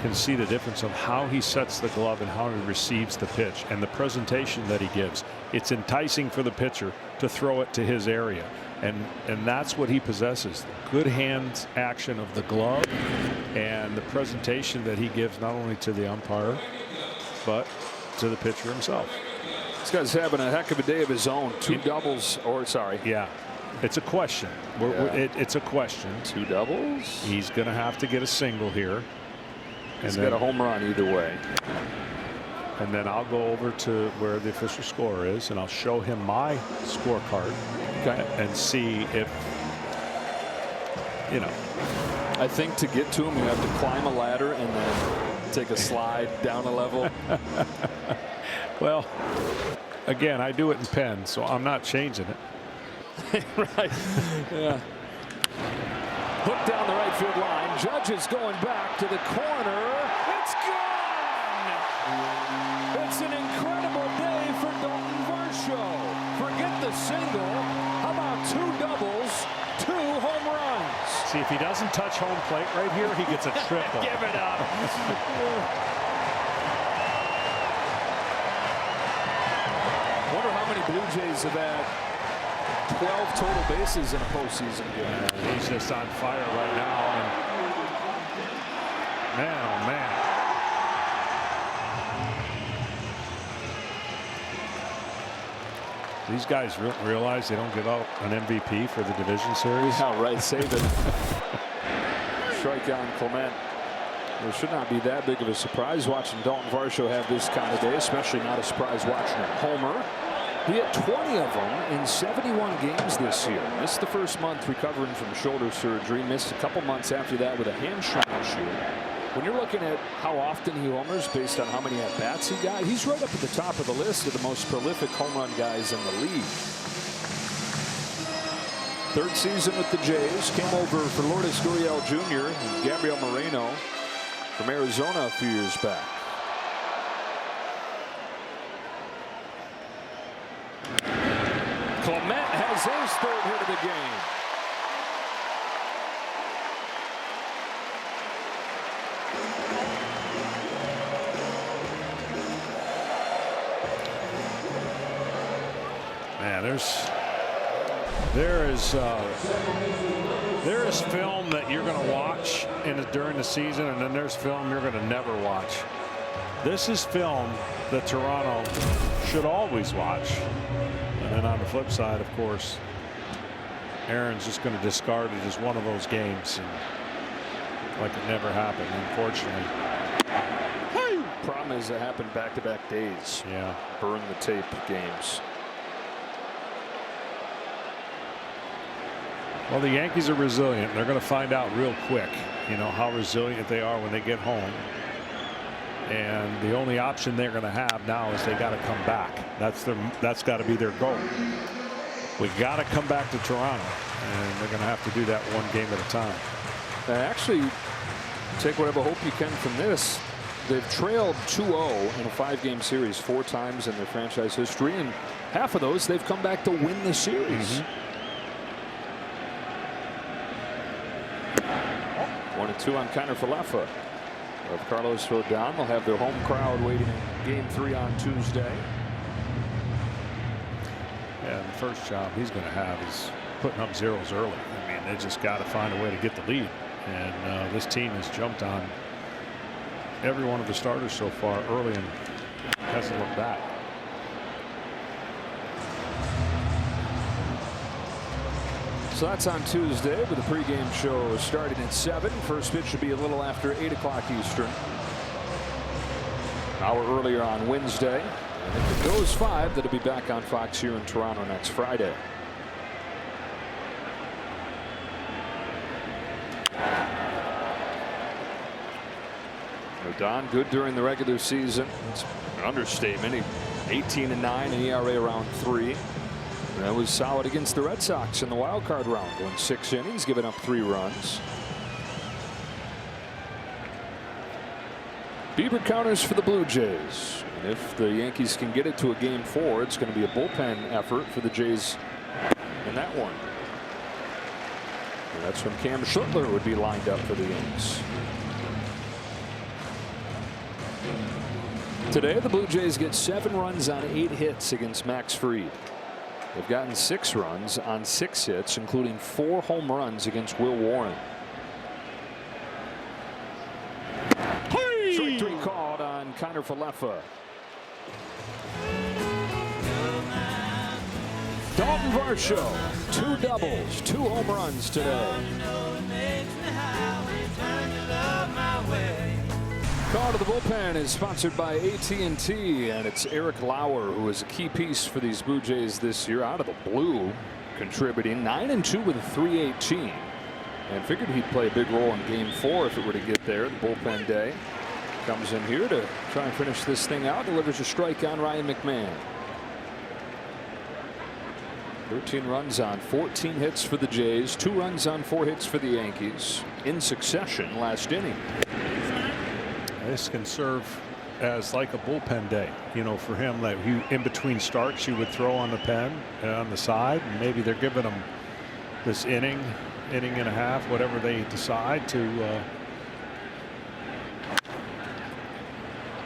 can see the difference of how he sets the glove and how he receives the pitch and the presentation that he gives. It's enticing for the pitcher to throw it to his area, and that's what he possesses. Good hands action of the glove and the presentation that he gives not only to the umpire but to the pitcher himself. This guy's having a heck of a day of his own. 2 doubles, or sorry. Yeah. It's a question. It's a question. 2 doubles. He's going to have to get a single here. He's got a home run either way. And then I'll go over to where the official score is, and I'll show him my scorecard. Okay. And see if, you know. I think to get to him, you have to climb a ladder and then take a slide down a level. Well, again, I do it in pen, so I'm not changing it. Right. Yeah. Hook down the right field line. Judge is going back to the corner. It's gone. It's an incredible day for Dalton Varsho. Forget the single. How about 2 doubles, 2 home runs? See, if he doesn't touch home plate right here, he gets a triple. Give it up. Wonder how many Blue Jays have had 12 total bases in a postseason game. He's just on fire right now. And man, oh man. These guys realize they don't give out an MVP for the division series. Yeah, right. Save it. Strike on Clement. It should not be that big of a surprise watching Dalton Varsho have this kind of day, especially not a surprise watching a homer. He had 20 of them in 71 games this year. Missed the first month recovering from shoulder surgery. Missed a couple months after that with a hamstring issue. When you're looking at how often he homers based on how many at-bats he got, he's right up at the top of the list of the most prolific home run guys in the league. Third season with the Jays. Came over for Lourdes Gurriel Jr. and Gabriel Moreno from Arizona a few years back. Clement has his third hit of the game. Man, there is film that you're going to watch during the season, and then there's film you're going to never watch. This is film that Toronto should always watch. And then on the flip side, of course, Aaron's just going to discard it as one of those games, and like it never happened, unfortunately. Problem is it happened back-to-back days. Yeah. Burn the tape games. Well, the Yankees are resilient. They're going to find out real quick, you know, how resilient they are when they get home. And the only option they're going to have now is they got to come back. That's got to be their goal. We got to come back to Toronto, and they're going to have to do that one game at a time. Actually, take whatever hope you can from this. They've trailed 2-0 in a 5-game series 4 times in their franchise history, and half of those they've come back to win the series. 1-2 on Kiner Falefa of Carlos Rodon. They'll have their home crowd waiting in Game 3 on Tuesday. Yeah, the first job he's going to have is putting up zeros early. I mean, they just got to find a way to get the lead. And this team has jumped on every one of the starters so far early and hasn't looked back. So that's on Tuesday with the pregame show starting at 7. First pitch should be a little after 8 o'clock Eastern. An hour earlier on Wednesday. And if it goes 5, that'll be back on Fox here in Toronto next Friday. Rodon good during the regular season. It's an understatement. 18-9 and ERA around 3. That was solid against the Red Sox in the wild card round, going 6 innings, giving up 3 runs. Bieber counters for the Blue Jays. And if the Yankees can get it to a Game 4, it's going to be a bullpen effort for the Jays in that one. And that's when Cam Schlittler would be lined up for the Yankees. Today, the Blue Jays get 7 runs on 8 hits against Max Fried. They've gotten 6 runs on 6 hits, including 4 home runs against Will Warren. Strike 3 called on Kiner Falefa. Dalton Varsho, 2 doubles, 2 home runs today. Call to the bullpen is sponsored by AT&T, and it's Eric Lauer, who is a key piece for these Blue Jays this year, out of the blue, contributing 9-2 with a .318, and figured he'd play a big role in Game 4 if it were to get there. The bullpen day comes in here to try and finish this thing out. Delivers a strike on Ryan McMahon. 13 runs on 14 hits for the Jays, 2 runs on 4 hits for the Yankees in succession last inning. This can serve as like a bullpen day, you know, for him. Like in between starts, you would throw on the pen on the side, and maybe they're giving him this inning and a half, whatever they decide to.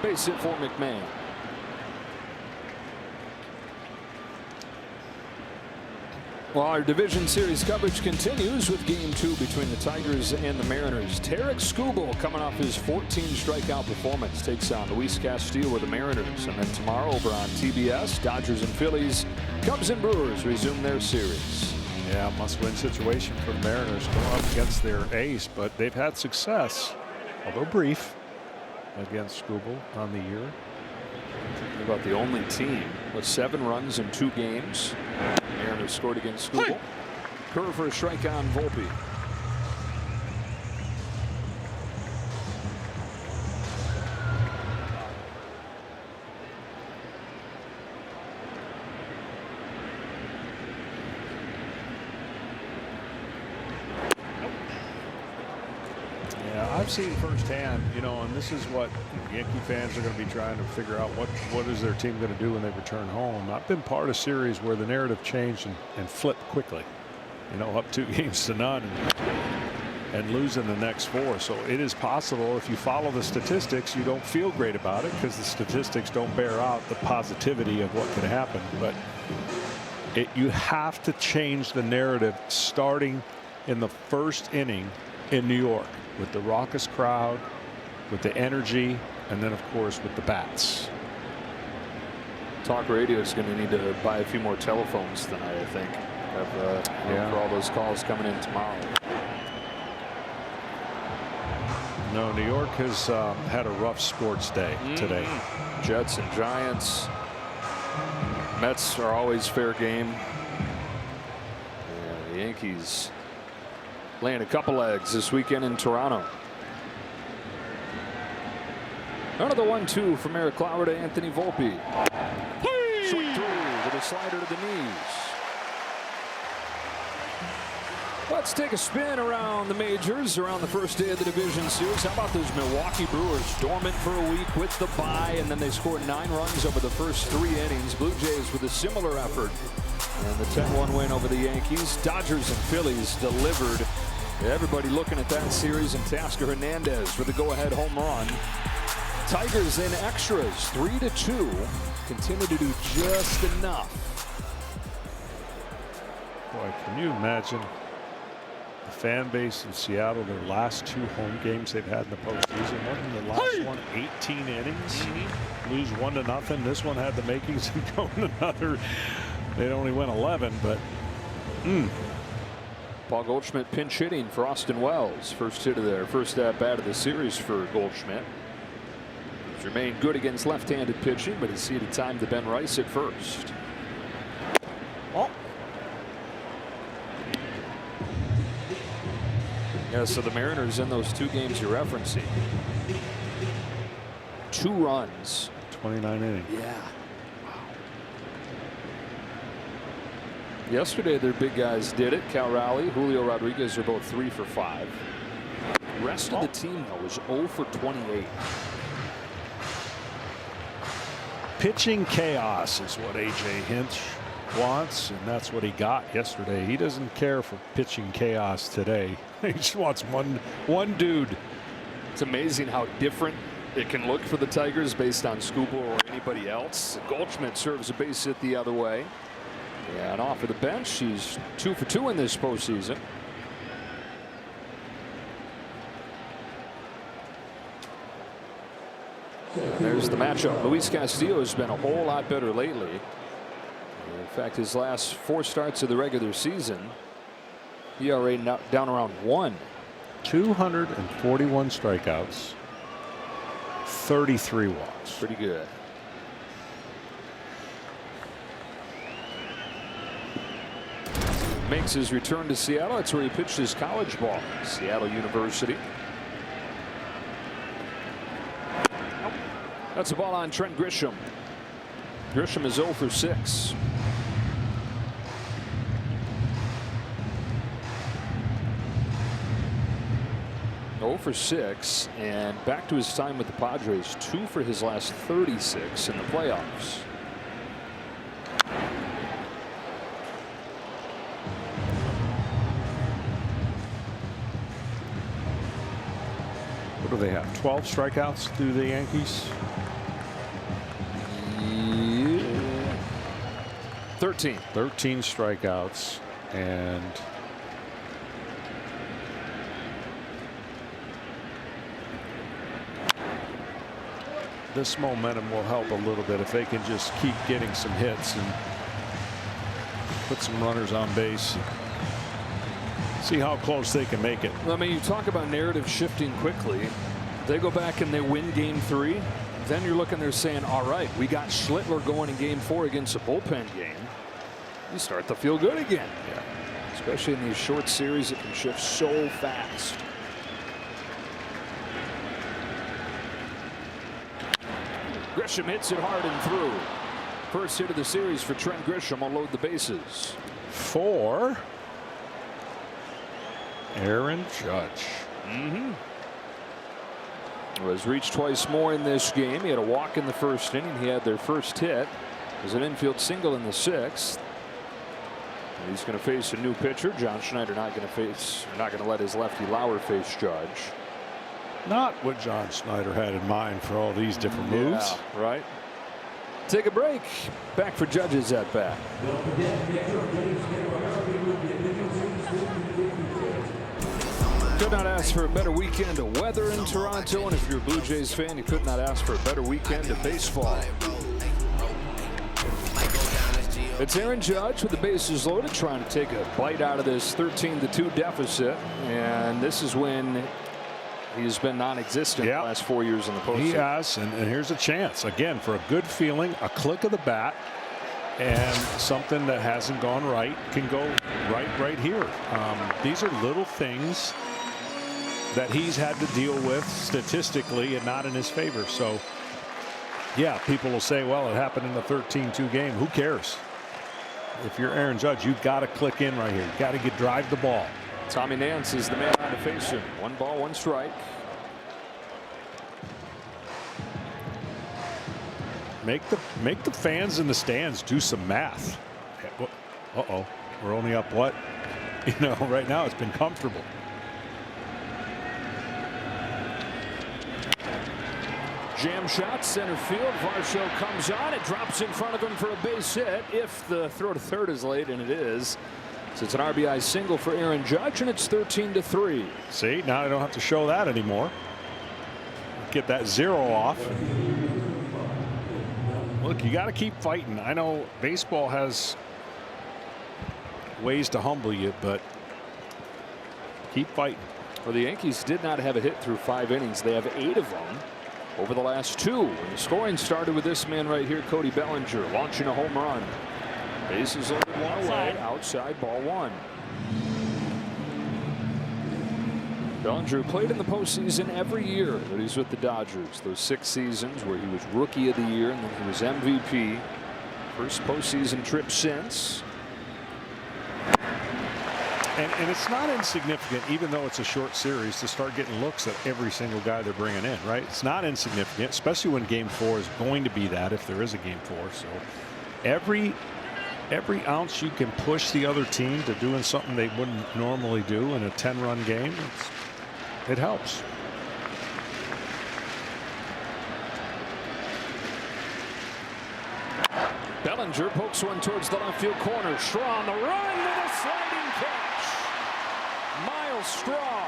Base hit for McMahon. Well, our division series coverage continues with Game 2 between the Tigers and the Mariners. Tarek Skubal, coming off his 14 strikeout performance, takes on Luis Castillo with the Mariners. And then tomorrow over on TBS, Dodgers and Phillies, Cubs and Brewers resume their series. Yeah, must-win situation for the Mariners going up against their ace, but they've had success, although brief, against Skubal on the year. Thinking about the only team with 7 runs in 2 games. Mariners scored against Skubal. Curve for a strike on Volpe. I've seen firsthand, you know, and this is what Yankee fans are going to be trying to figure out, what is their team going to do when they return home. I've been part of series where the narrative changed and flipped quickly, you know, up 2-0 and losing the next 4. So it is possible, if you follow the statistics, you don't feel great about it because the statistics don't bear out the positivity of what could happen. But you have to change the narrative starting in the first inning in New York, with the raucous crowd, with the energy, and then of course with the bats. Talk radio is going to need to buy a few more telephones tonight, I think, for all those calls coming in tomorrow. No, New York has had a rough sports day today. Jets and Giants. Mets are always fair game. Yeah, the Yankees laying a couple eggs this weekend in Toronto. Another 1-2 from Eric Lauer to Anthony Volpe. Swing through with a slider to the knees. Let's take a spin around the majors, around the first day of the division series. How about those Milwaukee Brewers, dormant for a week with the bye, and then they scored 9 runs over the first 3 innings. Blue Jays with a similar effort, and the 10-1 win over the Yankees. Dodgers and Phillies delivered. Everybody looking at that series, and Tasker Hernandez with a go-ahead home run. Tigers in extras, 3-2, continue to do just enough. Boy, can you imagine the fan base in Seattle, their last 2 home games they've had in the postseason? Wasn't the last one 18 innings? Lose 1-0. This one had the makings of going another. They only went 11, but Paul Goldschmidt pinch hitting for Austin Wells. First hit of their first at bat of the series for Goldschmidt. He's remained good against left-handed pitching, but he ceded time to Ben Rice at first. Yeah, so the Mariners in those 2 games you're referencing, 2 runs, 29 innings. Yeah. Yesterday, their big guys did it. Cal Raleigh, Julio Rodriguez are both 3 for 5. The rest of the team, though, was 0 for 28. Pitching chaos is what A.J. Hinch wants, and that's what he got yesterday. He doesn't care for pitching chaos today. He just wants one dude. It's amazing how different it can look for the Tigers based on Skubal or anybody else. Goldschmidt serves a base hit the other way. Yeah, and off of the bench, she's 2 for 2 in this postseason. There's the matchup. Luis Castillo has been a whole lot better lately. In fact, his last 4 starts of the regular season, ERA down around 1. 241 strikeouts, 33 walks. Pretty good. Makes his return to Seattle. That's where he pitched his college ball. Seattle University. That's a ball on Trent Grisham. Grisham is 0 for 6. For 6, and back to his time with the Padres, 2 for his last 36 in the playoffs. What do they have? 12 strikeouts through the Yankees? Yeah. 13. 13 strikeouts. And this momentum will help a little bit if they can just keep getting some hits and put some runners on base. See how close they can make it. I mean, you talk about narrative shifting quickly. They go back and they win game 3. Then you're looking there saying, all right, we got Schlittler going in game 4 against a bullpen game. You start to feel good again. Yeah. Especially in these short series, it can shift so fast. Grisham hits it hard and through. First hit of the series for Trent Grisham will load the bases. For Aaron Judge. Was reached twice more in this game. He had a walk in the first inning. He had their first hit. It was an infield single in the 6th. And he's going to face a new pitcher. John Schneider not going to let his lefty Lauer face Judge. Not what John Schneider had in mind for all these different moves. Yeah, right. Take a break. Back for Judge's at bat. Could not ask for a better weekend of weather in Toronto, and if you're a Blue Jays fan, you could not ask for a better weekend of baseball. It's Aaron Judge with the bases loaded, trying to take a bite out of this 13-2 deficit, and this is when he's been non-existent the last 4 years in the postseason. He has, and here's a chance again for a good feeling, a click of the bat, and something that hasn't gone right can go right here. These are little things that he's had to deal with statistically and not in his favor. So yeah, people will say, well, it happened in the 13-2 game. Who cares? If you're Aaron Judge, you've got to click in right here. You've got to drive the ball. Tommy Nance is the man on to face him. 1 ball, 1 strike. Make the fans in the stands do some math. Uh-oh, we're only up what? You know, right now it's been comfortable. Jam shot, center field. Varsho comes on. It drops in front of him for a base hit. If the throw to third is late, and it is. So it's an RBI single for Aaron Judge, and it's 13-3. See, now I don't have to show that anymore. Get that 0 off. Look, you got to keep fighting. I know baseball has ways to humble you, but keep fighting. Well, the Yankees did not have a hit through 5 innings. They have 8 of them over the last 2. And the scoring started with this man right here, Cody Bellinger, launching a home run. Bases loaded, 1 away, outside, ball 1. Bellinger played in the postseason every year that he's with the Dodgers. Those 6 seasons where he was Rookie of the Year and then he was MVP. First postseason trip since. And it's not insignificant, even though it's a short series, to start getting looks at every single guy they're bringing in, right? It's not insignificant, especially when game 4 is going to be that, if there is a game 4. So every ounce you can push the other team to doing something they wouldn't normally do in a 10-run game, it helps. Bellinger pokes one towards the left field corner. Straw on the run with a sliding catch. Miles Straw,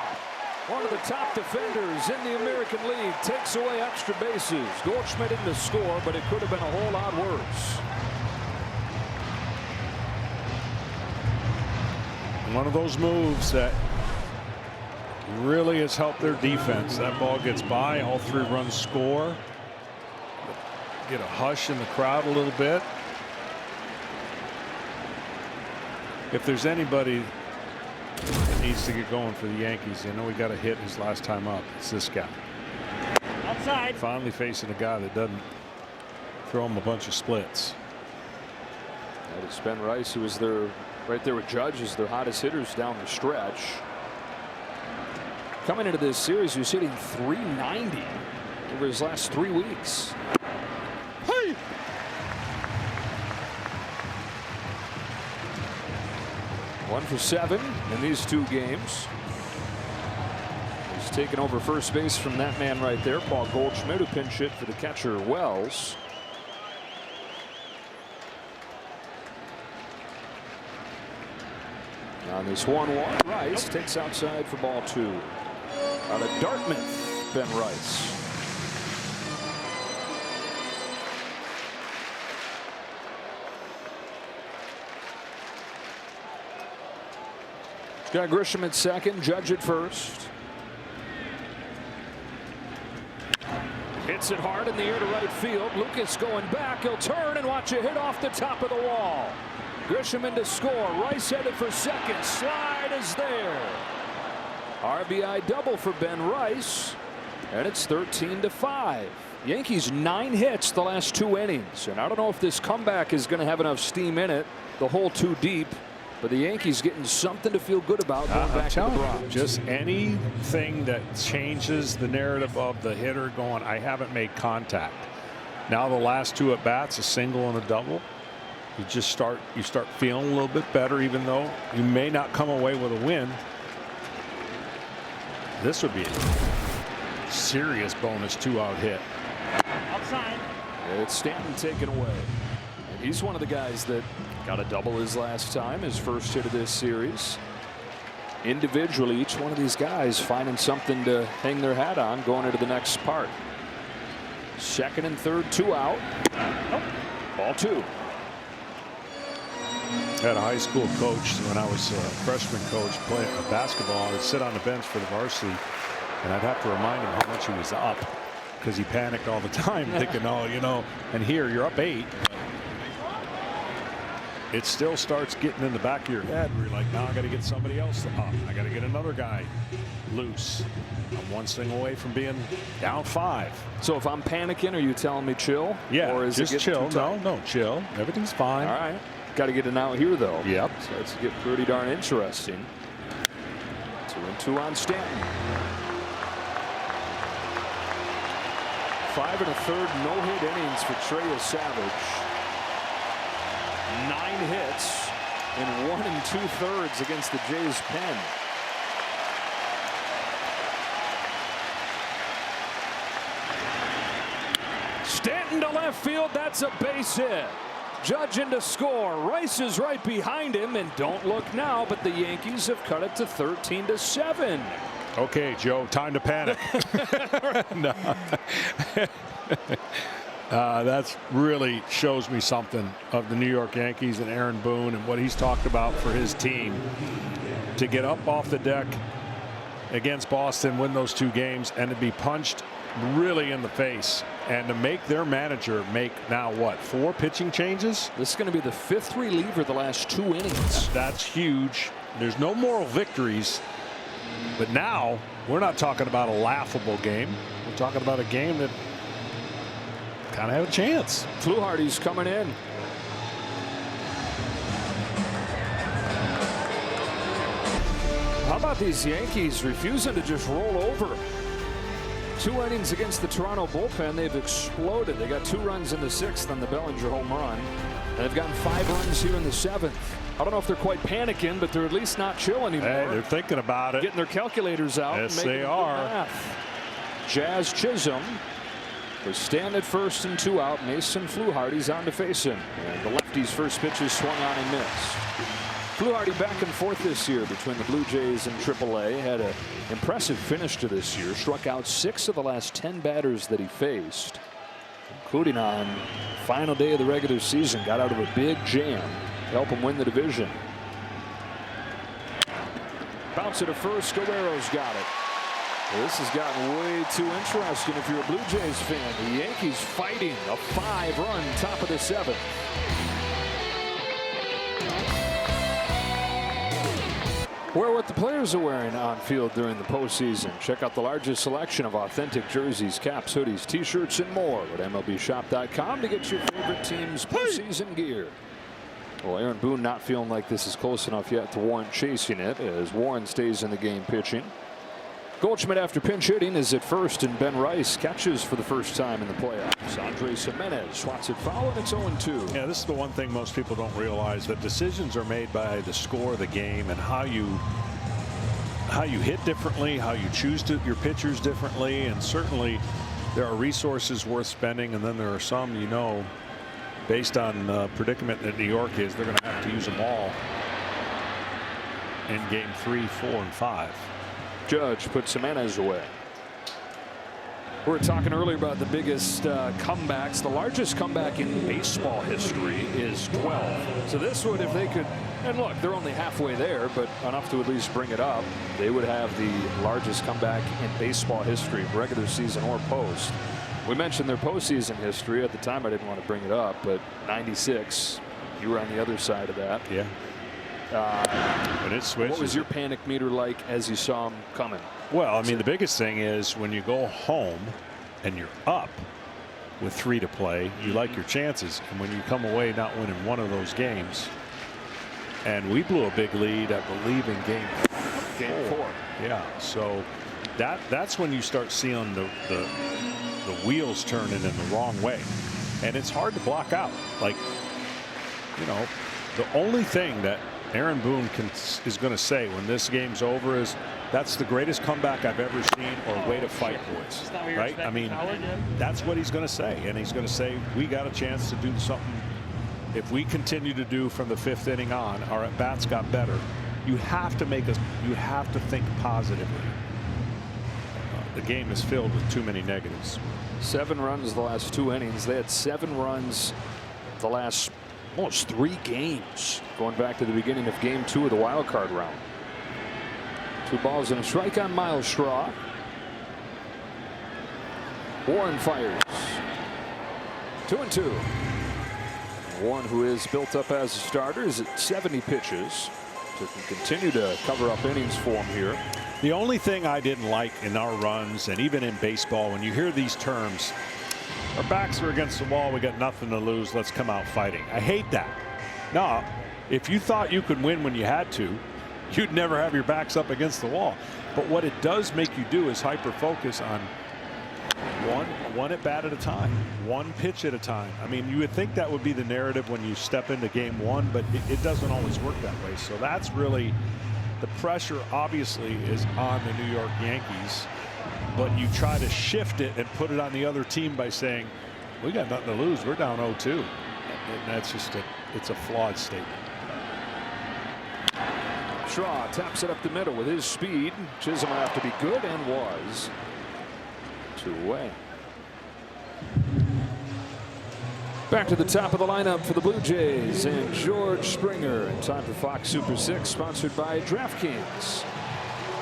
one of the top defenders in the American League, takes away extra bases. Goldschmidt didn't score, but it could have been a whole lot worse. One of those moves that really has helped their defense. That ball gets by, all 3 runs score. Get a hush in the crowd a little bit. If there's anybody that needs to get going for the Yankees, I know he got a hit his last time up. It's this guy. Outside. Finally facing a guy that doesn't throw him a bunch of splits. That is Ben Rice, who was there right there with Judge as their hottest hitters down the stretch. Coming into this series, he was hitting .390 over his last 3 weeks. Hey! 1 for 7 in these 2 games. He's taken over first base from that man right there, Paul Goldschmidt, who pinch hit for the catcher Wells. On this 1-1, Rice takes outside for ball 2. Out of Dartmouth, Ben Rice. Got Grisham at second, Judge at first. Hits it hard in the air to right field. Lucas going back. He'll turn and watch it hit off the top of the wall. Grisham in to score. Rice headed for second. Slide is there. RBI double for Ben Rice. And it's 13-5. Yankees 9 hits the last 2 innings. And I don't know if this comeback is going to have enough steam in it. The hole too deep. But the Yankees getting something to feel good about going back to the Bronx. Just anything that changes the narrative of the hitter going, I haven't made contact. Now the last 2 at bats, a single and a double. You start feeling a little bit better, even though you may not come away with a win. This would be a serious bonus 2-out hit. Outside. It's Stanton taken away. And he's one of the guys that got a double his last time, his first hit of this series. Individually, each one of these guys finding something to hang their hat on going into the next part. Second and third, 2 out. Ball 2. I had a high school coach when I was a freshman coach playing basketball. I'd sit on the bench for the varsity, and I'd have to remind him how much he was up because he panicked all the time, thinking, oh, you know, and here you're up 8. It still starts getting in the back of your head where you're like, now I got to get somebody else up. I got to get another guy loose. I'm one swing away from being down 5. So if I'm panicking, are you telling me chill? Yeah, or is just it chill. No, chill. Everything's fine. All right. Got to get it out here, though. Yep. Starts to get pretty darn interesting. 2-2 on Stanton. 5 1/3 no-hit innings for Trey Savage. 9 hits in 1 2/3 against the Jays pen. Stanton to left field. That's a base hit. Judge in to score. Rice is right behind him, and don't look now, but the Yankees have cut it to 13-7. Okay, Joe, time to panic. No. That's really shows me something of the New York Yankees and Aaron Boone and what he's talked about for his team to get up off the deck against Boston, win those 2 games, and to be punched really in the face, and to make their manager make now what, 4 pitching changes. This is going to be the 5th reliever the last 2 innings. That's huge. There's no moral victories, but now we're not talking about a laughable game. We're talking about a game that kind of have a chance. Fluharty's coming in. How about these Yankees refusing to just roll over? 2 innings against the Toronto bullpen. They've exploded. They got 2 runs in the 6th on the Bellinger home run. And they've gotten 5 runs here in the 7th. I don't know if they're quite panicking, but they're at least not chill anymore. Hey, they're thinking about it. Getting their calculators out. Yes, and they are. Jazz Chisholm was stand at first and 2 out. Mason Fluharty's on to face him. And the lefty's first pitch is swung on and missed. Fluharty back and forth this year between the Blue Jays and AAA. Had an impressive finish to this year. Struck out 6 of the last 10 batters that he faced, including on the final day of the regular season. Got out of a big jam to help him win the division. Bounce it to first. Guerrero's got it. Well, this has gotten way too interesting if you're a Blue Jays fan. The Yankees fighting a 5-run top of the 7th. Wear what the players are wearing on field during the postseason. Check out the largest selection of authentic jerseys, caps, hoodies, t-shirts, and more at MLBshop.com to get your favorite team's postseason gear. Well, Aaron Boone not feeling like this is close enough yet to warrant chasing it, as Warren stays in the game pitching. Goldschmidt, after pinch hitting, is at first, and Ben Rice catches for the first time in the playoffs. Andres Jimenez swats it foul, and it's 0-2. Yeah, this is the one thing most people don't realize, that decisions are made by the score of the game and how you hit differently, how you choose your pitchers differently, and certainly there are resources worth spending, and then there are some, you know, based on predicament that New York is, they're going to have to use them all. in game 3, 4, and 5. Judge puts Jimenez away. We were talking earlier about the biggest comebacks. The largest comeback in baseball history is 12. So this would, if they could, and look, they're only halfway there, but enough to at least bring it up, they would have the largest comeback in baseball history, regular season or post. We mentioned their postseason history. At the time, I didn't want to bring it up, but 96, you were on the other side of that. Yeah. And it switches. What was your panic meter like as you saw them coming? Well, I mean, the biggest thing is when you go home and you're up with 3 to play, you like your chances. And when you come away not winning one of those games, and we blew a big lead, I believe, in game 4. Yeah. So that's when you start seeing the wheels turning in the wrong way. And it's hard to block out. Like, you know, the only thing that Aaron Boone is going to say when this game's over is, that's the greatest comeback I've ever seen, or way to fight, boys. Right? I mean, that's what he's going to say. And he's going to say, we got a chance to do something. If we continue to do from the 5th inning on, our at-bats got better. You have to think positively. The game is filled with too many negatives. 7 runs the last 2 innings. They had 7 runs the last almost 3 games, going back to the beginning of game 2 of the wild card round. 2 balls and a strike on Miles Straw. Warren fires. 2-2. Warren, who is built up as a starter, is at 70 pitches. So can continue to cover up innings for him here. The only thing I didn't like in our runs, and even in baseball, when you hear these terms, our backs are against the wall, we got nothing to lose, let's come out fighting. I hate that. No, if you thought you could win when you had to, you'd never have your backs up against the wall. But what it does make you do is hyper focus on one at bat at a time, 1 pitch at a time. I mean, you would think that would be the narrative when you step into game 1, but it doesn't always work that way. So that's really the pressure. Obviously is on the New York Yankees, but you try to shift it and put it on the other team by saying, we got nothing to lose, we're down 0-2. And that's just it's a flawed statement. Shaw taps it up the middle with his speed. Chisholm will have to be good, and was. 2 away. Back to the top of the lineup for the Blue Jays and George Springer. In time for Fox Super 6, sponsored by DraftKings.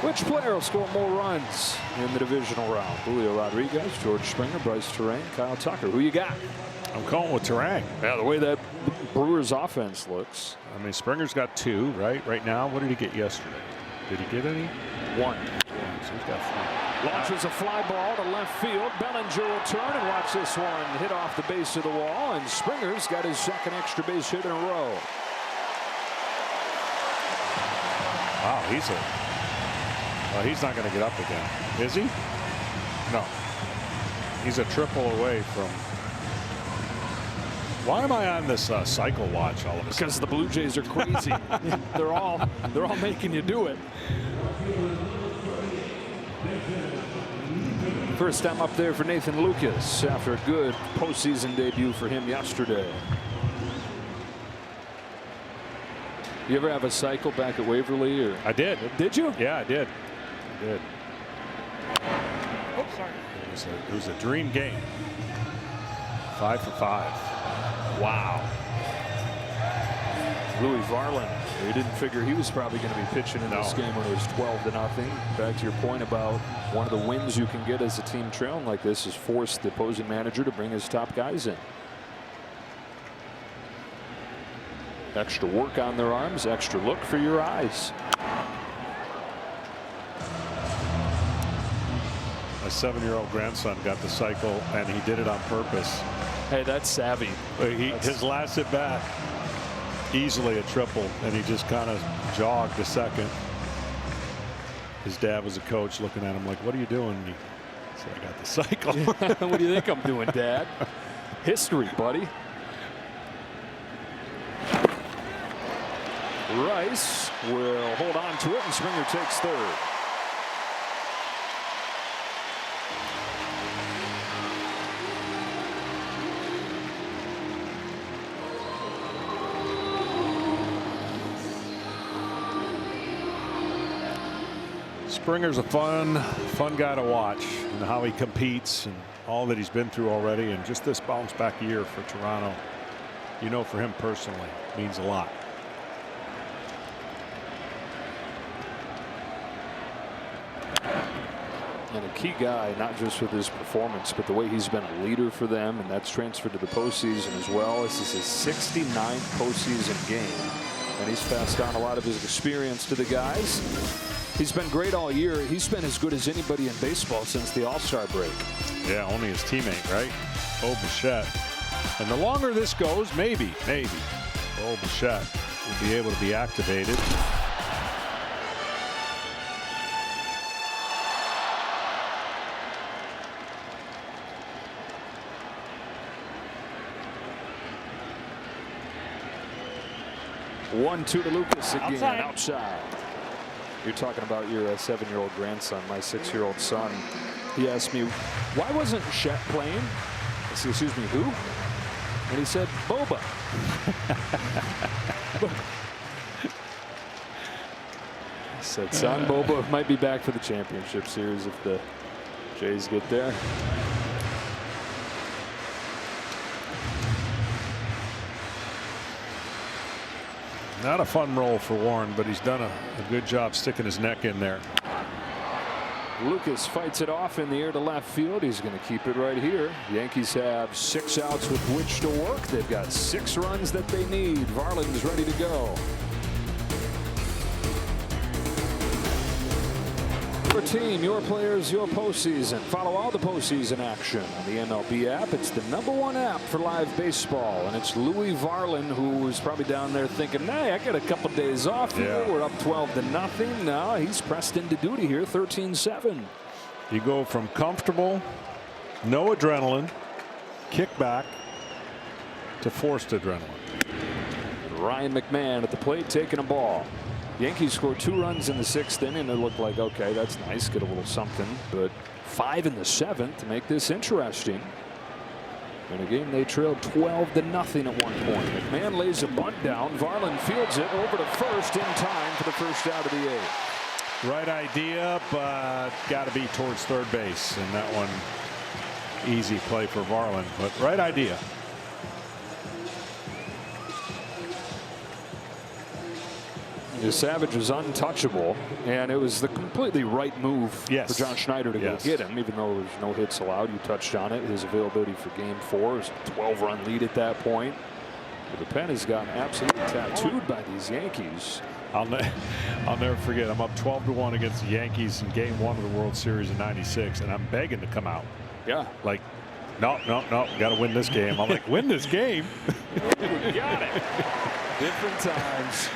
Which player will score more runs in the divisional round? Julio Rodriguez, George Springer, Bryce Terang, Kyle Tucker. Who you got? I'm calling with Terang. Yeah, the way that Brewers offense looks. I mean, Springer's got 2 right now. What did he get yesterday? Did he get any? 1. So he's got 3. Launches a fly ball to left field. Bellinger will turn and watch this one hit off the base of the wall. And Springer's got his 2nd extra base hit in a row. Wow, he's not going to get up again, is he? No. He's a triple away from. Why am I on this cycle watch all of a sudden? Because the Blue Jays are crazy. they're all making you do it. First time up there for Nathan Lucas after a good postseason debut for him yesterday. You ever have a cycle back at Waverly? Or I did. Did you? Yeah, I did. Oh, sorry. It was a dream game. 5 for 5. Wow. Louis Varland. They didn't figure he was probably going to be pitching in this game when it was 12-0. Back to your point about one of the wins you can get as a team trailing like this is force the opposing manager to bring his top guys in. Extra work on their arms, extra look for your eyes. My 7-year-old grandson got the cycle, and he did it on purpose. Hey, that's savvy. His last at bat, easily a triple, and he just kind of jogged a second. His dad was a coach looking at him like, what are you doing? And he said, I got the cycle. What do you think I'm doing, Dad? History, buddy. Rice will hold on to it, and Springer takes 3rd. Springer's a fun guy to watch, and how he competes and all that he's been through already, and just this bounce back year for Toronto, you know, for him personally means a lot. And a key guy, not just with his performance, but the way he's been a leader for them, and that's transferred to the postseason as well. This is his 69th postseason game, and he's passed on a lot of his experience to the guys. He's been great all year. He's been as good as anybody in baseball since the All-Star break. Yeah, only his teammate, right? Bo Bichette. And the longer this goes, maybe Bo Bichette will be able to be activated. One-two to Lucas again, Outside. outside. You're talking about your 7-year-old grandson, my 6-year-old son. He asked me, why wasn't Shet playing? I said, excuse me, who? And he said, Boba. I said, son, Boba might be back for the championship series if the Jays get there. Not a fun role for Warren, but he's done a good job sticking his neck in there. Lucas fights it off in the air to left field. He's going to keep it right here. The Yankees have 6 outs with which to work. They've got 6 runs that they need. Varland's ready to go. Your team, your players, your postseason. Follow all the postseason action on the MLB app. It's the #1 app for live baseball, and it's Louis Varland, who is probably down there thinking, hey, I got a couple days off here. We're up 12-0. Now he's pressed into duty here, 13-7. You go from comfortable, no adrenaline, kick back, to forced adrenaline. Ryan McMahon at the plate taking a ball. Yankees scored 2 runs in the 6th inning. It looked like, okay, that's nice, get a little something, but 5 in the 7th to make this interesting. In a game they trailed 12-0 at one point. McMahon lays a bunt down. Varland fields it over to first in time for the first out of the 8th. Right idea, but got to be towards third base, and that one easy play for Varland, but right idea. Savage was untouchable, and it was the completely right move for John Schneider to go get him, even though there was no hits allowed. You touched on it. His availability for game 4 is a 12-run lead at that point. But the pen has gotten absolutely tattooed by these Yankees. I'll never forget, I'm up 12-1 against the Yankees in game 1 of the World Series in '96, and I'm begging to come out. Yeah. Like, no, got to win this game. I'm like, win this game? We got it. Different times.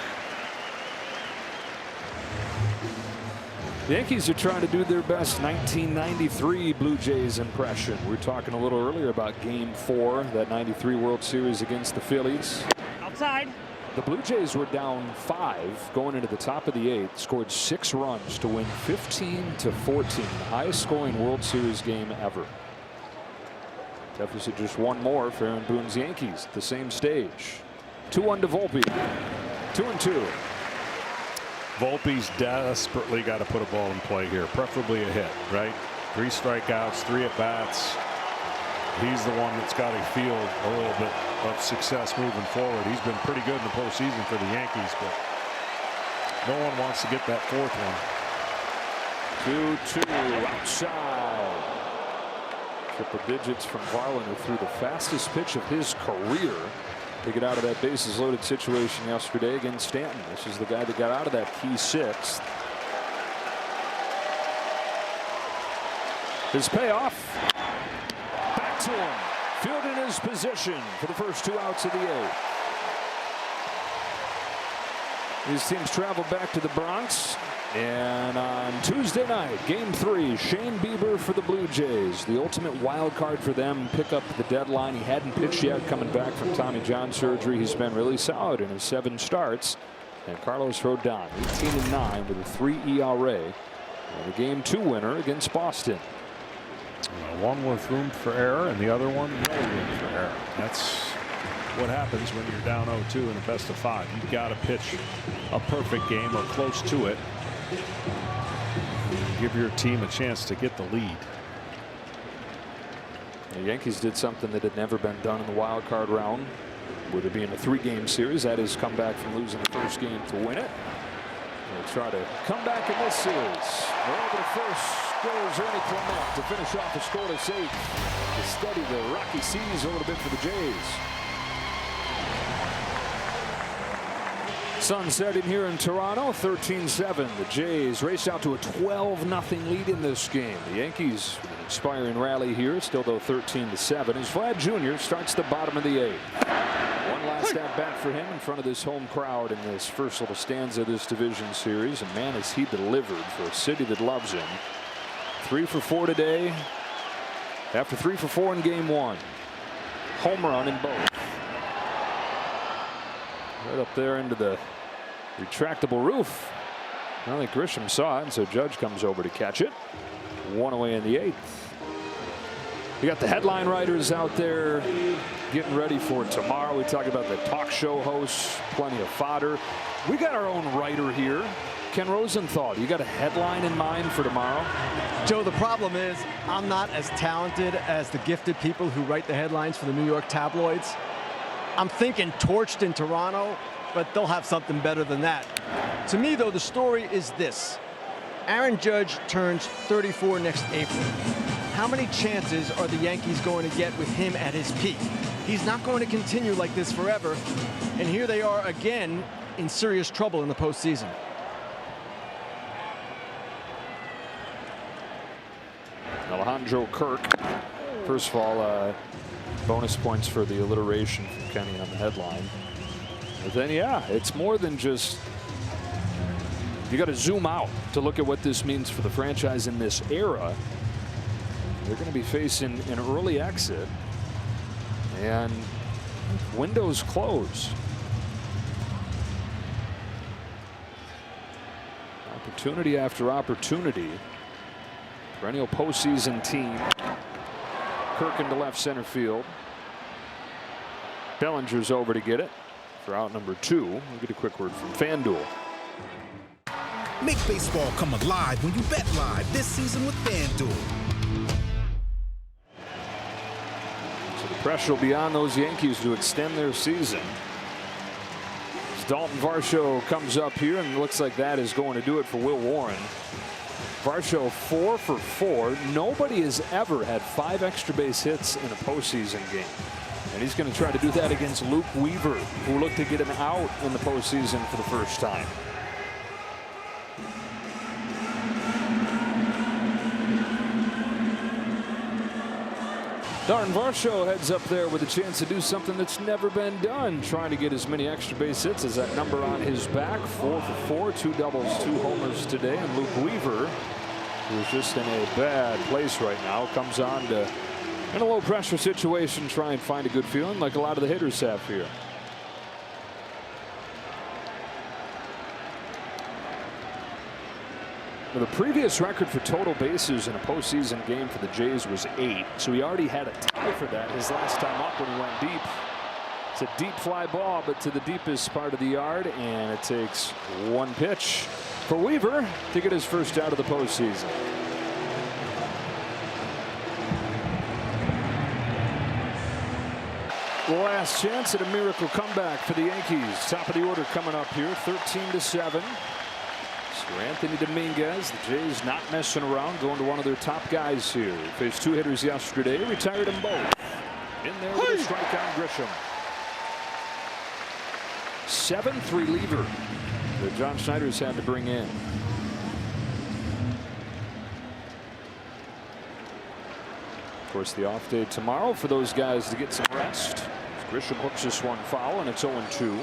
The Yankees are trying to do their best 1993 Blue Jays impression. We were talking a little earlier about game 4, that '93 World Series against the Phillies. Outside. The Blue Jays were down 5 going into the top of the 8th, scored 6 runs to win 15-14, the highest scoring World Series game ever. Deficit just 1 more for Aaron Boone's Yankees at the same stage. 2-1 to Volpe. 2-2. Volpe's desperately got to put a ball in play here, preferably a hit, right? 3 strikeouts, 3 at-bats. He's the one that's got to feel a little bit of success moving forward. He's been pretty good in the postseason for the Yankees, but no one wants to get that 4th one. 2-2 outside. Triple digits from Varland, who threw the fastest pitch of his career to get out of that bases loaded situation yesterday against Stanton. This is the guy that got out of that key 6th. His payoff. Back to him. Fielding his position for the first 2 outs of the 8th. These teams travel back to the Bronx. And on Tuesday night, game 3, Shane Bieber for the Blue Jays. The ultimate wild card for them. Pick up the deadline. He hadn't pitched yet coming back from Tommy John surgery. He's been really solid in his 7 starts. And Carlos Rodon, 18-9 with a 3 ERA. And a game 2 winner against Boston. One with room for error and the other one no room for error. That's what happens when you're down 0-2 in a best of 5. You've got to pitch a perfect game or close to it. give your team a chance to get the lead. The Yankees did something that had never been done in the wild card round, with it being a 3-game series. That is come back from losing the first game to win it. They'll try to come back in this series. Over to first goes Ernie Clement to finish off a scoreless 8 to steady the rocky seas a little bit for the Jays. Sun setting here in Toronto, 13-7. The Jays race out to a 12-0 lead in this game. The Yankees with an inspiring rally here, still though 13-7. As Vlad Jr. starts the bottom of the 8th. One last at bat for him in front of this home crowd in this first little stanza of this division series. And man, has he delivered for a city that loves him. 3 for 4 today. After 3 for 4 in game 1. Home run in both. Right up there into the retractable roof. I think Grisham saw it, and so Judge comes over to catch it. 1 away in the 8th. We got the headline writers out there getting ready for tomorrow. We talk about the talk show hosts, plenty of fodder. We got our own writer here, Ken Rosenthal. You got a headline in mind for tomorrow? Joe, the problem is I'm not as talented as the gifted people who write the headlines for the New York tabloids. I'm thinking torched in Toronto, but they'll have something better than that. To me, though, the story is this. Aaron Judge turns 34 next April. How many chances are the Yankees going to get with him at his peak? He's not going to continue like this forever. And here they are again in serious trouble in the postseason. Alejandro Kirk. First of all, bonus points for the alliteration from Kenny on the headline. But then, yeah, it's more than just. You got to zoom out to look at what this means for the franchise in this era. They're going to be facing an early exit, and windows close. Opportunity after opportunity. Perennial postseason team. Kirk into left center field. Bellinger's over to get it for out number 2. We'll get a quick word from FanDuel. Make baseball come alive when you bet live this season with FanDuel. So the pressure will be on those Yankees to extend their season. As Dalton Varsho comes up here, and it looks like that is going to do it for Will Warren. Varsho 4 for 4. Nobody has ever had 5 extra base hits in a postseason game. And he's going to try to do that against Luke Weaver, who looked to get him out in the postseason for the first time. Dalton Varsho heads up there with a chance to do something that's never been done, trying to get as many extra base hits as that number on his back. 4 for 4, 2 doubles, 2 homers today. And Luke Weaver, who's just in a bad place right now, comes on to, in a low pressure situation, try and find a good feeling like a lot of the hitters have here. Well, the previous record for total bases in a postseason game for the Jays was 8, so he already had a tie for that his last time up when he went deep. It's a deep fly ball, but to the deepest part of the yard, and it takes 1 pitch for Weaver to get his first out of the postseason. Last chance at a miracle comeback for the Yankees. Top of the order coming up here, 13-7. For Anthony Dominguez, the Jays not messing around, going to one of their top guys here. Faced 2 hitters yesterday, retired them both. In there with a strikeout, Grisham. 7th reliever that John Schneider's had to bring in. Of course, the off day tomorrow for those guys to get some rest. Grisham hooks this one foul, and it's 0-2.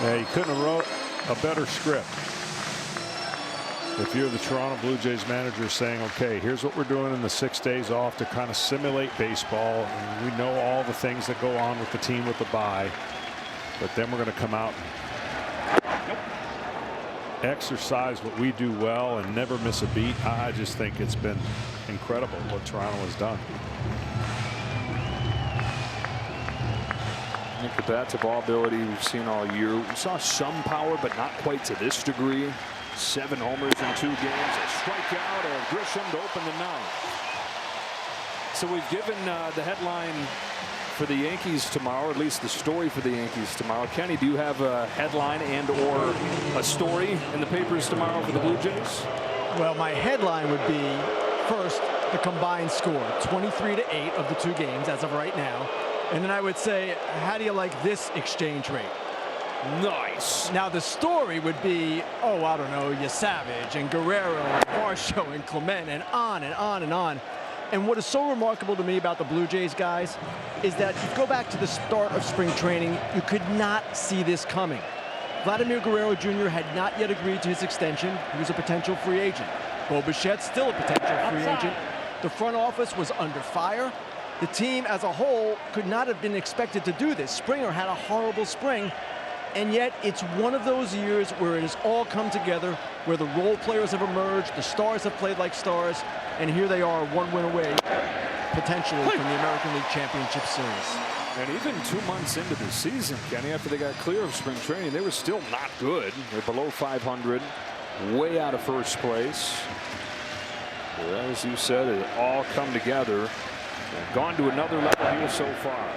Yeah, you couldn't have wrote a better script. If you're the Toronto Blue Jays manager saying, okay, here's what we're doing in the 6 days off to kind of simulate baseball. And we know all the things that go on with the team with the bye. But then we're going to come out and exercise what we do well and never miss a beat. I just think it's been incredible what Toronto has done. I think the bat-to-ball ability we've seen all year. We saw some power, but not quite to this degree. 7 homers in 2 games. A strikeout of Grisham to open the 9th. So we've given the headline for the Yankees tomorrow, or at least the story for the Yankees tomorrow. Kenny, do you have a headline and or a story in the papers tomorrow for the Blue Jays? Well, my headline would be, first, the combined score, 23-8 of the 2 games as of right now. And then I would say, how do you like this exchange rate? Nice. Now the story would be, oh, I don't know, Savage and Guerrero and Varsho and Clement and on and on and on. And what is so remarkable to me about the Blue Jays, guys, is that if you go back to the start of spring training, you could not see this coming. Vladimir Guerrero Jr. had not yet agreed to his extension. He was a potential free agent. Bo Bichette's still a potential free agent. The front office was under fire. The team as a whole could not have been expected to do this. Springer had a horrible spring, and yet it's one of those years where it has all come together, where the role players have emerged, the stars have played like stars, and here they are, 1 win away, potentially, from the American League Championship Series. And even 2 months into the season, Kenny, after they got clear of spring training, they were still not good. They're below 500, way out of first place. But as you said, it all come together. They've gone to another level here so far.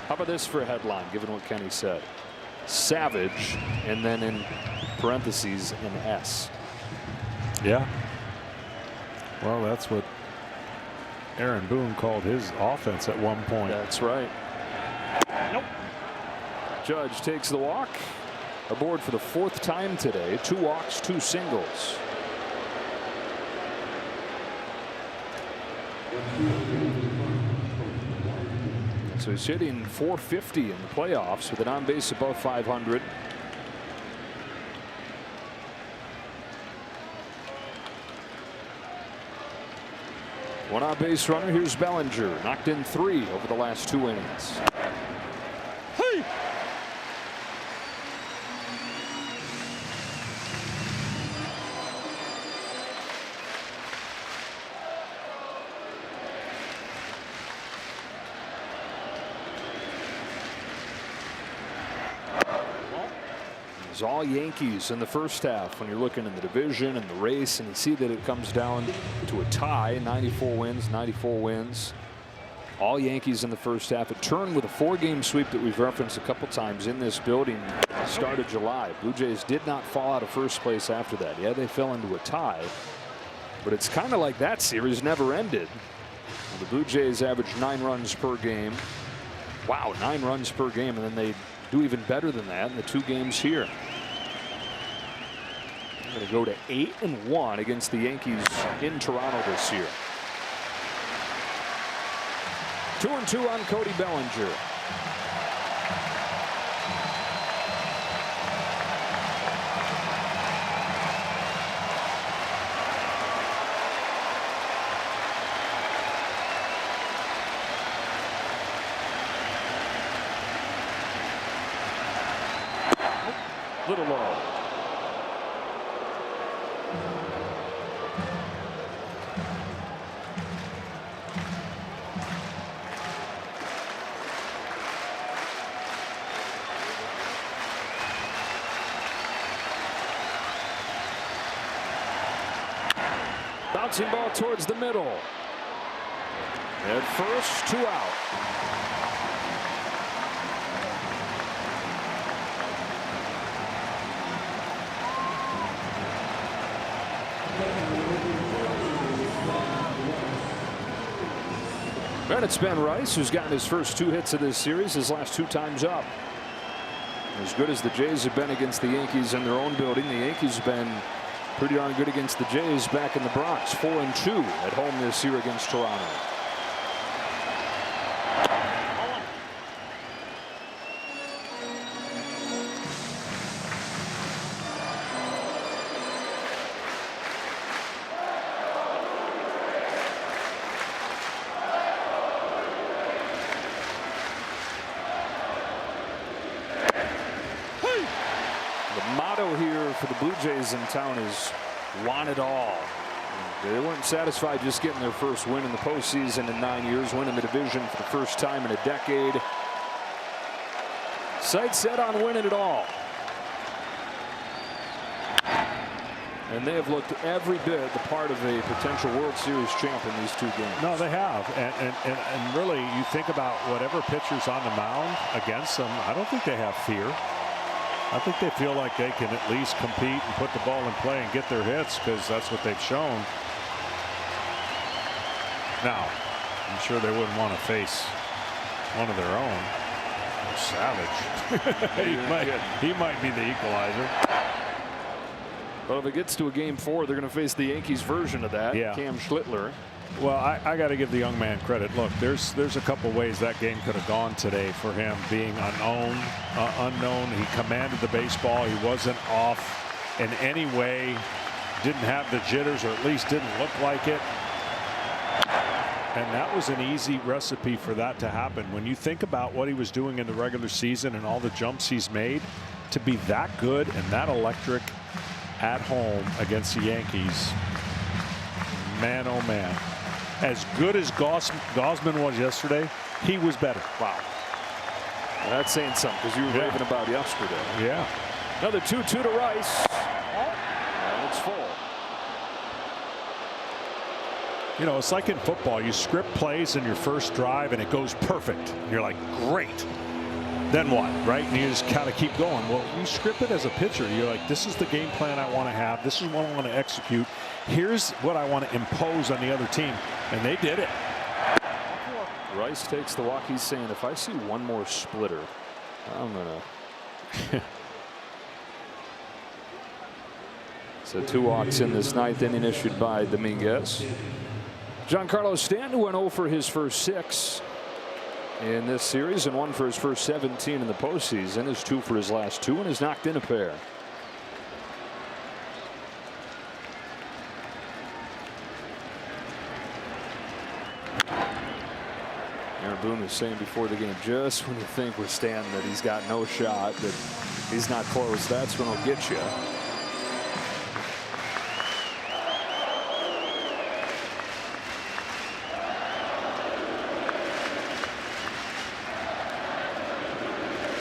How about this for a headline, given what Kenny said? Savage, and then in parentheses an S. Yeah. Well, that's what Aaron Boone called his offense at one point. That's right. Nope. Judge takes the walk. Aboard for the 4th time today. 2 walks, 2 singles. So he's hitting .450 in the playoffs with an on base above 500. One on base runner. Here's Bellinger. Knocked in 3 over the last 2 innings. Hey! It's all Yankees in the first half when you're looking in the division and the race, and you see that it comes down to a tie. 94 wins, 94 wins. All Yankees in the first half. It turned with a 4-game sweep that we've referenced a couple times in this building at the start of July. Blue Jays did not fall out of first place after that. Yeah, they fell into a tie, but it's kind of like that series never ended. The Blue Jays averaged 9 runs per game. Wow, 9 runs per game, and then they do even better than that in the 2 games here. They're going to go to 8-1 against the Yankees in Toronto this year. 2-2 on Cody Bellinger. Little low. Bouncing ball towards the middle. At first, 2 out. And it's Ben Rice who's gotten his first 2 hits of this series, his last 2 times up. As good as the Jays have been against the Yankees in their own building, the Yankees have been pretty darn good against the Jays back in the Bronx. 4-2 at home this year against Toronto. For the Blue Jays in town is want it all. They weren't satisfied just getting their first win in the postseason in 9 years, winning the division for the first time in a decade. Sights set on winning it all. And they have looked every bit the part of a potential World Series champ in these 2 games. No, they have. And really, you think about whatever pitcher's on the mound against them, I don't think they have fear. I think they feel like they can at least compete and put the ball in play and get their hits, because that's what they've shown. Now, I'm sure they wouldn't want to face one of their own. Savage. he might be the equalizer. But if it gets to a game 4, they're going to face the Yankees version of that. Yeah. Cam Schlittler. Well, I got to give the young man credit. Look, there's a couple ways that game could have gone today for him, being unknown. He commanded the baseball. He wasn't off in any way. Didn't have the jitters, or at least didn't look like it. And that was an easy recipe for that to happen. When you think about what he was doing in the regular season and all the jumps he's made, to be that good and that electric at home against the Yankees, man, oh man. As good as Gausman was yesterday, he was better. Wow. Well, that's saying something, because you were raving about yesterday. Yeah. Another 2-2 to Rice. And it's full. You know, it's like in football. You script plays in your first drive and it goes perfect. You're like, great. Then what, right? And you just kind of keep going. Well, you script it as a pitcher. You're like, this is the game plan I want to have. This is what I want to execute. Here's what I want to impose on the other team. And they did it. Rice takes the walk. He's saying, if I see one more splitter, I'm going to. So 2 walks in this 9th inning issued by Dominguez. Giancarlo Stanton went 0 for his first 6 in this series and 1 for his first 17 in the postseason. Is 2 for his last 2 and has knocked in a pair. Aaron Boone was saying before the game, just when you think with Stanton that he's got no shot, that he's not close, that's when he'll get you.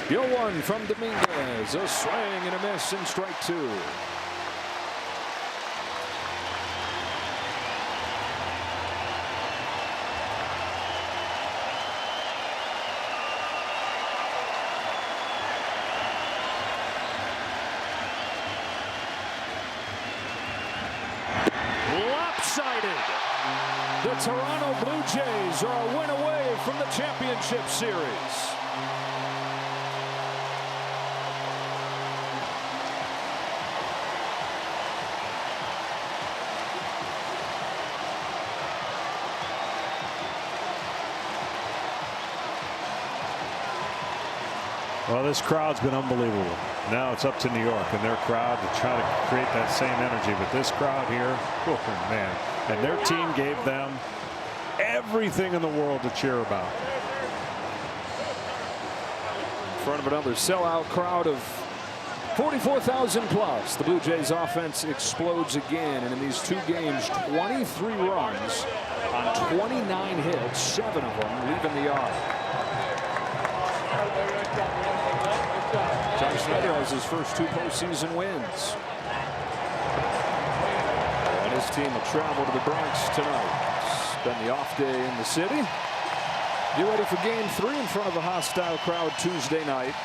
The 0-1 from Dominguez, a swing and a miss, and strike 2. Lopsided. The Toronto Blue Jays are a win away from the championship series. Well, this crowd's been unbelievable. Now it's up to New York and their crowd to try to create that same energy. But this crowd here, oh man, and their team gave them everything in the world to cheer about. In front of another sellout crowd of 44,000 plus. The Blue Jays offense explodes again, and in these 2 games, 23 runs on 29 hits, 7 of them leaving the yard. John Schneider has his first 2 postseason wins. And his team will travel to the Bronx tonight. Spend the off day in the city. Get ready for game 3 in front of a hostile crowd Tuesday night.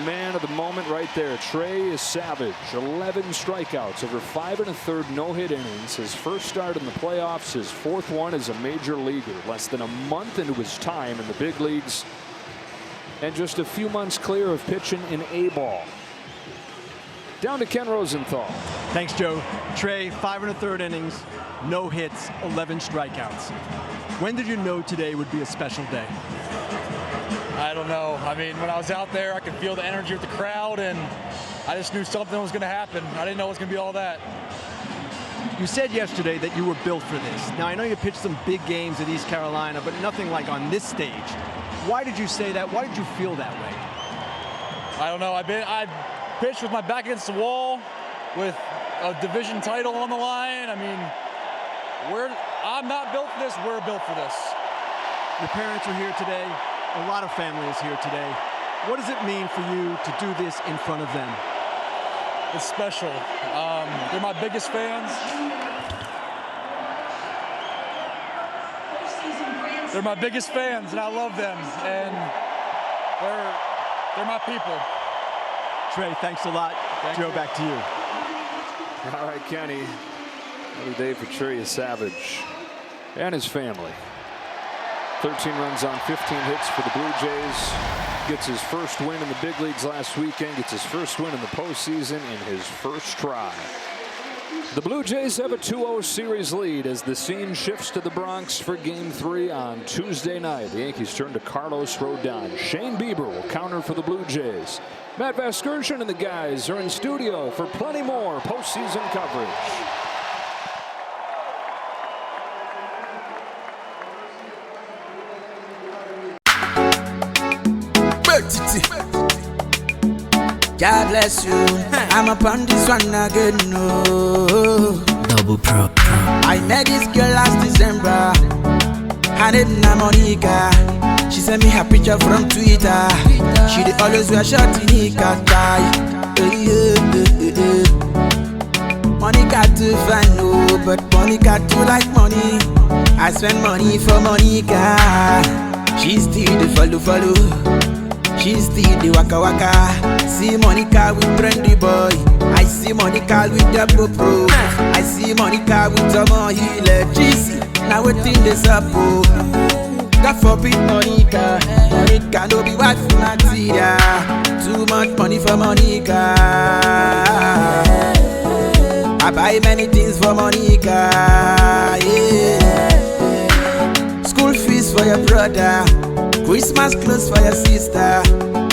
Man of the moment right there, Trey Savage. 11 strikeouts over 5 1/3 no-hit innings. His first start in the playoffs, his 4th one as a major leaguer. Less than a month into his time in the big leagues, and just a few months clear of pitching in A-ball. Down to Ken Rosenthal. Thanks, Joe. Trey, 5 1/3 innings, no hits, 11 strikeouts. When did you know today would be a special day? I don't know. I mean, when I was out there, I could feel the energy of the crowd, and I just knew something was going to happen. I didn't know it was going to be all that. You said yesterday that you were built for this. Now, I know you pitched some big games at East Carolina, but nothing like on this stage. Why did you say that? Why did you feel that way? I don't know. I pitched with my back against the wall, with a division title on the line. I mean, I'm not built for this. We're built for this. Your parents are here today. A lot of family is here today. What does it mean for you to do this in front of them? It's special. They're my biggest fans. They're my biggest fans, and I love them. And they're my people. Trey, thanks a lot. Joe, back to you. All right, Kenny. Another day for Trey Savage and his family. 13 runs on 15 hits for the Blue Jays. Gets his first win in the big leagues last weekend. Gets his first win in the postseason in his first try. The Blue Jays have a 2-0 series lead as the scene shifts to the Bronx for Game 3 on Tuesday night. The Yankees turn to Carlos Rodon. Shane Bieber will counter for the Blue Jays. Matt Vasgersian and the guys are in studio for plenty more postseason coverage. God bless you. I'm up on this one again. No. Double pro. I met this girl last December. Her name na Monica. She sent me her picture from Twitter. She dey always wear short Nika tie. Monica too fine, no, but Monica too like money. I spend money for Monica. She still the follow. She still the waka. See Monica with trendy boy. I see Monica with the pro. I see Monica with Tomo Healer. GC, now waiting this up. God forbid Monica. Monica no be wife for Matilda. Too much money for Monica. I buy many things for Monica. Yeah. School fees for your brother. Christmas clothes for your sister.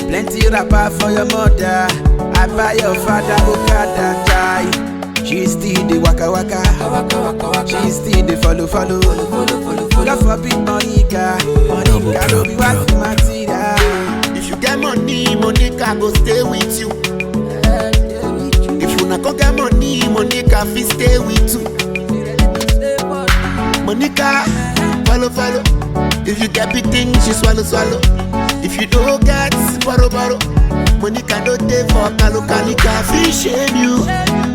Plenty wrapper for your mother. I buy your father Okada tie. She still the waka. She still the follow. God forbid Monica. Monica no be wife for Matilda. If you get money, Monica go stay with you. If you not go get money, Monica fit stay with you. Monica, follow. If you get big things, she swallow. If you don't get, borrow. Monica don't take for Kalika, fi shame you.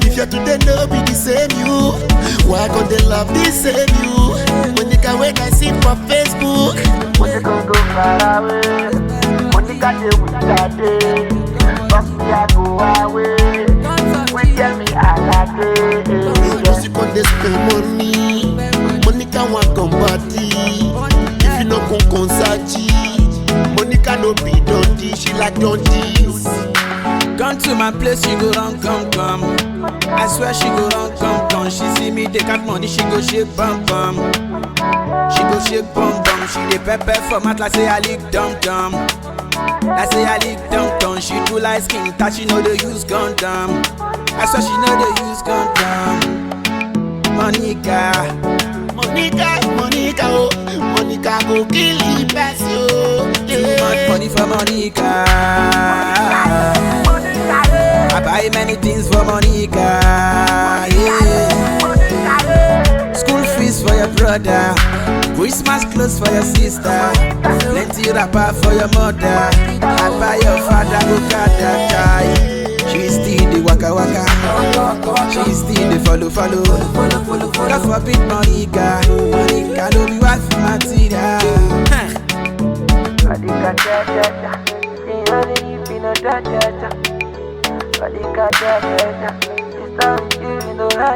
If you're today, no be the same you. Why can't they love the same you? Monica, when I see for Facebook, Monica go far away. Monica, they will start day. Fuck me, I go away. When tell me I like it. Just you can't spend money. Monica want come party. If you no go concert, Monica no be dundee. She like dundies. Come to my place, she go run, come. I swear she go run, come. She see me take out money, she go shake bum. She go shake bum. She dey pepper for mat like say I lick dum. Like say I lick dum. She do light skin, that she know they use condom. I swear she know they use condom. Monica, oh, Monica go kill the best, yo. Too much money for Monica. I buy many things for Monica. Yeah. School fees for your brother. Christmas clothes for your sister. Plenty wrapper for your mother. I buy your father Okada tie. She still the waka. She still the follow. God forbid Monica. Monica no be wife for Matilda. Monica da. She only if you know da. Monica da. It's time you know da.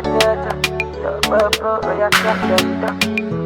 Your papa, your da.